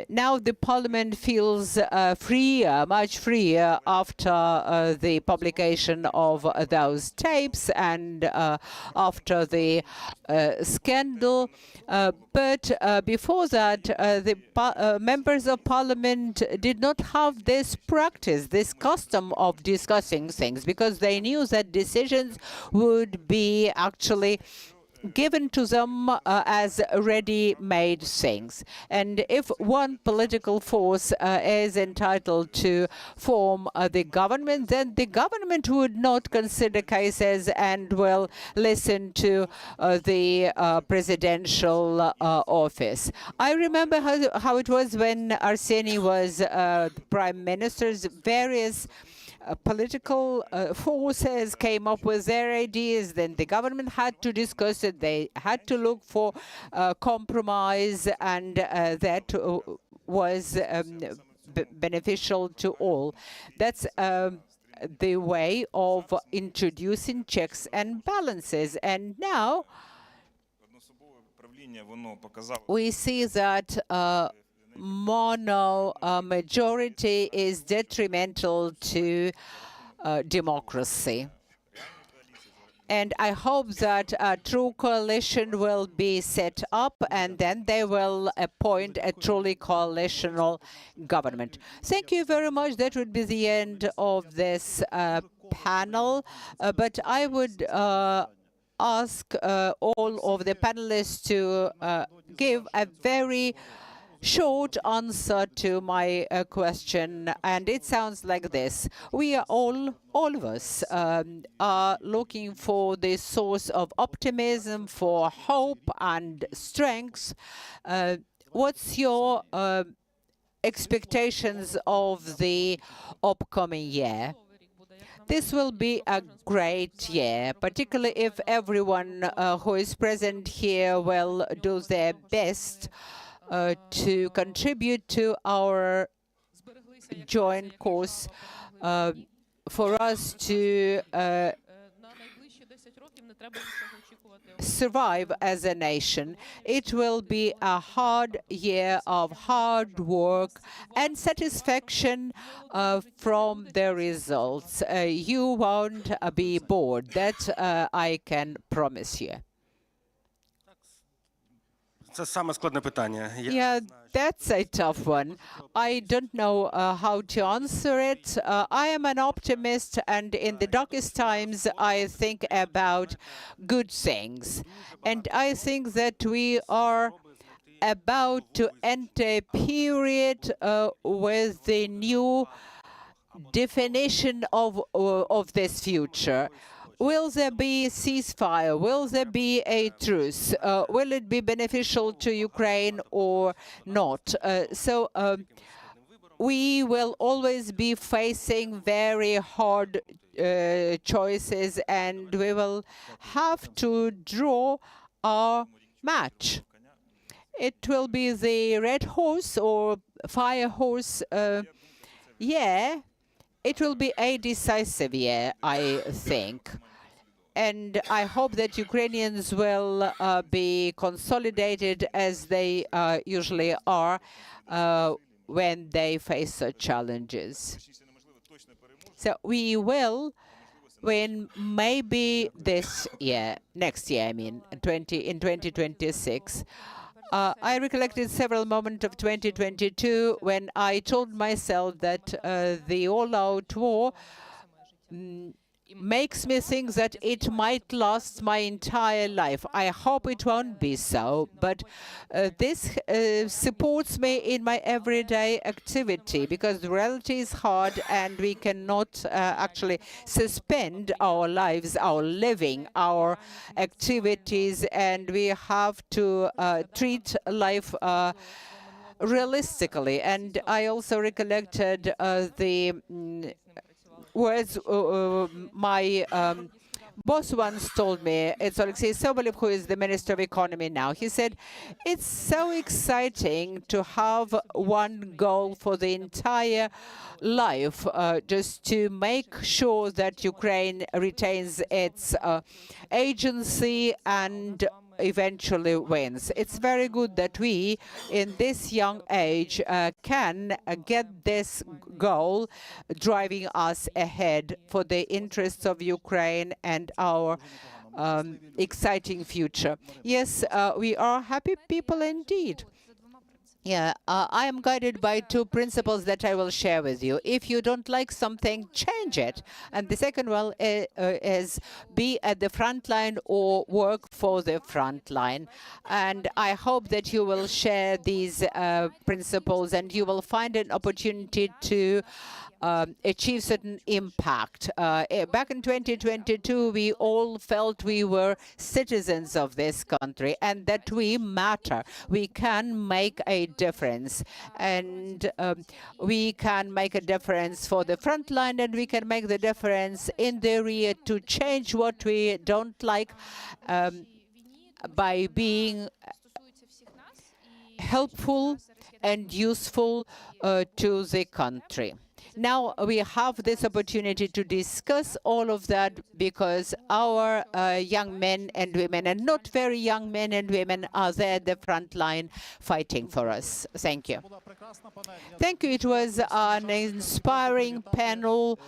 Now the Parliament feels freer, much freer after the publication of those tapes and after the scandal. But before that, the members of Parliament did not have this practice, this custom of discussing things, because they knew that decisions would be actually given to them as ready-made things. And if one political force is entitled to form the government, then the government would not consider cases and will listen to the presidential office. I remember how it was when Arseniy was prime minister. Various political forces came up with their ideas, then the government had to discuss it, they had to look for compromise, and that was beneficial to all. That's the way of introducing checks and balances. And now we see that mono majority is detrimental to democracy. And I hope that a true coalition will be set up, and then they will appoint a truly coalitional government. Thank you very much. That would be the end of this panel. But I would ask all of the panelists to give a very short answer to my question, and it sounds like this. We are all of us are looking for the source of optimism, for hope and strength. What's your expectations of the upcoming year? This will be a great year, particularly if everyone who is present here will do their best to contribute to our joint cause, for us to survive as a nation. It will be a hard year of hard work and satisfaction from the results. You won't be bored. That I can promise you. Yeah, that's a tough one. I don't know how to answer it. I am an optimist, and in the darkest times, I think about good things. And I think that we are about to enter a period with the new definition of this future. Will there be a ceasefire? Will there be a truce? Will it be beneficial to Ukraine or not? So we will always be facing very hard choices, and we will have to draw our match. It will be the red horse or fire horse. Yeah, it will be a decisive year, I think. And I hope that Ukrainians will be consolidated as they usually are when they face such challenges. So we will win maybe this year, next year, I mean, in 2026. I recollected several moments of 2022 when I told myself that the all-out war makes me think that it might last my entire life. I hope it won't be so, but this supports me in my everyday activity, because the reality is hard and we cannot actually suspend our lives, our living, our activities, and we have to treat life realistically. And I also recollected the words my boss once told me. It's Alexei Sobolev, who is the Minister of Economy now. He said, it's so exciting to have one goal for the entire life, just to make sure that Ukraine retains its agency and eventually wins. It's very good that we, in this young age, can get this goal driving us ahead for the interests of Ukraine and our exciting future. Yes, we are happy people indeed. Yeah, I am guided by two principles that I will share with you. If you don't like something, change it. And the second one is be at the front line or work for the front line. And I hope that you will share these principles and you will find an opportunity to achieve certain impact. Back in 2022, we all felt we were citizens of this country and that we matter. We can make a difference, and we can make a difference for the front line, and we can make the difference in the rear to change what we don't like by being helpful and useful to the country. Now we have this opportunity to discuss all of that because our young men and women, and not very young men and women, are there at the front line fighting for us. Thank you. Thank you. It was an inspiring panel.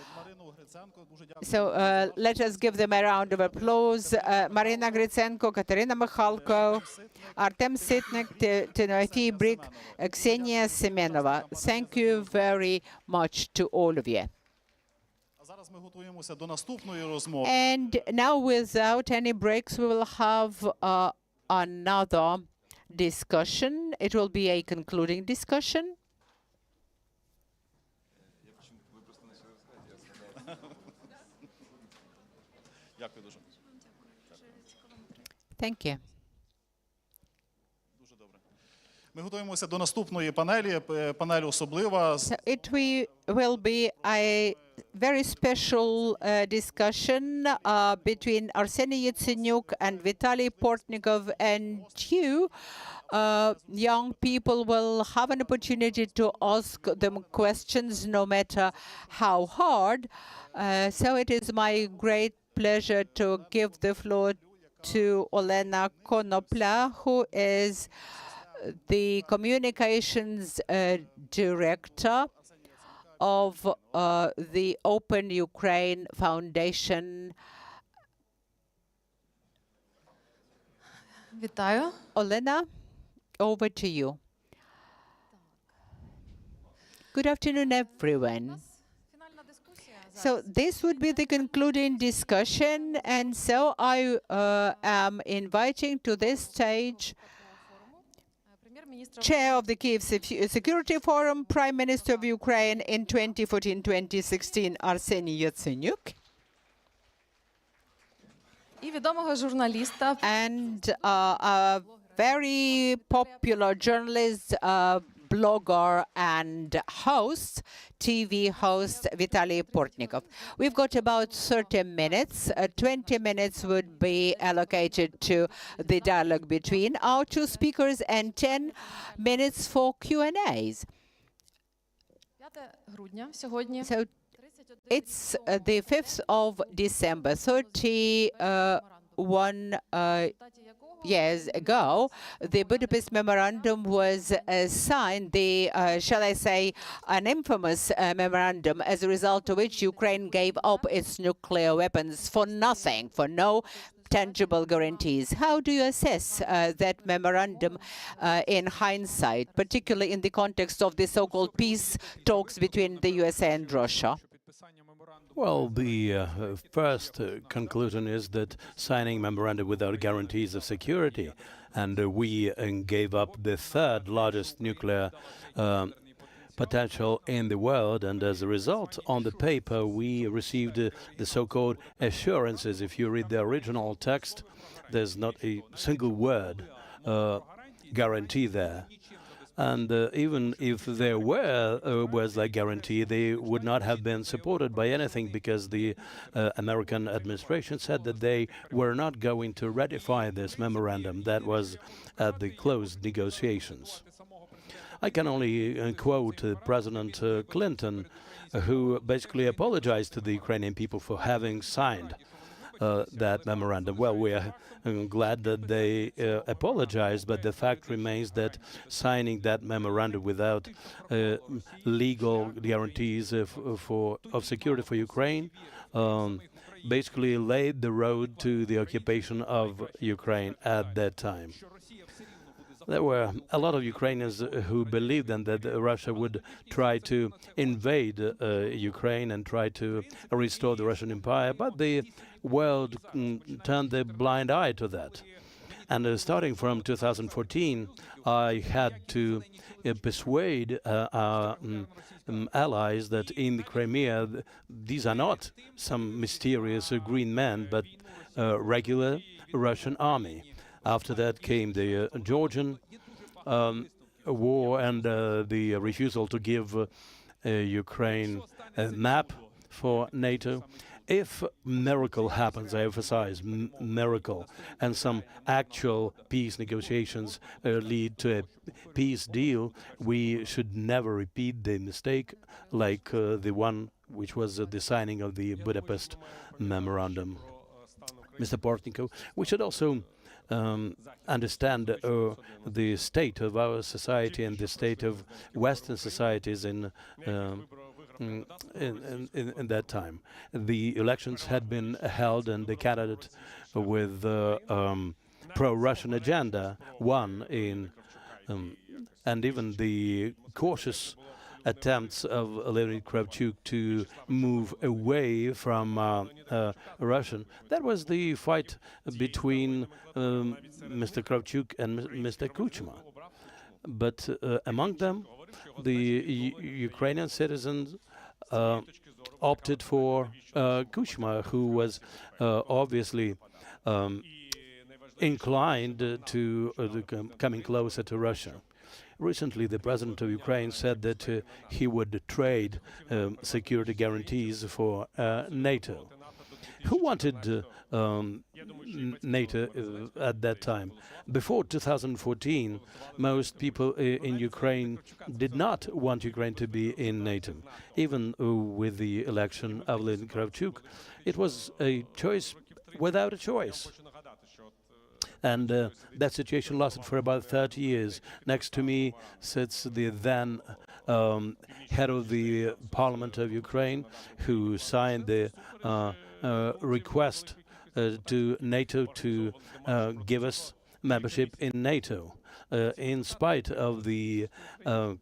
So let us give them a round of applause. Marina Gritsenko, Katerina Mikhalko, Artem Sitnik, Timothy Brick, Ksenia Semenova. Thank you very much to all of you. And now, without any breaks, we will have another discussion. It will be a concluding discussion. Thank you. So it will be a very special discussion between Arseniy Yatsenyuk and Vitaly Portnikov, and you, young people, will have an opportunity to ask them questions no matter how hard. So it is my great pleasure to give the floor to Olena Konopla, who is the communications director of the Open Ukraine Foundation. Вітаю. Olena, over to you. Good afternoon, everyone. So this would be the concluding discussion, and so I am inviting to this stage Chair of the Kyiv Security Forum, Prime Minister of Ukraine in 2014-2016, Arseniy Yatsenyuk, and a very popular journalist, blogger and host, TV host, Vitaly Portnikov. We've got about 30 minutes. 20 minutes would be allocated to the dialogue between our two speakers and 10 minutes for Q&As. So It's the 5th of December, 31 years ago, the Budapest Memorandum was signed, shall I say, an infamous memorandum, as a result of which Ukraine gave up its nuclear weapons for nothing, for no tangible guarantees. How do you assess that memorandum in hindsight, particularly in the context of the so-called peace talks between the USA and Russia? Well, the first conclusion is that signing memorandum without guarantees of security, and we gave up the third largest nuclear potential in the world, and as a result, on the paper, we received the so-called assurances. If you read the original text, there's not a single word guarantee there. And even if there were words like guarantee, they would not have been supported by anything, because the American administration said that they were not going to ratify this memorandum. That was at the closed negotiations. I can only quote President Clinton, who basically apologized to the Ukrainian people for having signed that memorandum. Well, we are glad that they apologized, but the fact remains that signing that memorandum without legal guarantees of security for Ukraine basically laid the road to the occupation of Ukraine at that time. There were a lot of Ukrainians who believed then that Russia would try to invade Ukraine and try to restore the Russian Empire, but the world turned a blind eye to that. And starting from 2014, I had to persuade our allies that in the Crimea, these are not some mysterious green men, but regular Russian army. After that came the Georgian war and the refusal to give Ukraine a map for NATO. If miracle happens, I emphasize miracle, and some actual peace negotiations lead to a peace deal, we should never repeat the mistake like the one which was the signing of the Budapest Memorandum. Mr. Portnikov, we should also understand the state of our society and the state of Western societies in that time. The elections had been held, and the candidate with pro-Russian agenda won and even the cautious attempts of Leonid Kravchuk to move away from Russian. That was the fight between Mr. Kravchuk and Mr. Kuchma. But among them, the Ukrainian citizens opted for Kuchma, who was obviously inclined to coming closer to Russia. Recently, the president of Ukraine said that he would trade security guarantees for NATO. Who wanted NATO at that time? Before 2014, most people in Ukraine did not want Ukraine to be in NATO. Even with the election of Leonid Kravchuk, it was a choice without a choice. And that situation lasted for about 30 years. Next to me sits the then head of the Parliament of Ukraine, who signed the request to NATO to give us membership in NATO, in spite of the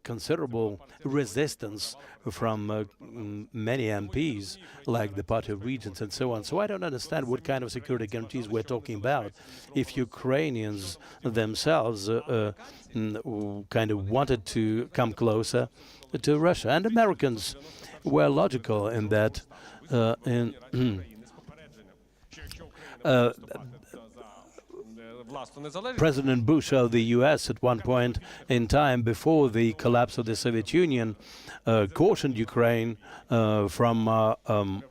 considerable resistance from many MPs, like the Party of Regents and so on. So I don't understand what kind of security guarantees we're talking about if Ukrainians themselves kind of wanted to come closer to Russia. And Americans were logical in that. President Bush of the US at one point in time, before the collapse of the Soviet Union, cautioned Ukraine from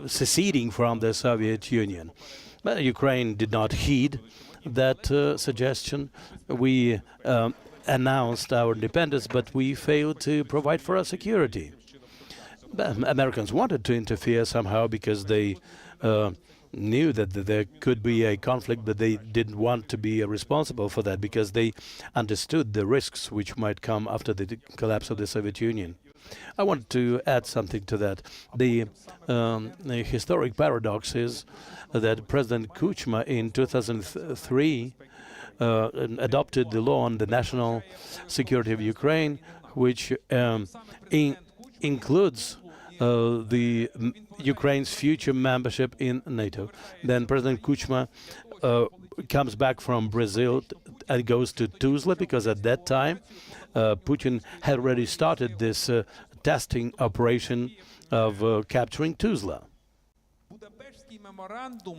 seceding from the Soviet Union. But Ukraine did not heed that suggestion. We announced our independence, but we failed to provide for our security. Americans wanted to interfere somehow because they knew that there could be a conflict, but they didn't want to be responsible for that because they understood the risks which might come after the collapse of the Soviet Union. I want to add something to that. The historic paradox is that President Kuchma in 2003 adopted the law on the national security of Ukraine, which includes the Ukraine's future membership in NATO. Then President Kuchma comes back from Brazil and goes to Tuzla because at that time Putin had already started this testing operation of capturing Tuzla.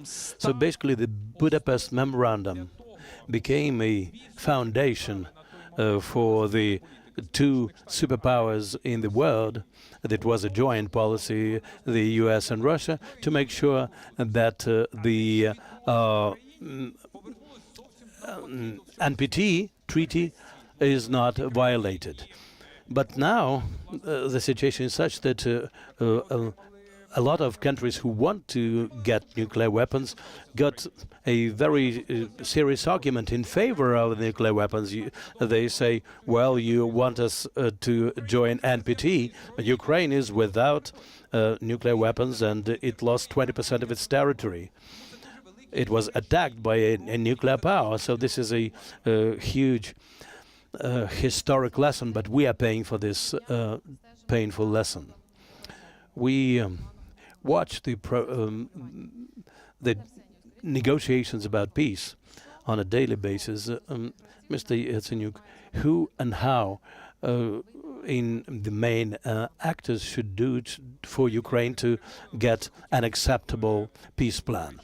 So basically the Budapest Memorandum became a foundation for the two superpowers in the world. That was a joint policy, the US and Russia, to make sure that the NPT treaty is not violated. But now the situation is such that a lot of countries who want to get nuclear weapons got a very serious argument in favor of nuclear weapons. They say, well, you want us to join NPT, but Ukraine is without nuclear weapons and it lost 20% of its territory. It was attacked by a nuclear power, so this is a huge historic lesson, but we are paying for this painful lesson. We watch the negotiations about peace on a daily basis. Mr. Yatsenyuk, who and how in the main actors should do for Ukraine to get an acceptable peace plan?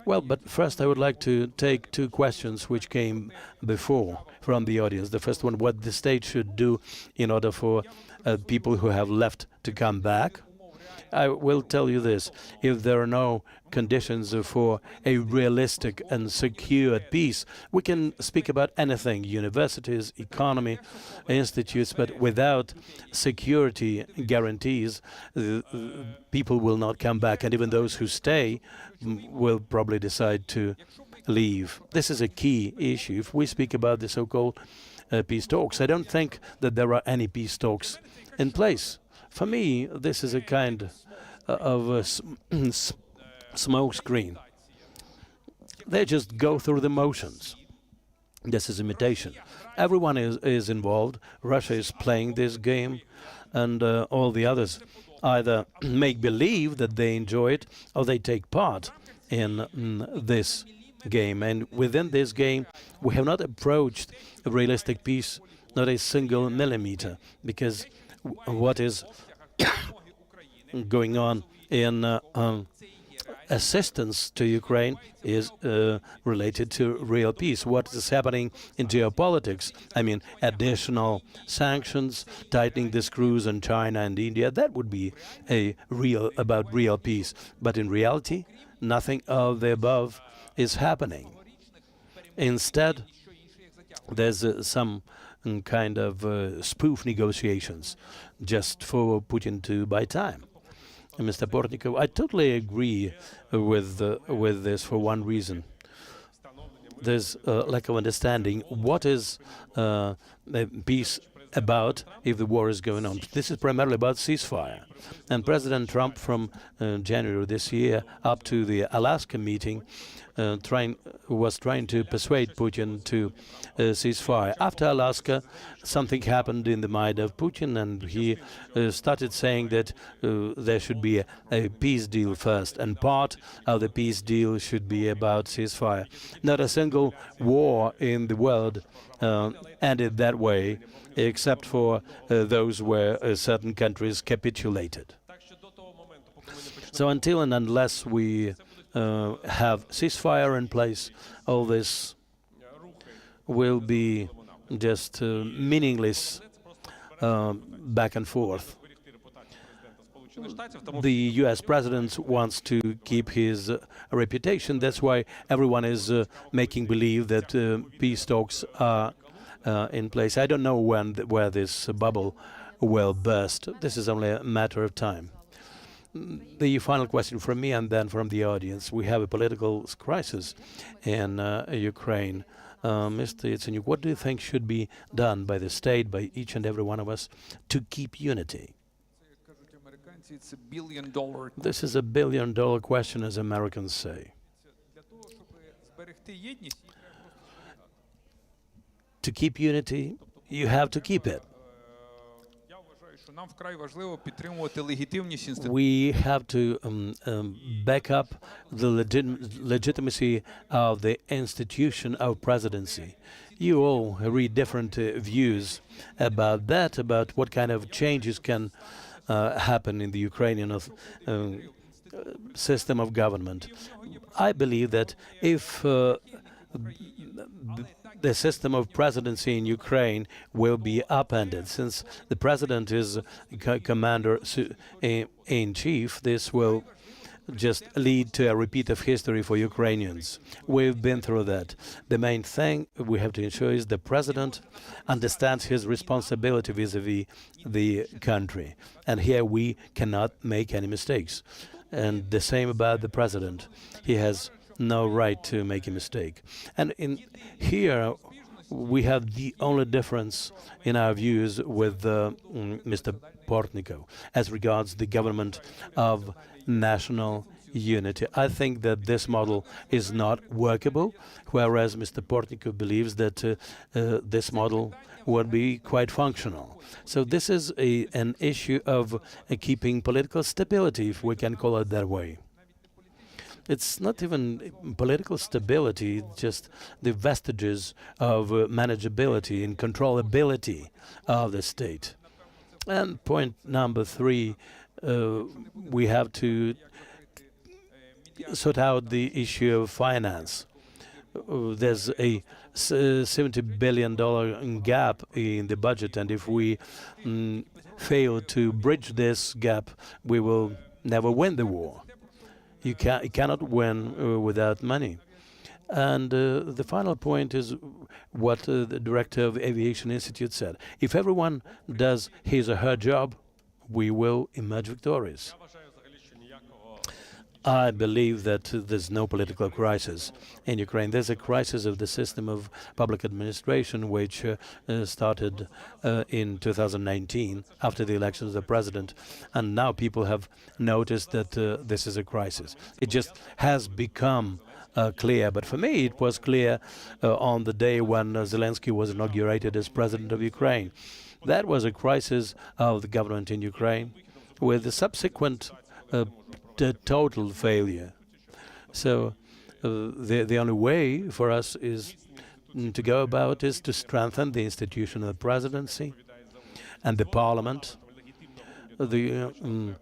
Well, but first I would like to take two questions which came before from the audience. The first one, what the state should do in order for people who have left to come back. I will tell you this, if there are no conditions for a realistic and secure peace, we can speak about anything, universities, economy, institutes, but without security guarantees, people will not come back, and even those who stay will probably decide to leave. This is a key issue. If we speak about the so-called peace talks, I don't think that there are any peace talks in place. For me, this is a kind of a smoke screen. They just go through the motions. This is imitation. Everyone is involved. Russia is playing this game, and all the others either make believe that they enjoy it or they take part in this game. And within this game, we have not approached a realistic peace, not a single millimeter, because what is going on in assistance to Ukraine is related to real peace. What is happening in geopolitics, I mean, additional sanctions, tightening the screws on China and India, that would be about real peace. But in reality, nothing of the above is happening. Instead, there's some kind of spoof negotiations just for Putin to buy time. Mr. Portnikov, I totally agree with this for one reason. There's a lack of understanding. What is peace about if the war is going on? This is primarily about ceasefire. And President Trump from January this year up to the Alaska meeting was trying to persuade Putin to ceasefire. After Alaska, something happened in the mind of Putin, and he started saying that there should be a peace deal first, and part of the peace deal should be about ceasefire. Not a single war in the world ended that way, except for those where certain countries capitulated. So until and unless we have ceasefire in place, all this will be just meaningless back and forth. The US president wants to keep his reputation. That's why everyone is making believe that peace talks are in place. I don't know where this bubble will burst. This is only a matter of time. The final question from me and then from the audience. We have a political crisis in Ukraine. Mr. Yatsenyuk, what do you think should be done by the state, by each and every one of us, to keep unity? It's a billion-dollar. This is a billion-dollar question, as Americans say. To keep unity, you have to keep it. We have to back up the legitimacy of the institution of presidency. You all read different views about that, about what kind of changes can happen in the Ukrainian system of government. I believe that if the system of presidency in Ukraine will be upended, since the president is commander-in-chief, this will just lead to a repeat of history for Ukrainians. We've been through that. The main thing we have to ensure is the president understands his responsibility vis-a-vis the country. And here we cannot make any mistakes. And the same about the president. He has no right to make a mistake. And in here we have the only difference in our views with Mr. Portnikov as regards the government of national unity. I think that this model is not workable, whereas Mr. Portnikov believes that this model would be quite functional. So this is an issue of keeping political stability, if we can call it that way. It's not even political stability, just the vestiges of manageability and controllability of the state. And point number 3, we have to sort out the issue of finance. There's a $70 billion gap in the budget, and if we fail to bridge this gap, we will never win the war. You cannot win without money. And the final point is what the director of the Aviation Institute said. If everyone does his or her job, we will emerge victorious. I believe that there's no political crisis in Ukraine. There's a crisis of the system of public administration, which started in 2019 after the election of the president. And now people have noticed that this is a crisis. It just has become clear. But for me, it was clear on the day when Zelensky was inaugurated as president of Ukraine. That was a crisis of the government in Ukraine with the subsequent total failure. So the only way for us is to go about is to strengthen the institution of the presidency and the parliament, the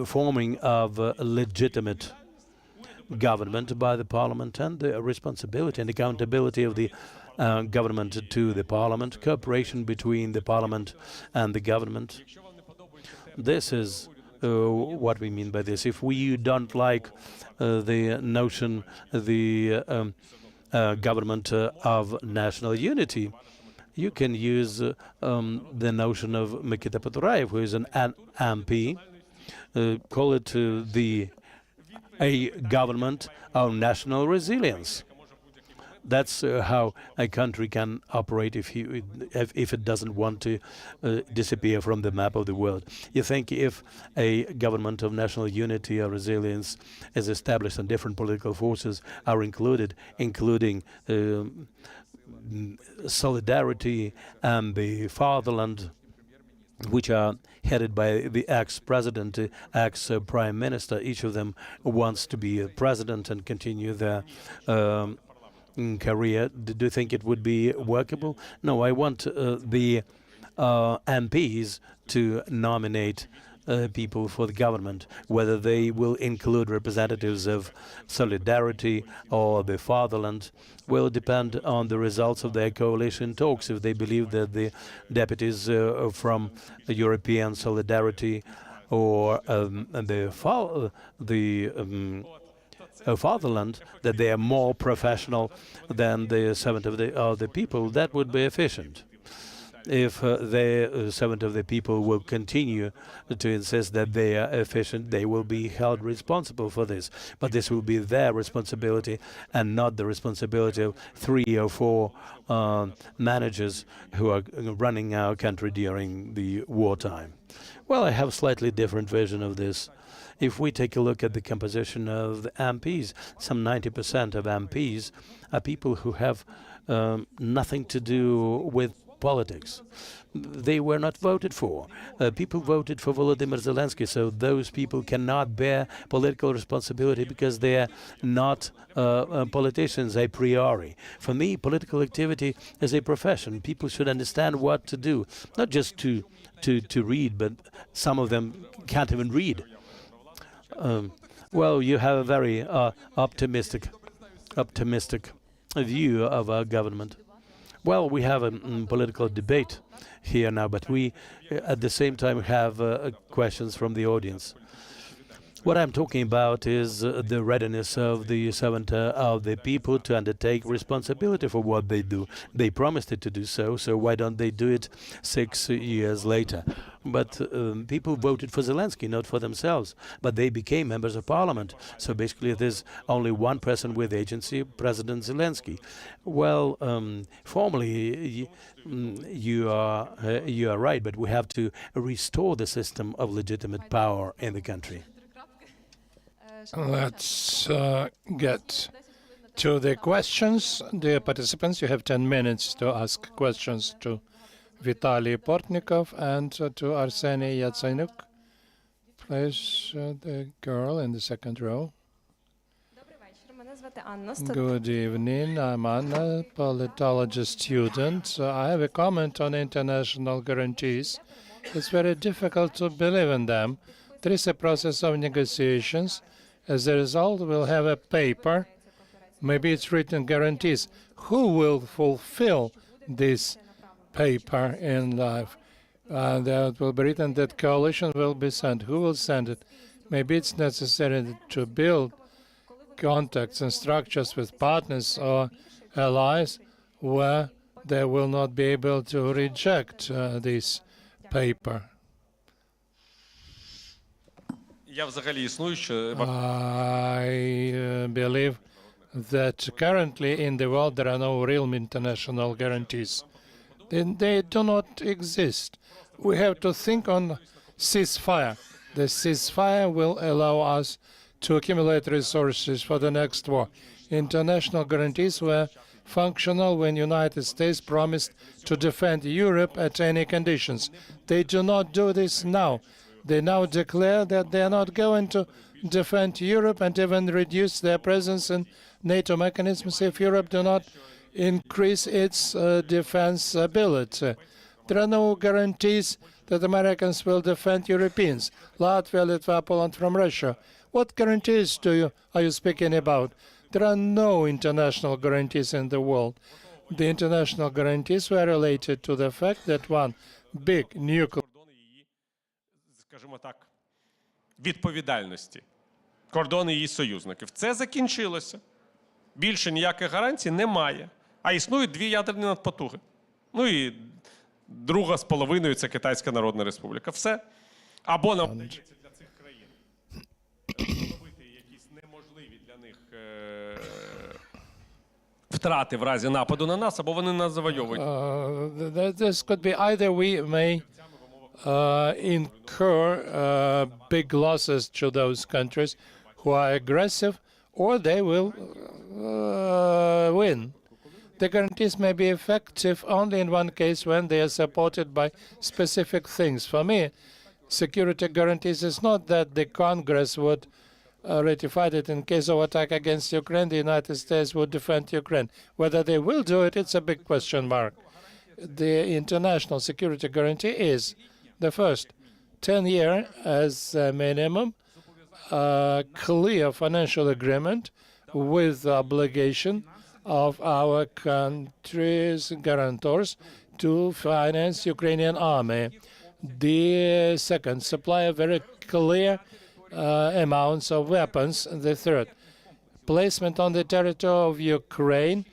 forming of a legitimate government by the parliament, and the responsibility and accountability of the government to the parliament, cooperation between the parliament and the government. This is what we mean by this. If we don't like the notion, the government of national unity, you can use the notion of Mikita Paturayev, who is an MP, call it a government of national resilience. That's how a country can operate if it doesn't want to disappear from the map of the world. You think if a government of national unity or resilience is established and different political forces are included, including solidarity and the fatherland, which are headed by the ex-president, ex-prime minister, each of them wants to be a president and continue their career. Do you think it would be workable? No, I want the MPs to nominate people for the government. Whether they will include representatives of solidarity or the fatherland will depend on the results of their coalition talks. If they believe that the deputies from European solidarity or fatherland, that they are more professional than the servant of the people, that would be efficient. if the servant of the people will continue to insist that they are efficient, they will be held responsible for this. But this will be their responsibility and not the responsibility of 3 or 4 managers who are running our country during the wartime. Well, I have a slightly different vision of this. If we take a look at the composition of the MPs, some 90% of MPs are people who have nothing to do with politics. They were not voted for. People voted for Volodymyr Zelensky, so those people cannot bear political responsibility because they are not politicians a priori. For me, political activity is a profession. People should understand what to do, not just to read, but some of them can't even read. Well, you have a very optimistic view of our government. Well, we have a political debate here now, but we, at the same time, have questions from the audience. What I'm talking about is the readiness of the servant of the people to undertake responsibility for what they do. They promised it to do so, so why don't they do it 6 years later? But people voted for Zelensky, not for themselves, but they became members of parliament. So basically there's only one person with agency, President Zelensky. Well, formally, you are right, but we have to restore the system of legitimate power in the country. Let's get to the questions. Dear participants, you have 10 minutes to ask questions to Vitaly Portnikov and to Arseniy Yatsenyuk. Please, the girl in the second row. Good evening. I'm Anna, politology student. I have a comment on international guarantees. It's very difficult to believe in them. There is a process of negotiations. As a result, we'll have a paper. Maybe it's written guarantees. Who will fulfill this paper in life? There will be written that coalition will be sent. Who will send it? Maybe it's necessary to build contacts and structures with partners or allies where they will not be able to reject this paper. I believe that currently in the world there are no real international guarantees. They do not exist. We have to think on ceasefire. The ceasefire will allow us to accumulate resources for the next war. International guarantees were functional when the United States promised to defend Europe at any conditions. They do not do this now. They now declare that they are not going to defend Europe and even reduce their presence in NATO mechanisms if Europe do not increase its defense ability. There are no guarantees that Americans will defend Europeans, Latvia, Lithuania, Poland from Russia. What guarantees are you speaking about? There are no international guarantees in the world. The international guarantees were related to the fact that one big nuclear скажімо так, відповідальності, кордони її союзників. Це закінчилося. Більше ніяких гарантій немає. А існують дві ядерні надпотуги. Ну і друга з половиною – це Китайська Народна Республіка. Все. Або нам вдається для цих країн зробити якісь неможливі для них втрати в разі нападу на нас, або вони нас завойовують. This could be either we may incur big losses to those countries who are aggressive, or they will win. The guarantees may be effective only in one case when they are supported by specific things. For me, security guarantees is not that the Congress would ratify it in case of attack against Ukraine, the United States would defend Ukraine. Whether they will do it, it's a big question mark. The international security guarantee is the first 10-year as a minimum, clear financial agreement with the obligation of our country's guarantors to finance Ukrainian army. The second, supply very clear amounts of weapons. The third, placement on the territory of Ukraine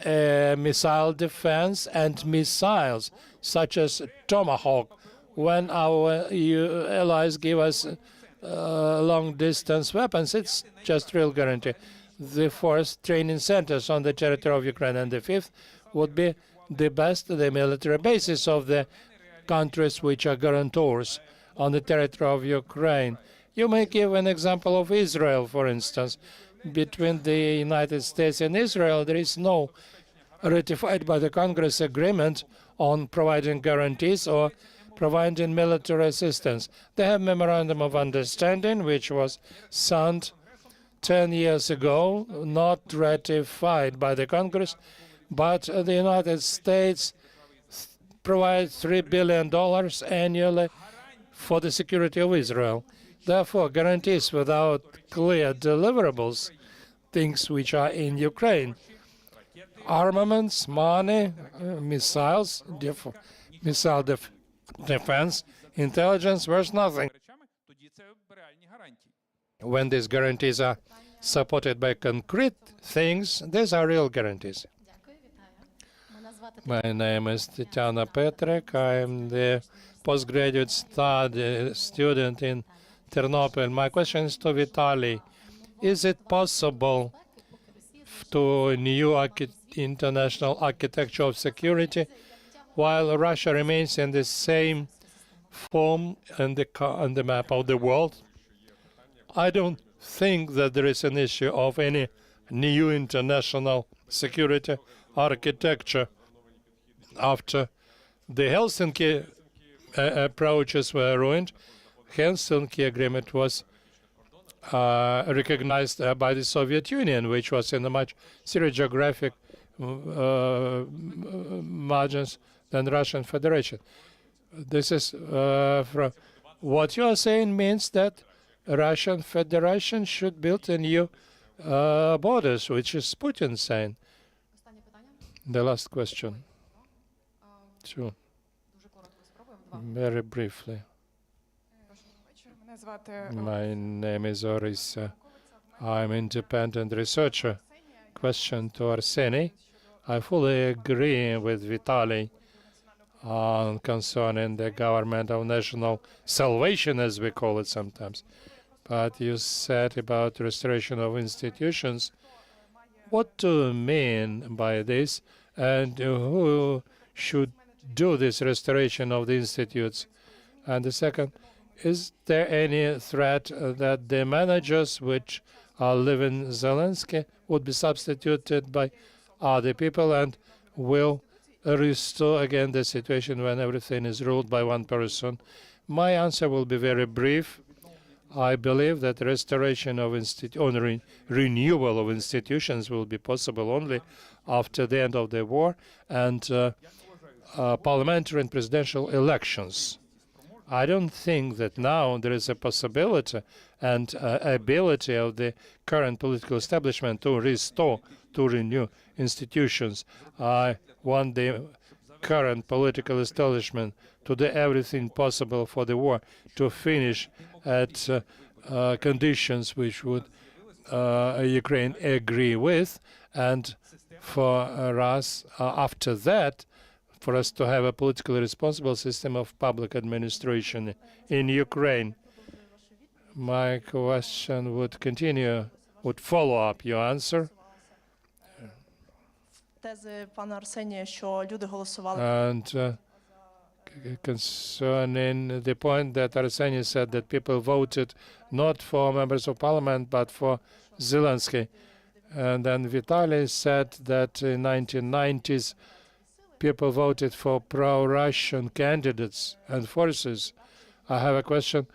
missile defense and missiles such as Tomahawk. When our EU allies give us long-distance weapons, it's just real guarantee. The fourth, training centers on the territory of Ukraine, and the fifth would be the military bases of the countries which are guarantors on the territory of Ukraine. You may give an example of Israel, for instance. Between the United States and Israel, there is no ratified by the Congress agreement on providing guarantees or providing military assistance. They have memorandum of understanding, which was signed 10 years ago, not ratified by the Congress, but the United States provides $3 billion annually for the security of Israel. Therefore, guarantees without clear deliverables, things which are in Ukraine, armaments, money, missiles, missile defense, intelligence, there's nothing. When these guarantees are supported by concrete things, these are real guarantees. My name is Tatiana Petrek. I am the postgraduate student in Ternopil. My question is to Vitaly. Is it possible to a new international architecture of security while Russia remains in the same form on the map of the world? I don't think that there is an issue of any new international security architecture. After the Helsinki approaches were ruined, Helsinki Agreement was recognized by the Soviet Union, which was in a much serious geographic margins than the Russian Federation. This is from what you are saying means that Russian Federation should build a new borders, which is Putin saying. The last question. Sure. Very briefly. My name is Orisa. I'm independent researcher. Question to Arseniy. I fully agree with Vitaly concerning the government of national salvation, as we call it sometimes. But you said about restoration of institutions. What do you mean by this? And who should do this restoration of the institutes? And the second, is there any threat that the managers which are living Zelensky would be substituted by other people and will restore again the situation when everything is ruled by one person? My answer will be very brief. I believe that restoration of renewal of institutions will be possible only after the end of the war and parliamentary and presidential elections. I don't think that now there is a possibility and ability of the current political establishment to restore, to renew institutions. I want the current political establishment to do everything possible for the war to finish at conditions which would Ukraine agree with, and for us, after that, for us to have a politically responsible system of public administration in Ukraine. My question would continue, would follow up your answer. And concerning the point that Arseniy said that people voted not for members of parliament but for Zelensky. And then Vitaly said that in 1990s people voted for pro-Russian candidates and forces. I have a question.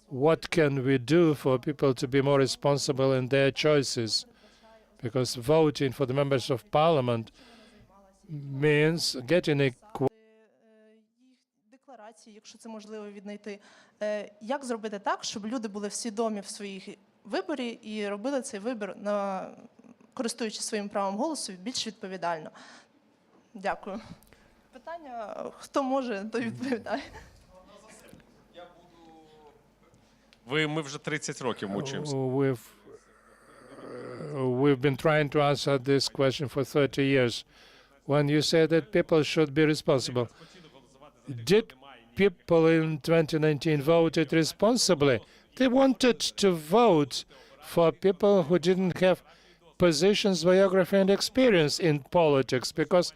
What can we do for people to be more responsible in their choices? Because voting for the members of parliament means getting a якщо це можливо віднайти, як зробити так, щоб люди були свідомі в своїх виборі і робили цей вибір, користуючись своїм правом голосу, більш відповідально. Дякую. Питання, хто може, той відповідає. Ми вже 30 років мучимося. we've been trying to answer this question for 30 years. When you say that people should be responsible, did people in 2019 voted responsibly? They wanted to vote for people who didn't have positions, biography, and experience in politics because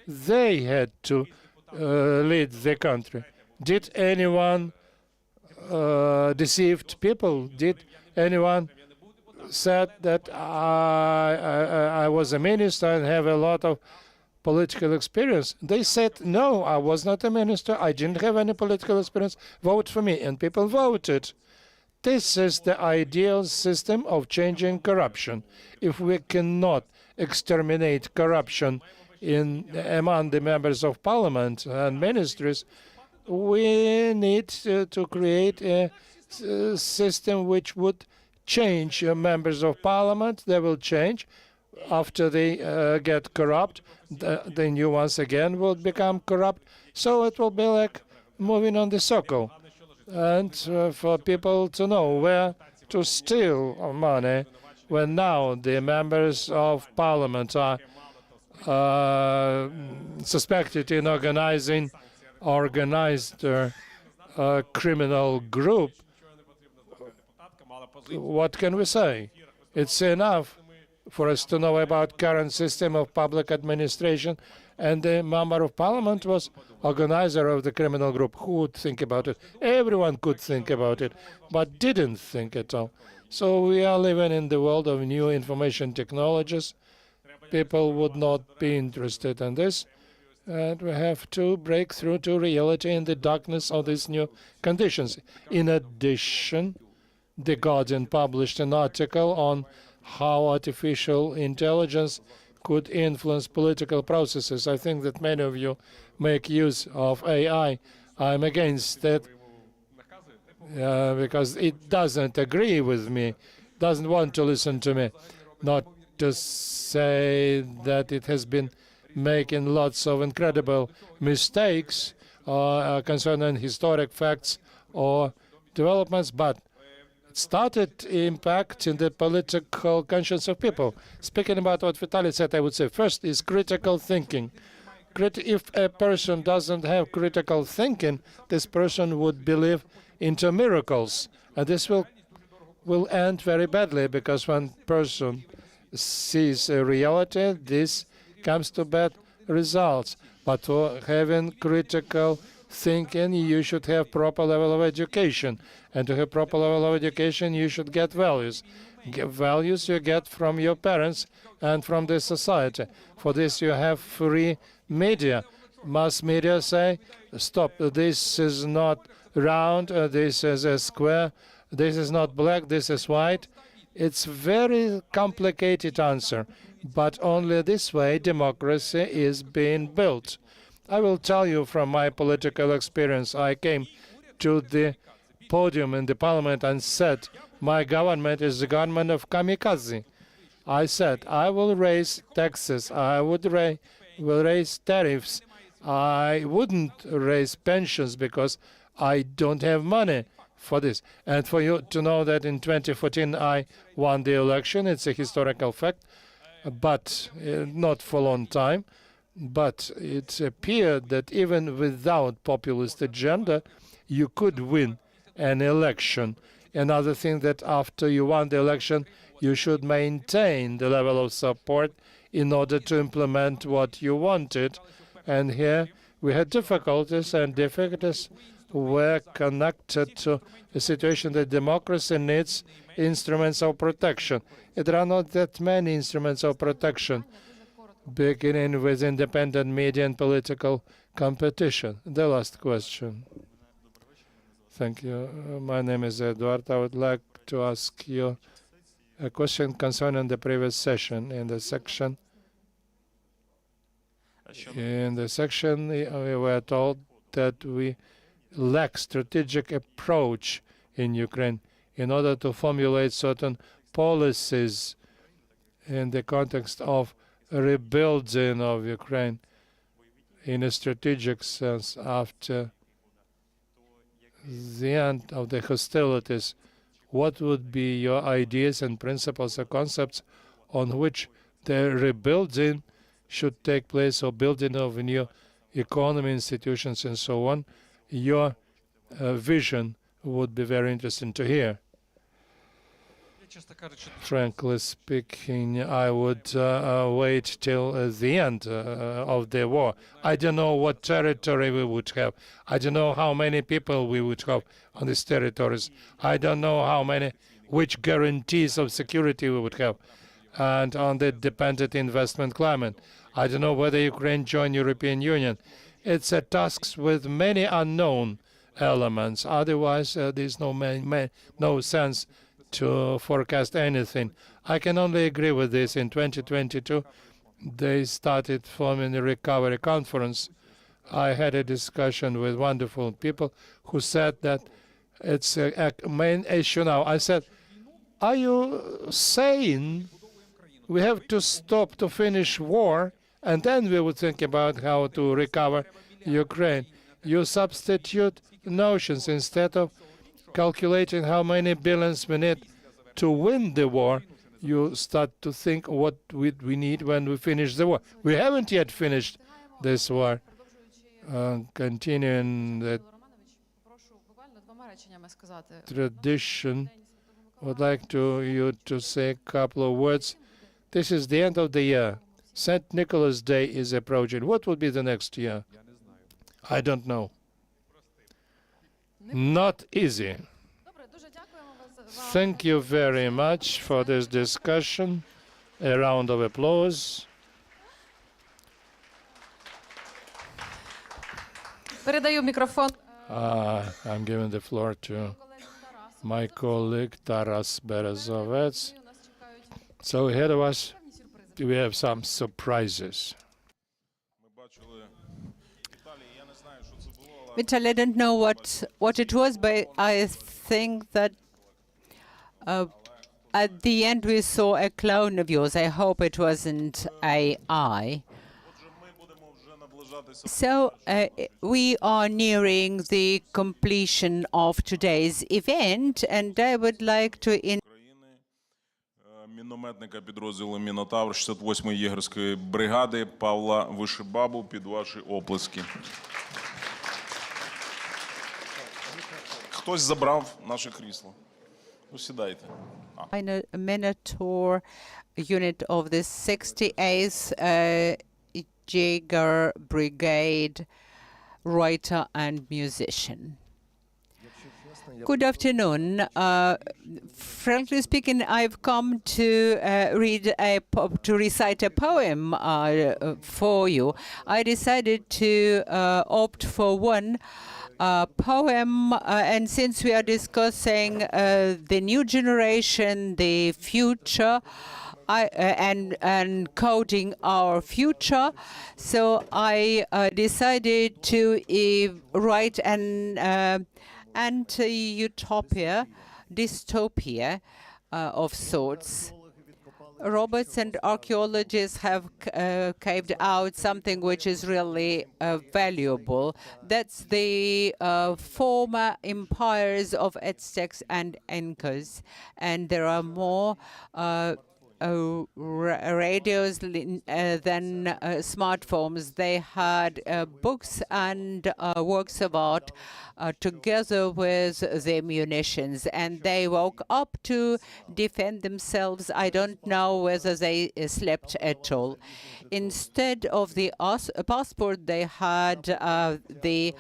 they had to lead the country. Did anyone deceived people? Did anyone said that I was a minister and have a lot of political experience? They said, no, I was not a minister. I didn't have any political experience. Vote for me. And people voted. This is the ideal system of changing corruption. If we cannot exterminate corruption among the members of parliament and ministries, we need to create a system which would change members of parliament. They will change after they get corrupt. The new ones again will become corrupt. So it will be like moving on the circle. And for people to know where to steal money when now the members of parliament are suspected in organized criminal group. What can we say? It's enough for us to know about current system of public administration, and the member of parliament was organizer of the criminal group. Who would think about it? Everyone could think about it, but didn't think at all. So we are living in the world of new information technologies. People would not be interested in this, and we have to break through to reality in the darkness of these new conditions. In addition, The Guardian published an article on how artificial intelligence could influence political processes. I think that many of you make use of AI. I'm against it because it doesn't agree with me, doesn't want to listen to me. Not to say that it has been making lots of incredible mistakes concerning historic facts or developments, but it started impacting the political conscience of people. Speaking about what Vitaly said, I would say first is critical thinking. If a person doesn't have critical thinking, this person would believe into miracles, and this will end very badly, because when person sees a reality, this comes to bad results. But for having critical thinking, you should have proper level of education, and to have proper level of education, you should get values. Values you get from your parents and from the society. For this, you have free media. Mass media say, stop, this is not round, this is a square, this is not black, this is white. It's very complicated answer, but only this way democracy is being built. I will tell you from my political experience. I came to the podium in the parliament and said, my government is the government of kamikaze. I said, I will raise taxes, I will raise tariffs, I wouldn't raise pensions because I don't have money for this. And for you to know that in 2014 I won the election, it's a historical fact, but not for a long time. But it appeared that even without populist agenda, you could win an election. Another thing, that after you won the election, you should maintain the level of support in order to implement what you wanted. And here we had difficulties, and difficulties were connected to a situation that democracy needs instruments of protection. There are not that many instruments of protection, beginning with independent media and political competition. The last question. Thank you. My name is Eduard. I would like to ask you a question concerning the previous session. In the section, we were told that we lack strategic approach in Ukraine in order to formulate certain policies in the context of rebuilding of Ukraine in a strategic sense after the end of the hostilities. What would be your ideas and principles or concepts on which the rebuilding should take place, or building of new economy, institutions, and so on. Your vision would be very interesting to hear. Frankly speaking, I would wait till the end of the war. I don't know what territory we would have. I don't know how many people we would have on these territories. I don't know which guarantees of security we would have, and on the dependent investment climate. I don't know whether Ukraine join European Union. It's a task with many unknown elements. Otherwise, there's no sense to forecast anything. I can only agree with this. In 2022, they started forming a recovery conference. I had a discussion with wonderful people who said that it's a main issue now. I said, are you saying we have to stop to finish war, and then we would think about how to recover Ukraine? You substitute notions. Instead of calculating how many billions we need to win the war, you start to think what we need when we finish the war. We haven't yet finished this war. Continuing the tradition, I would like you to say a couple of words. This is the end of the year. St. Nicholas Day is approaching. What will be the next year? I don't know. Not easy. Thank you very much for this discussion. A round of applause. Передаю мікрофон. I'm giving the floor to my colleague Taras Berezovets. So ahead of us, we have some surprises. Vitaly, I don't know what it was, but I think that at the end we saw a clone of yours. I hope it wasn't AI. So we are nearing the completion of today's event, and I would like to мінометника підрозділу «Мінотавр» 68-ї єгерської бригади Павла Вишибабу під ваші оплески. Хтось забрав наше крісло. Ну, сідайте. Minotaur unit of the 68th Jaeger Brigade, writer and musician. Good afternoon. Frankly speaking, I've come to recite a poem for you. I decided to opt for one poem, and since we are discussing the new generation, the future, and coding our future, so I decided to write an anti-utopia, dystopia of sorts. Robots and archaeologists have carved out something which is really valuable. That's the former empires of Aztecs and Incas. And there are more radios than smartphones. They had books and works of art together with their munitions, and they woke up to defend themselves. I don't know whether they slept at all. Instead of the passport, they had the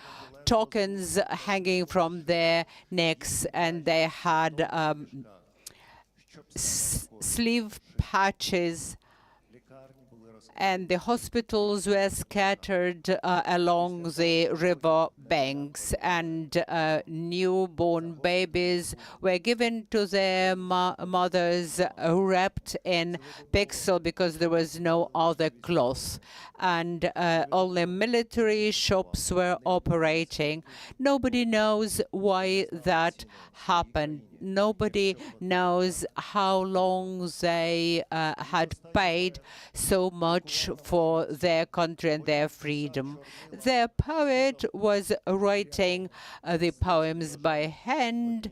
tokens hanging from their necks, and they had sleeve patches, and the hospitals were scattered along the river banks, and newborn babies were given to their mothers wrapped in pixel because there was no other cloth, and only military shops were operating. Nobody knows why that happened. Nobody knows how long they had paid so much for their country and their freedom. Their poet was writing the poems by hand,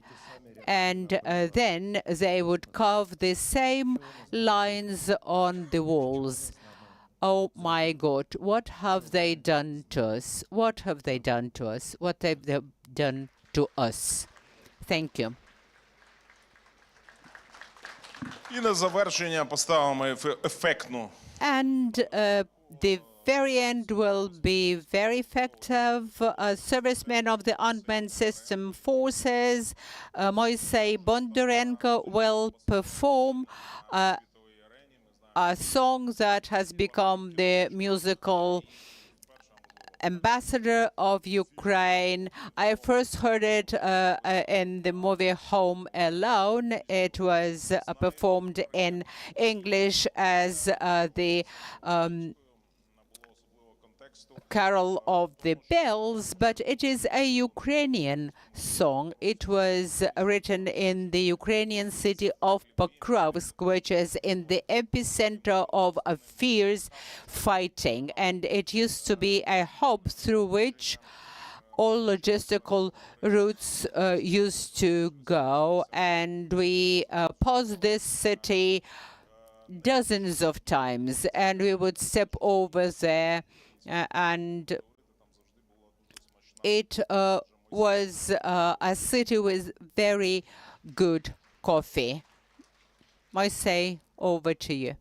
and then they would carve the same lines on the walls. Oh my God, what have they done to us? What have they done to us? What have they done to us? Thank you. І на завершення поставимо ефектну. And the very end will be very effective. Servicemen of the unmanned system forces, Moisei Bondarenko, will perform a song that has become the musical ambassador of Ukraine. I first heard it in the movie Home Alone. It was performed in English as the Carol of the Bells, but it is a Ukrainian song. It was written in the Ukrainian city of Pokrovsk, which is in the epicenter of a fierce fighting, and it used to be a hub through which all logistical routes used to go, and we passed this city dozens of times, and we would step over there, and it was a city with very good coffee. Moisei, over to you.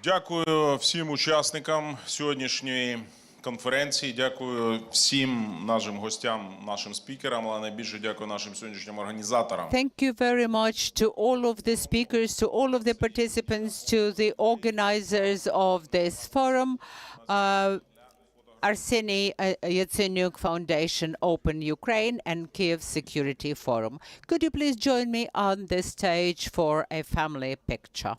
Дякую всім учасникам сьогоднішньої конференції. Дякую всім нашим гостям, нашим спікерам, але найбільше дякую нашим сьогоднішнім організаторам. Thank you very much to all of the speakers, to all of the participants, to the organizers of this forum. Arseniy Yatsenyuk Foundation Open Ukraine and Kyiv Security Forum. Could you please join me on the stage for a family picture?